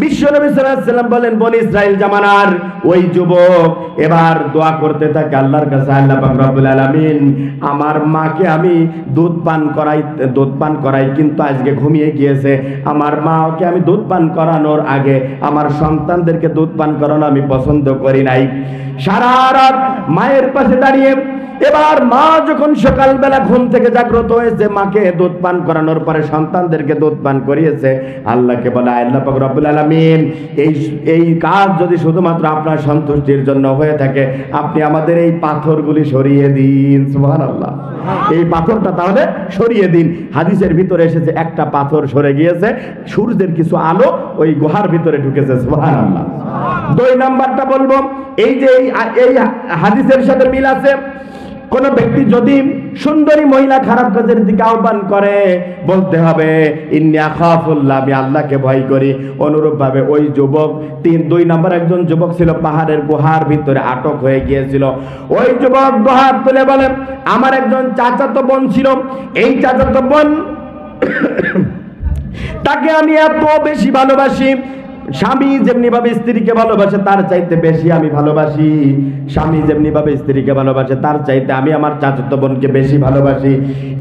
বিশ্বনবী সাল্লাল্লাহু আলাইহি ওয়াসাল্লাম বলেন, বনি ইসরাইল জামানার ওই যুবক এবার দোয়া করতে থাকে আল্লাহর কাছে, আল্লাহ পাক রব্বুল আলামিন, আমার মাকে আমি দুধ পান করাই কিন্তু আজকে ঘুমিয়ে গিয়েছে। আমার মাকে আমি দুধ পান করানোর আগে আমার সন্তানদেরকে দুধ পান করানো আমি পছন্দ করি নাই। সারা রাত মায়ের পাশে দাঁড়িয়ে, এবার মা যখন সকালবেলা ঘুম থেকে জাগ্রত হয়েছে, মাকে দুধ পান করানোর পরে সন্তানদেরকে দুধ পান করিয়েছে, আল্লাহকে বলে, আল্লাহ পাক রব্বুল আলামিন, এই কাজ যদি শুধুমাত্র আপনার সন্তুষ্টির জন্য হয়ে থাকে, আপনি আমাদের এই পাথরগুলি সরিয়ে দিন। সুবহানাল্লাহ, এই পাথরটা তাহলে সরিয়ে দিন। হাদিসের ভিতরে এসেছে একটা পাথর সরে গিয়েছে, সূর্যের কিছু আলো ওই গুহার ভিতরে ঢুকেছে। সুবহানাল্লাহ। 2 নাম্বারটা বলবো, এই যে এই হাদিসের সাথে মিল আছে। কোন ব্যক্তি যদি সুন্দরী মহিলা খারাপ কাজের দিকে আহ্বান করে, বলতে হবে ইন্নী আখাফুল্লাহ, আমি আল্লাহকে ভয় করি। অনুরূপ ভাবে ওই যুবক 2 নম্বর একজন যুবক ছিল, পাহাড়ের গুহার ভিতরে আটক হয়ে গিয়েছিল। ওই যুবক দুহাত তুলে বলেন, আমার একজন চাচাতো বোন ছিল, এই চাচাতো বোন তাকে আমি এত বেশি ভালোবাসি, স্বামী যেমনি ভাবে স্ত্রীকে ভালোবাসে তার চাইতে বেশি আমি ভালোবাসি, স্বামী যেমনি ভাবে স্ত্রীকে ভালোবাসে তার চাইতে আমি আমার চাচাতো বোনকে বেশি ভালোবাসি।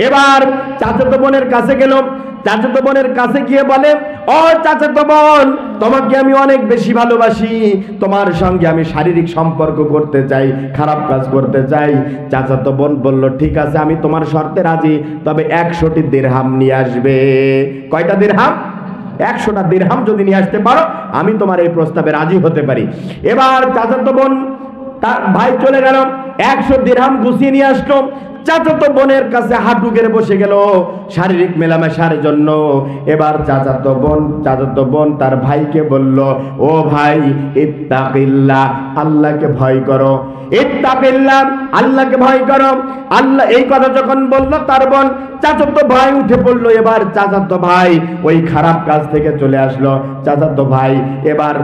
এবার চাচাতো বোনের কাছে গেল, চাচাতো বোনের কাছে গিয়ে বলে, ও চাচাতো বোন, তোমাকে আমি অনেক বেশি ভালোবাসি, তোমার সঙ্গে আমি শারীরিক সম্পর্ক করতে চাই, খারাপ কাজ করতে চাই। চাচাতো বোন বলল, ঠিক আছে, আমি তোমার শর্তে রাজি, তবে 100টি দিরহাম নিয়ে আসবে। কয়টা দিরহাম? 100টা দিরহাম যদি নিয়ে আসতে পারো, আমি তোমার এই প্রস্তাবে রাজি হতে পারি। এবার চাচাতো বোন তার ভাই চলে গেল, 100 দিরহাম গুছিয়ে নিয়ে আসলো। চাচাতো বোনের কাছে হাঁটু গেড়ে বসে গেল শারীরিক মেলামেশার জন্য। এবার চাচাতো বোন তার ভাইকে বলল, ও ভাই, ইত্তাকিল্লাহ, আল্লাহকে ভয় করো, ইত্তাকিল্লাহ, আল্লাহকে ভয় করো। আল্লাহ এই কথা যখন বলল, তার বোন চাচাতো ভাই উঠে পড়লো। এবার চাচাতো ভাই ওই খারাপ কাজ থেকে চলে আসলো। চাচাতো ভাই এবার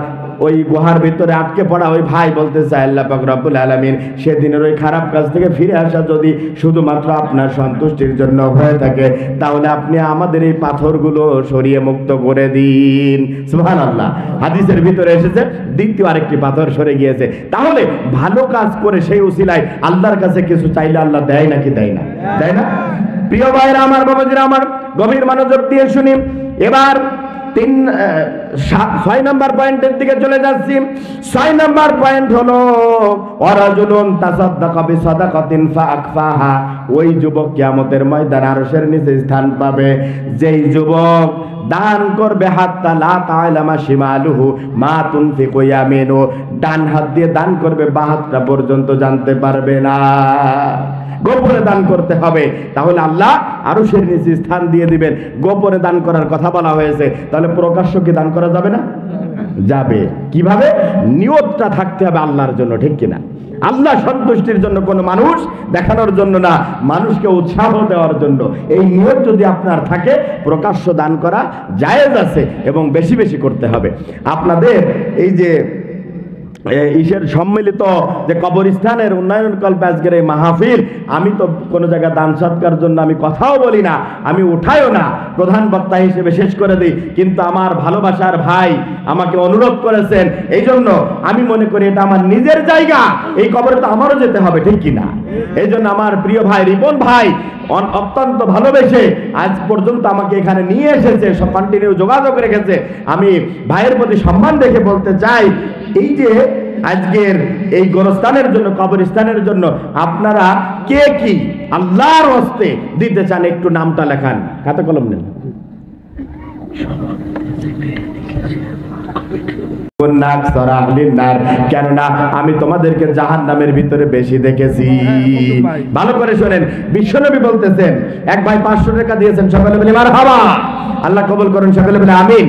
ওই গুহার ভিতরে আটকে পড়া ওই ভাই বলতে চায়, আল্লাহ পাক রব্বুল আলামিন, সেদিনের ওই খারাপ কাজ থেকে ফিরে আসা যদি শুধুমাত্র আপনার সন্তুষ্টির জন্য হয়ে থাকে, তাহলে আপনি আমাদের এই পাথরগুলো সরিয়ে মুক্ত করে দিন। সুবহানাল্লাহ। হাদিসের ভিতরে এসেছে দ্বিতীয় আরেকটি পাথর সরে গিয়েছে। তাহলে ভালো কাজ করে সেই উসিলায় আল্লাহর কাছে কিছু চাইলে আল্লাহ দেয় নাকি দেয় না? দেয় না? প্রিয় ভাইরা আমার, বাবাজিরা আমার, গভীর মনোযোগ দিয়ে শুনি। এবার 6 নম্বর পয়েন্টের দিকে চলে যাচ্ছি। 6 নম্বর পয়েন্ট হলো, ওয়ারাজুলুন তাসাদ্দাকা বিসাদাকাতিন ফাআকফাহা। ওই যুবক কিয়ামতের ময়দানে আরশের নিচে স্থান পাবে, যেই যুবক দান করবে হাত্তা লা তা'লামা শিমালুহু মা তুনফিকু ইয়ামিনু, ডান হাত দিয়ে দান করবে, বাম হাতটা পর্যন্ত জানতে পারবে না। গোপনে দান করতে হবে, তাহলে আল্লাহ আরশের নিচে স্থান দিয়ে দিবেন। গোপনে দান করার কথা বলা হয়েছে, তাহলে প্রকাশ্য কি দান করা যাবে না? যাবে। কিভাবে? নিয়তটা থাকতে হবে আল্লাহর জন্য, ঠিক কিনা? আল্লাহ সন্তুষ্টির জন্য, কোনো মানুষ দেখানোর জন্য না, মানুষকে উৎসাহ দেওয়ার জন্য। এই নিয়ত যদি আপনার থাকে, প্রকাশ্য দান করা জায়েজ আছে এবং বেশি বেশি করতে হবে। আপনাদের এই যে ঈশের সম্মিলিত যে কবরস্থানের উন্নয়ন কল্পে আজকের এই মাহফিল, আমি তো কোনো জায়গায় দান সৎকার জন্য আমি কথাও বলি না, আমি উঠাইও না, প্রধান বক্তা হিসেবে শেষ করে দিই। কিন্তু আমার ভালোবাসার ভাই আমাকে অনুরোধ করেছেন, এই জন্য আমি মনে করি এটা আমার নিজের জায়গা, এই কবরে তো আমারও যেতে হবে, ঠিক কিনা? এই জন্য আমার প্রিয় ভাই রিপন ভাই অত্যন্ত ভালোবেসে আজ পর্যন্ত আমাকে এখানে নিয়ে এসেছে, সব কন্টিনিউ যোগাযোগ রেখেছে। আমি ভাইয়ের প্রতি সম্মান দেখে বলতে চাই, এই যে আজকের এই গোরস্থানের জন্য, কবরস্থানের জন্য আপনারা কে কি আল্লাহর হস্তে দিতে চান, একটু নামটা লেখান, খাতা কলম নেন। কেননা আমি তোমাদেরকে জাহান্নামের ভিতরে বেশি দেখেছি। ভালো করে শোনেন, বিশ্বনবী বলতেছেন, এক ভাই 500 টাকা দিয়েছেন, সকলে বলে মারহাবা, আল্লাহ কবুল করুন, সকলে বলে আমিন।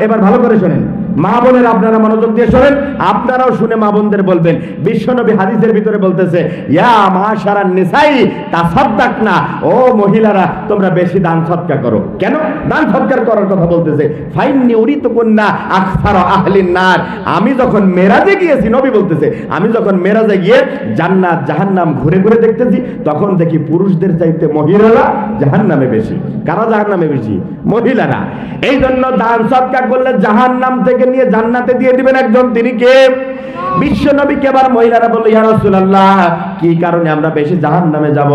এবার ভালো করে শোনেন, মা বোনের আপনারা মনোযোগ দিয়ে শোনেন, আপনারাও শুনে মা বোনদের বলবেন। বিশ্বনবী হাদিসের ভিতরে বলতেছে, ইয়া মাশারান নিসাই তাসাদদাকনা, ও মহিলারা তোমরা বেশি দান সদকা করো। কেন দান সদকা করার কথা বলতেছে? ফাইন্নি উরিতুকুন্না আকসারা আহলিন নার, আমি যখন মেরাজে গিয়েছি, নবী বলতেছে, আমি যখন মেরাজে গিয়ে জান্নাত জাহান্নাম ঘুরে ঘুরে দেখতেছি, তখন দেখি পুরুষদের চাইতে মহিলারা জাহান্নামে বেশি। কারা জাহান্নামে বেশি? মহিলারা। এই জন্য দান সদকা করলে জাহান্নাম থেকে নিয়ে জান্নাতে দিয়ে দিবেন একজন, তিনি কে? বিশ্বনবীকে। আবার মহিলারা বলল, ইয়া রাসূলুল্লাহ, কি কারণে আমরা বেশি জাহান্নামে যাব?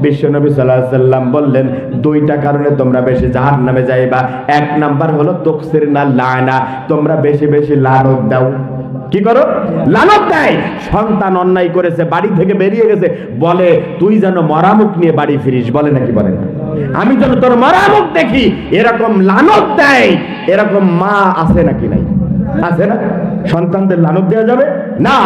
বিশ্বনবী সাল্লাল্লাহু আলাইহি সাল্লাম বললেন, দুইটা কারণে তোমরা বেশি জাহান্নামে যাইবা। এক নাম্বার হলো তাকসিরনা লানা, তোমরা বেশি বেশি লানত দাও। কি করো? লানত দেয়। সন্তান অন্যায় করেছে, বাড়ি থেকে বেরিয়ে গেছে, বলে তুই যেন মরামুখ নিয়ে বাড়ি ফিরিস, বলে নাকি বলে না? আমি যেন তোর মরামুখ দেখি, এরকম লানত দেয়। এরকম মা আছে নাকি নাই? আছে না? সন্তানদের লানত দেওয়া যাবে না,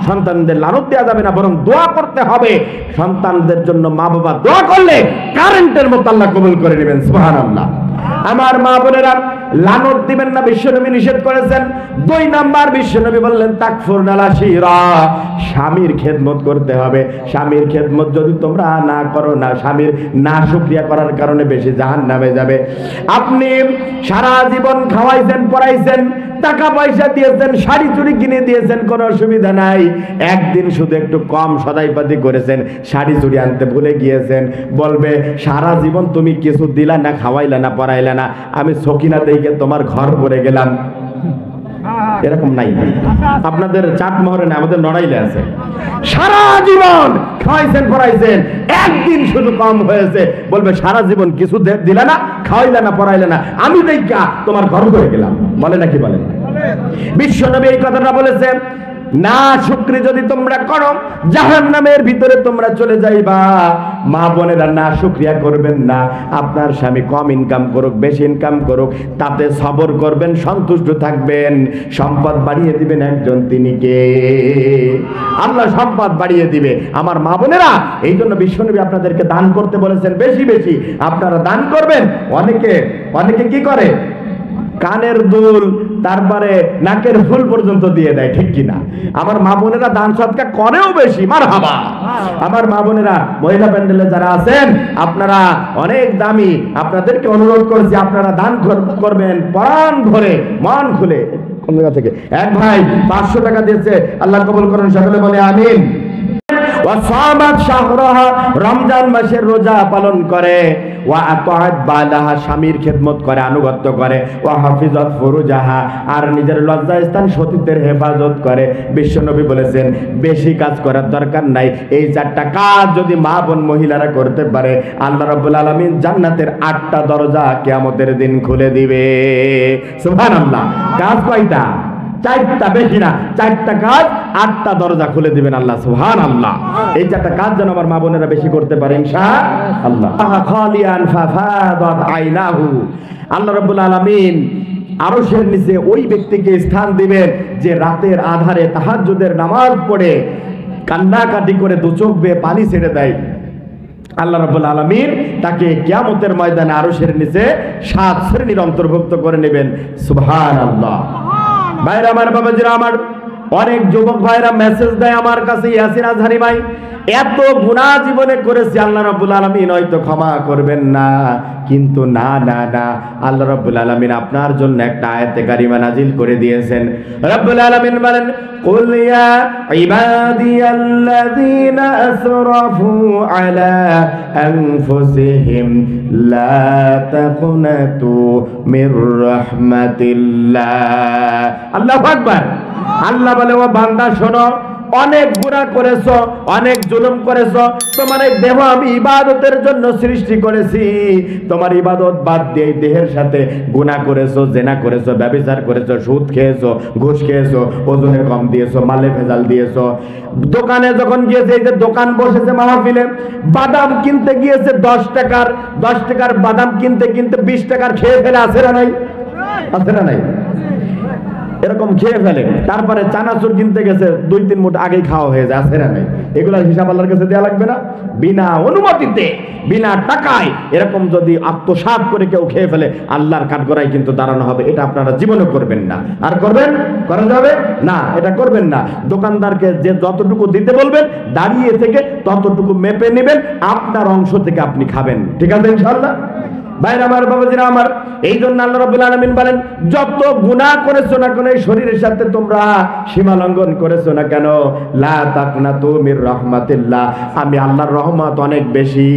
সন্তানদের লানত দেওয়া যাবে না, বরং দোয়া করতে হবে। সন্তানদের জন্য মা বাবা দোয়া করলে কারেন্টের মতো আল্লাহ কবুল করে নেবেন। সুবহানাল্লাহ। আমার মা বোনেরা, লানত দিবেন না, বিশ্বনবী নিষেধ করেছেন। 2 নাম্বার বিশ্বনবী বললেন, তাকফুরনাল আশিরা, স্বামীর খেদমত করতে হবে। স্বামীর খেদমত যদি তোমরা না করো, না স্বামীর না শুকরিয়া করার কারণে বেশি জাহান্নামে যাবে। আপনি সারা জীবন খাওয়াইছেন, পড়াইছেন, টাকা পয়সা দিয়েছেন, শাড়ি চুড়ি কিনে দিয়েছেন, কোনো অসুবিধা নাই। একদিন শুধু একটু কম সদাইপাতি করেছেন, শাড়ি চুড়ি আনতে ভুলে গিয়েছেন, বলবে সারা জীবন তুমি কিছু দিলা না, খাওয়াইলা না, পড়াইলা না, আমি সকিনা থেকে তোমার ঘর করে গেলাম। এরকম নাই আপনাদের চাটমোহরে না, আমাদের নড়াইলে আছে। সারা জীবন খাওয়াইছেন, পড়াইছেন, একদিন শুধু কম হয়েছে, বলবে সারা জীবন কিছু দিলা না, খাওয়াইলা না, পড়াইলা না, আমি দেখা তোমার ঘর করে গেলাম। বলে নাকি বলে? বিশ্বনবী এই কথাটা বলেছেন, না শুকরি যদি তোমরা করো, জাহান্নামের ভিতরে তোমরা চলে যাইবা। মা বোনেরা, না শুকরিয়া করবেন না। আপনার স্বামী কম ইনকাম করুক, বেশি ইনকাম করুক, তাতে সবর করবেন, সন্তুষ্ট থাকবেন। সম্পদ বাড়িয়ে দিবেন একজন, তিনি কে? আল্লাহ সম্পদ বাড়িয়ে দিবে। আমার মা বোনেরা, এই জন্য বিশ্বনবী আপনাদেরকে দান করতে বলেছেন, বেশি বেশি আপনারা দান করবেন। অনেকে কি করে? কানের দুল, তারপরে নাকের ফুল পর্যন্ত দিয়ে দেয়, ঠিক কিনা? আমার মা বোনেরা দান সদকা করেও বেশি, মারহাবা। আমার মা বোনেরা, মহিলা প্যান্ডেলে যারা আছেন, আপনারা অনেক দামি, আপনাদেরকে অনুরোধ করছি, আপনারা দান করবেন প্রাণ ভরে, মন খুলে। কোন জায়গা থেকে এক ভাই 500 টাকা দিয়েছে, আল্লাহ কবুল করুন, সকলে বলে আমিন। রমজান মাসের রোজা পালন করে, স্বামীর খেদমত করে, আনুগত্য করে, আর নিজের লজ্জাস্থান সতীত্বের হেফাজত করে। বিশ্বনবী বলেছেন, বেশি কাজ করার দরকার নাই। এই 4টা কাজ যদি মা বোন মহিলারা করতে পারে, আল্লাহ রাব্বুল আলামিন জান্নাতের 8টা দরজা কিয়ামতের দিন খুলে দিবে। সুবহানাল্লাহ। কাজ কয়টা? 4টা, বেশি না, 4টা কাজ, 8টা দরজা খুলে দিবেন আল্লাহ। সুবহানাল্লাহ। এই 4টা কাজ যেন আমার মা বোনেরা বেশি করতে পারে ইনশাআল্লাহ। খালিয়ান ফাফাদাত আইনাহু, আল্লাহ রাব্বুল আলামিন আরশের নিচে ওই ব্যক্তিকে স্থান দিবেন যে রাতের আধারে তাহাজ্জুদের নামাজ পড়ে কান্নাকাটি করে দু চোখ বেয়ে পানি ছেড়ে দেয়। আল্লাহ রাব্বুল আলামিন তাকে কিয়ামতের ময়দানে আরশের নিচে 7 শ্রেণীর অন্তর্ভুক্ত করে নেবেন। সুবহানাল্লাহ। ভাইরা আমার, বাবাজিরা আমার, অনেক যুবক ভাইরা মেসেজ দেয় আমার কাছে, ইয়াসিন আজহারি ভাই, এত গুনাহ জীবনে করেছি, আল্লাহ রাব্বুল আলামিন হয়তো ক্ষমা করবেন না। কিন্তু না না না, আল্লাহ রাব্বুল আলামিন আপনার জন্য একটা আয়াতে কারিমা নাজিল করে দিয়েছেন। রাব্বুল আলামিন বলেন, কুল ইয়া ইবাদিয়াল্লাযীনা আসরাফু আলা আনফুসিহিম লা তাকুনাতু মির রাহমাতিল্লাহ। আল্লাহু আকবার। আল্লাহ বলে, ও বান্দা শোনো, অনেক গুনাহ করেছো, অনেক জুলুম করেছো। তোমার এই দেহ আমি ইবাদতের জন্য সৃষ্টি করেছি, তোমার ইবাদত বাদ দিয়ে দেহের সাথে গুনাহ করেছো, জেনা করেছো, ব্যভিচার করেছো, সুদ খেয়েছো, ঘুষ খেয়েছো, ওজনে কম দিয়েছো, মালে ভেজাল দিয়েছো। দোকানে যখন গিয়েছে, এই যে দোকান বসেছে মাহফিলে, বাদাম কিনতে গিয়েছে 10 টাকার বাদাম কিনতে 20 টাকার খেয়ে ফেলে, আছে না নাই? আছে না নাই? এরকম খেয়ে ফেলে। তারপরে চানাচুর কিনতে গেছে, 2-3 মুঠ আগেই খাওয়া হয়ে যায়, আছে না নাই? এগুলোর হিসাব আল্লাহর কাছে দেওয়া লাগবে না? বিনা অনুমতিতে, বিনা টাকায় এরকম যদি আত্মসাৎ করে কেউ খেয়ে ফেলে, আল্লাহর কাঠগড়ায় কিন্তু দাঁড়ানো হবে। এটা আপনারা জীবনে করবেন না। আর করবেন? করা যাবে না, এটা করবেন না। দোকানদারকে যে যতটুকু দিতে বলবেন, দাঁড়িয়ে থেকে ততটুকু মেপে নেবেন, আপনার অংশ থেকে আপনি খাবেন। ঠিক আছে ইনশাআল্লাহ? ভাইরা আমার, বাবাজিরা আমার, এই জন্য আল্লাহ রাব্বুল আলামিন বলেন, যত গুনাহ করেছো না কেন, এই শরীরের সাথে তোমরা সীমা লঙ্ঘন করেছো না কেন, লা তাকনাতু মির রাহমাতিল্লাহ, আমি আল্লাহর রহমত অনেক বেশি,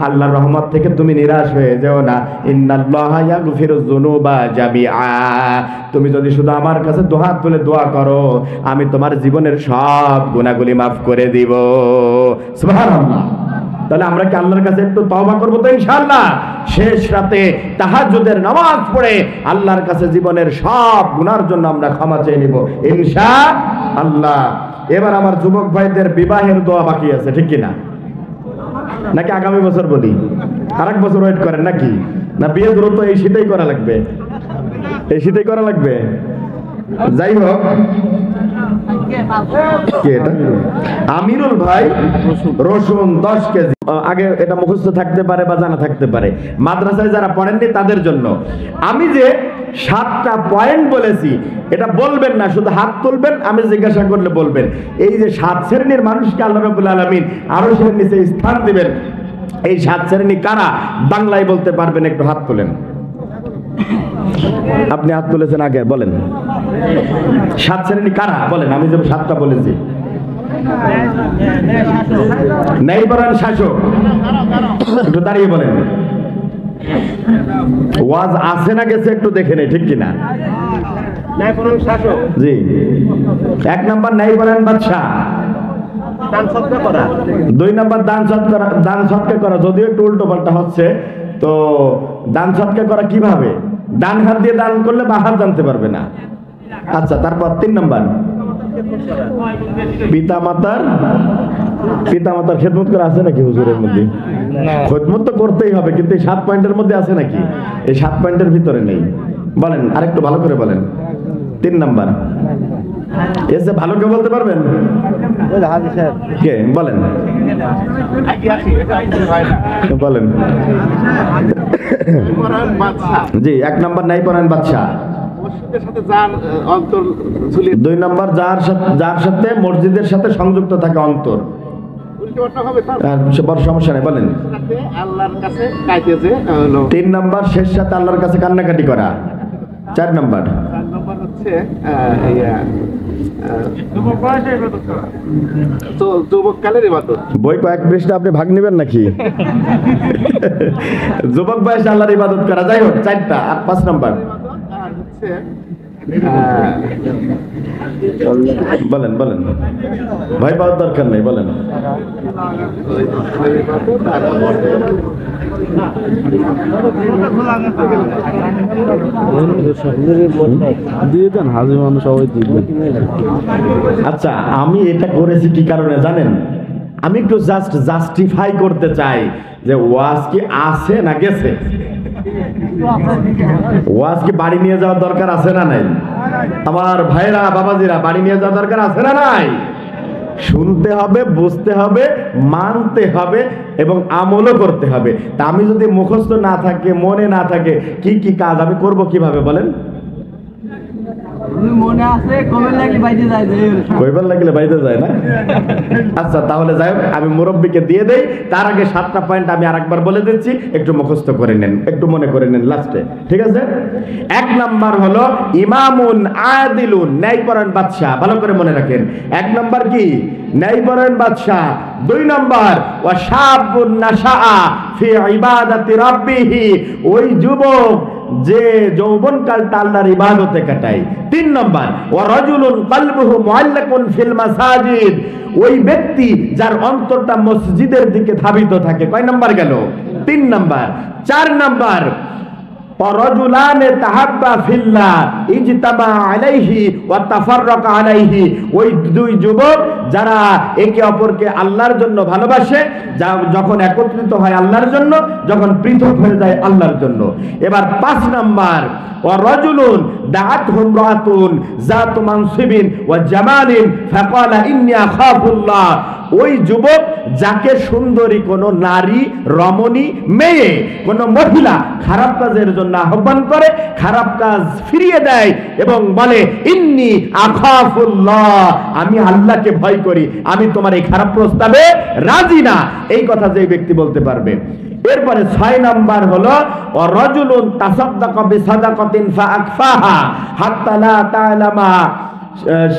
আল্লাহর রহমত থেকে তুমি নিরাশ হয়ে যেও না। ইন্নাল্লাহা ইয়াগফিরুয যুনুবা জামিআ, তুমি যদি শুধু আমার কাছে দুহাত তুলে দোয়া করো, আমি তোমার জীবনের সব গুনাহগুলি মাফ করে দিব। সুবহানাল্লাহ। তাহলে আমরা কি আল্লাহর কাছে একটু তওবা করব তো ইনশাআল্লাহ? শেষ রাতে তাহাজ্জুদের নামাজ পড়ে আল্লাহর কাছে জীবনের সব গুনার জন্য আমরা ক্ষমা চেয়ে নিব ইনশাআল্লাহ। এবার আমার যুবক ভাইদের বিবাহের দোয়া বাকি আছে, ঠিক কি না? নাকি আগামী বছর বলি? আরেক বছর ওয়েট করেন নাকি? না বিয়ে দ্রুত এই শীতেই করা লাগবে? এই শীতেই করা লাগবে? যাই হোক, আমিরুল ভাই রসুন 10 কেজি। আগে এটা মুখস্থ থাকতে পারে বা জানা থাকতে পারে, মাদ্রাসায় যারা পড়েননি তাদের জন্য। আমি যে 7টা পয়েন্ট বলেছি, এটা বলবেন না, শুধু হাত তুলবেন, আমি জিজ্ঞাসা করলে বলবেন। এই যে 7 শ্রেণীর মানুষকে আল্লাহ রাব্বুল আলামিন আরশের নিচে স্থান দিবেন, এই 7 শ্রেণী কারা বাংলায় বলতে পারবেন? একটু হাত তোলেন। আপনি হাত তুলেছেন, আগে বলেন 7 শ্রেণী কারা বলেন। আমি যে 7টা বলেছি। ন্যায়পরায়ণ শাসক, একটু দাঁড়িয়ে বলেন। ওয়াজ আছে না গেছে একটু দেখে নেই, ঠিক কিনা? ন্যায়পরায়ণ শাসক, জি। 1 নাম্বার ন্যায়পরায়ণ বাদশা, 2 নাম্বার দান সৎকা করা। যদিও একটু উল্টো পাল্টা হচ্ছে, তো দান সৎকা করা কিভাবে? ডান হাত দিয়ে দান করলে বা হাত জানতে পারবে না। আচ্ছা, তারপর 3 নাম্বার পিতা মাতার খেদমত করা আছে নাকি হুজুরের মধ্যে? খেদমত তো করতেই হবে, কিন্তু এই 7 পয়েন্টের মধ্যে আছে নাকি? এই 7 পয়েন্টের ভিতরে নেই। বলেন, আরেকটু ভালো করে বলেন। 3 নাম্বার এসে ভালো কেউ বলতে পারবেন? কে বলেন? বলেন। জি, 1 নাম্বার ন্যায়পরায়ণ বাদশা। 2 নাম্বার যার সাথে মসজিদের সাথে সংযুক্ত থাকে অন্তর। সমস্যা নেই, বলেন। 3 নাম্বার শেষ সাথে আল্লাহর কাছে কান্নাকাটি করা। 4 নাম্বার হচ্ছে যুবককালের ইবাদত। বই কয়েক পৃষ্ঠা আপনি ভাগ নেবেন নাকি? যুবক বয়সে আল্লাহর ইবাদত করা। যাই হোক, 4টা। আর 5 নাম্বার বলেন বলেন, ভয় পাওয়ার দরকার নেই, বলেন। দিয়ে দেন, হাজির মানুষ সবাই দিবেন। আচ্ছা, আমি এটা করেছি কি কারণে জানেন? আমি একটু জাস্টিফাই করতে চাই যে ওয়াজ কি আছে না গেছে। ওয়াজ কি বাড়ি নিয়ে যাওয়ার দরকার আছে না নাই? আমার ভাইরা বাবাজিরা, বাড়ি নিয়ে যাওয়ার দরকার আছে না নাই? শুনতে হবে, বুঝতে হবে, মানতে হবে এবং আমলও করতে হবে। তা আমি যদি মুখস্থ না থাকে, মনে না থাকে, কি কি কাজ আমি করব কিভাবে বলেন? মনে আছে কইবার লাগলে বাইরে যায় না। আচ্ছা, তাহলে যাই হোক, আমি মুরব্বীকে দিয়ে দেই। তার আগে 7টা পয়েন্ট আমি আরেকবার বলে দিচ্ছি, একটু মুখস্থ করে নেন, একটু মনে করে নেন লাস্টে, ঠিক আছে? 1 নাম্বার হলো ইমামুন আদিলুন, ন্যায়পরায়ণ বাদশা। ভালো করে মনে রাখেন। 1 নাম্বার কি? ন্যায়পরায়ণ বাদশা। 2 নাম্বার ওয়া শাবুন নাশাআ ফি ইবাদাতি রাব্বিহি, ওই যুবক যে যৌবনকালটা আল্লাহর ইবাদতে কাটায়। 3 নম্বর ওয়া রাজুলুন কলবুহু মুআল্লাকুন ফিল মাসাজিদ, ওই ব্যক্তি যার অন্তরটা মসজিদের দিকে ধাবিত থাকে। কয় নাম্বার গেল? 3 নাম্বার। 4 নাম্বার রাজুলানে তাহাব্বা ফিল্লাহ ইজতামা আলাইহি ওয়া তাফাররাকা আলাইহি, ওই দুই যুবক যারা একে অপরকে আল্লাহর জন্য ভালোবাসে, যখন একত্রিত হয় আল্লাহর জন্য, যখন পৃথক হয়ে যায় আল্লাহর জন্য। এবার 5 নাম্বার ওয়া রাজুলুন দাআতহু ইমরাতুন যাতু মানসিবিন ওয়া জামালিন ফাকালা ইন্নী আখাফুল্লাহ, ওই যুবক যাকে সুন্দরী কোন নারী, রমণী, মেয়ে, কোন মহিলা খারাপ কাজের জন্য আহ্বান করে, খারাপ কাজ ফিরিয়ে দেয় এবং বলে ইন্নী আখাফুল্লাহ, আমি আল্লাহকে ভয় করি, আমি তোমার এই খারাপ প্রস্তাবে রাজি না, এই কথা যে ব্যক্তি বলতে পারবে। এরপরে 6 নাম্বার হলো রাজুলুন তাসাদদাকা বিসাদাকাতিন ফাআকফাহা হাত্তা লা তা'লামা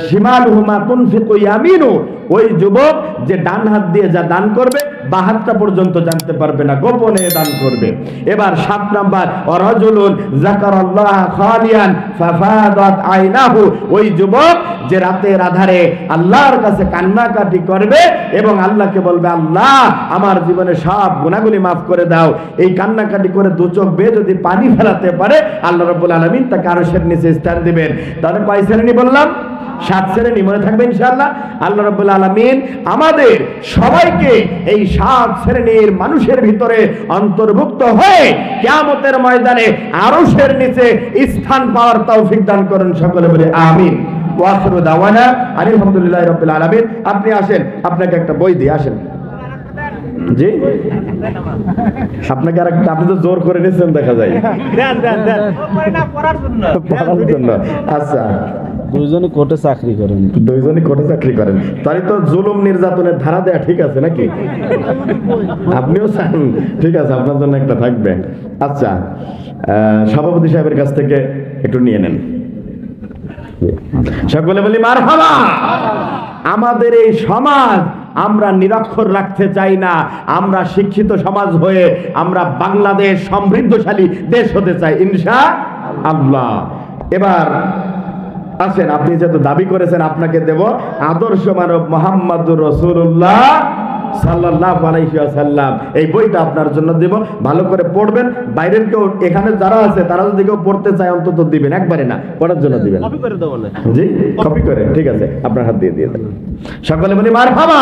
শিমালুহু মা তুনফিকু ইয়ামিনু, ওই যুবক যে ডান হাত দিয়ে যা দান করবে বাম হাতটা পর্যন্ত জানতে পারবে না, গোপনে দান করবে। এবার 7 নাম্বার রাজুলুন যাকারাল্লাহ খালিয়ান ফাফাদাত আইনাহু, ওই যুবক যে রাতের আধারে আল্লাহর কাছে কান্নাকাটি করবে এবং আল্লাহকে বলবে আল্লাহ আমার জীবনে সব গুনাহগুলি মাফ করে দাও। এই কান্নাকাটি করে দু চোখ বেয়ে যদি পানি ফেলাতে পারে আল্লাহ রাব্বুল আলামিন তাকে আরশের নিচে স্থান দিবেন। তাহলে কয় শ্রেণী বললাম? 7 শ্রেণী। মনে থাকবে ইনশাআল্লাহ। আল্লাহ রাব্বুল আলামিন আমাদের সবাইকে এই 7 শ্রেণীর মানুষের ভিতরে অন্তর্ভুক্ত হয়ে কিয়ামতের ময়দানে আরশের নিচে স্থান পাওয়ার তৌফিক দান করুন। সকলে বলি আমিন। ওয়া আখিরু দাওয়ানা আলহামদুলিল্লাহি রাব্বিল আলামিন। আপনি আসেন, আপনাকে একটা বই দিই, আসেন। জি, আপনাকে আরেকটা, আপনি তো জোর করে নিয়েছেন দেখা যায়। পড়ার জন্য। আচ্ছা, দুইজনই কোর্টে চাকরি করেন। দুইজনই কোর্টে চাকরি করেন, তাই তো জুলুম নির্যাতনের ধারা দেয়া ঠিক আছে নাকি? আপনিও চান, ঠিক আছে, আপনার জন্য একটা থাকবে। আচ্ছা, সভাপতি সাহেবের কাছ থেকে একটু নিয়ে নেন। সকলে বলি মারহাবা। আমাদের এই সমাজ আমরা নিরক্ষর রাখতে চাই না, আমরা শিক্ষিত সমাজ হয়ে আমরা বাংলাদেশ সমৃদ্ধশালী দেশ হতে চাই ইনশাআল্লাহ। এবার আসেন, আপনি যেহেতু দাবি করেছেন আপনাকে দেব আদর্শ মানব মুহাম্মদুর রাসূলুল্লাহ সাল্লাল্লাহু আলাইহি ওয়াসাল্লাম, এই বইটা আপনার জন্য দেব। ভালো করে পড়বেন। বাইরের কেউ এখানে যারা আছে তারা যদি কেউ পড়তে চায় অন্তত দিবেন, একবারে না, পড়ার জন্য দিবেন। কপি করে দেব না? জি, কপি করে, ঠিক আছে, আপনার হাত দিয়ে দেন। সকলে বলি মারহাবা।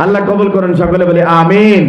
আল্লাহ কবুল করুন। সকলে বলি আমিন।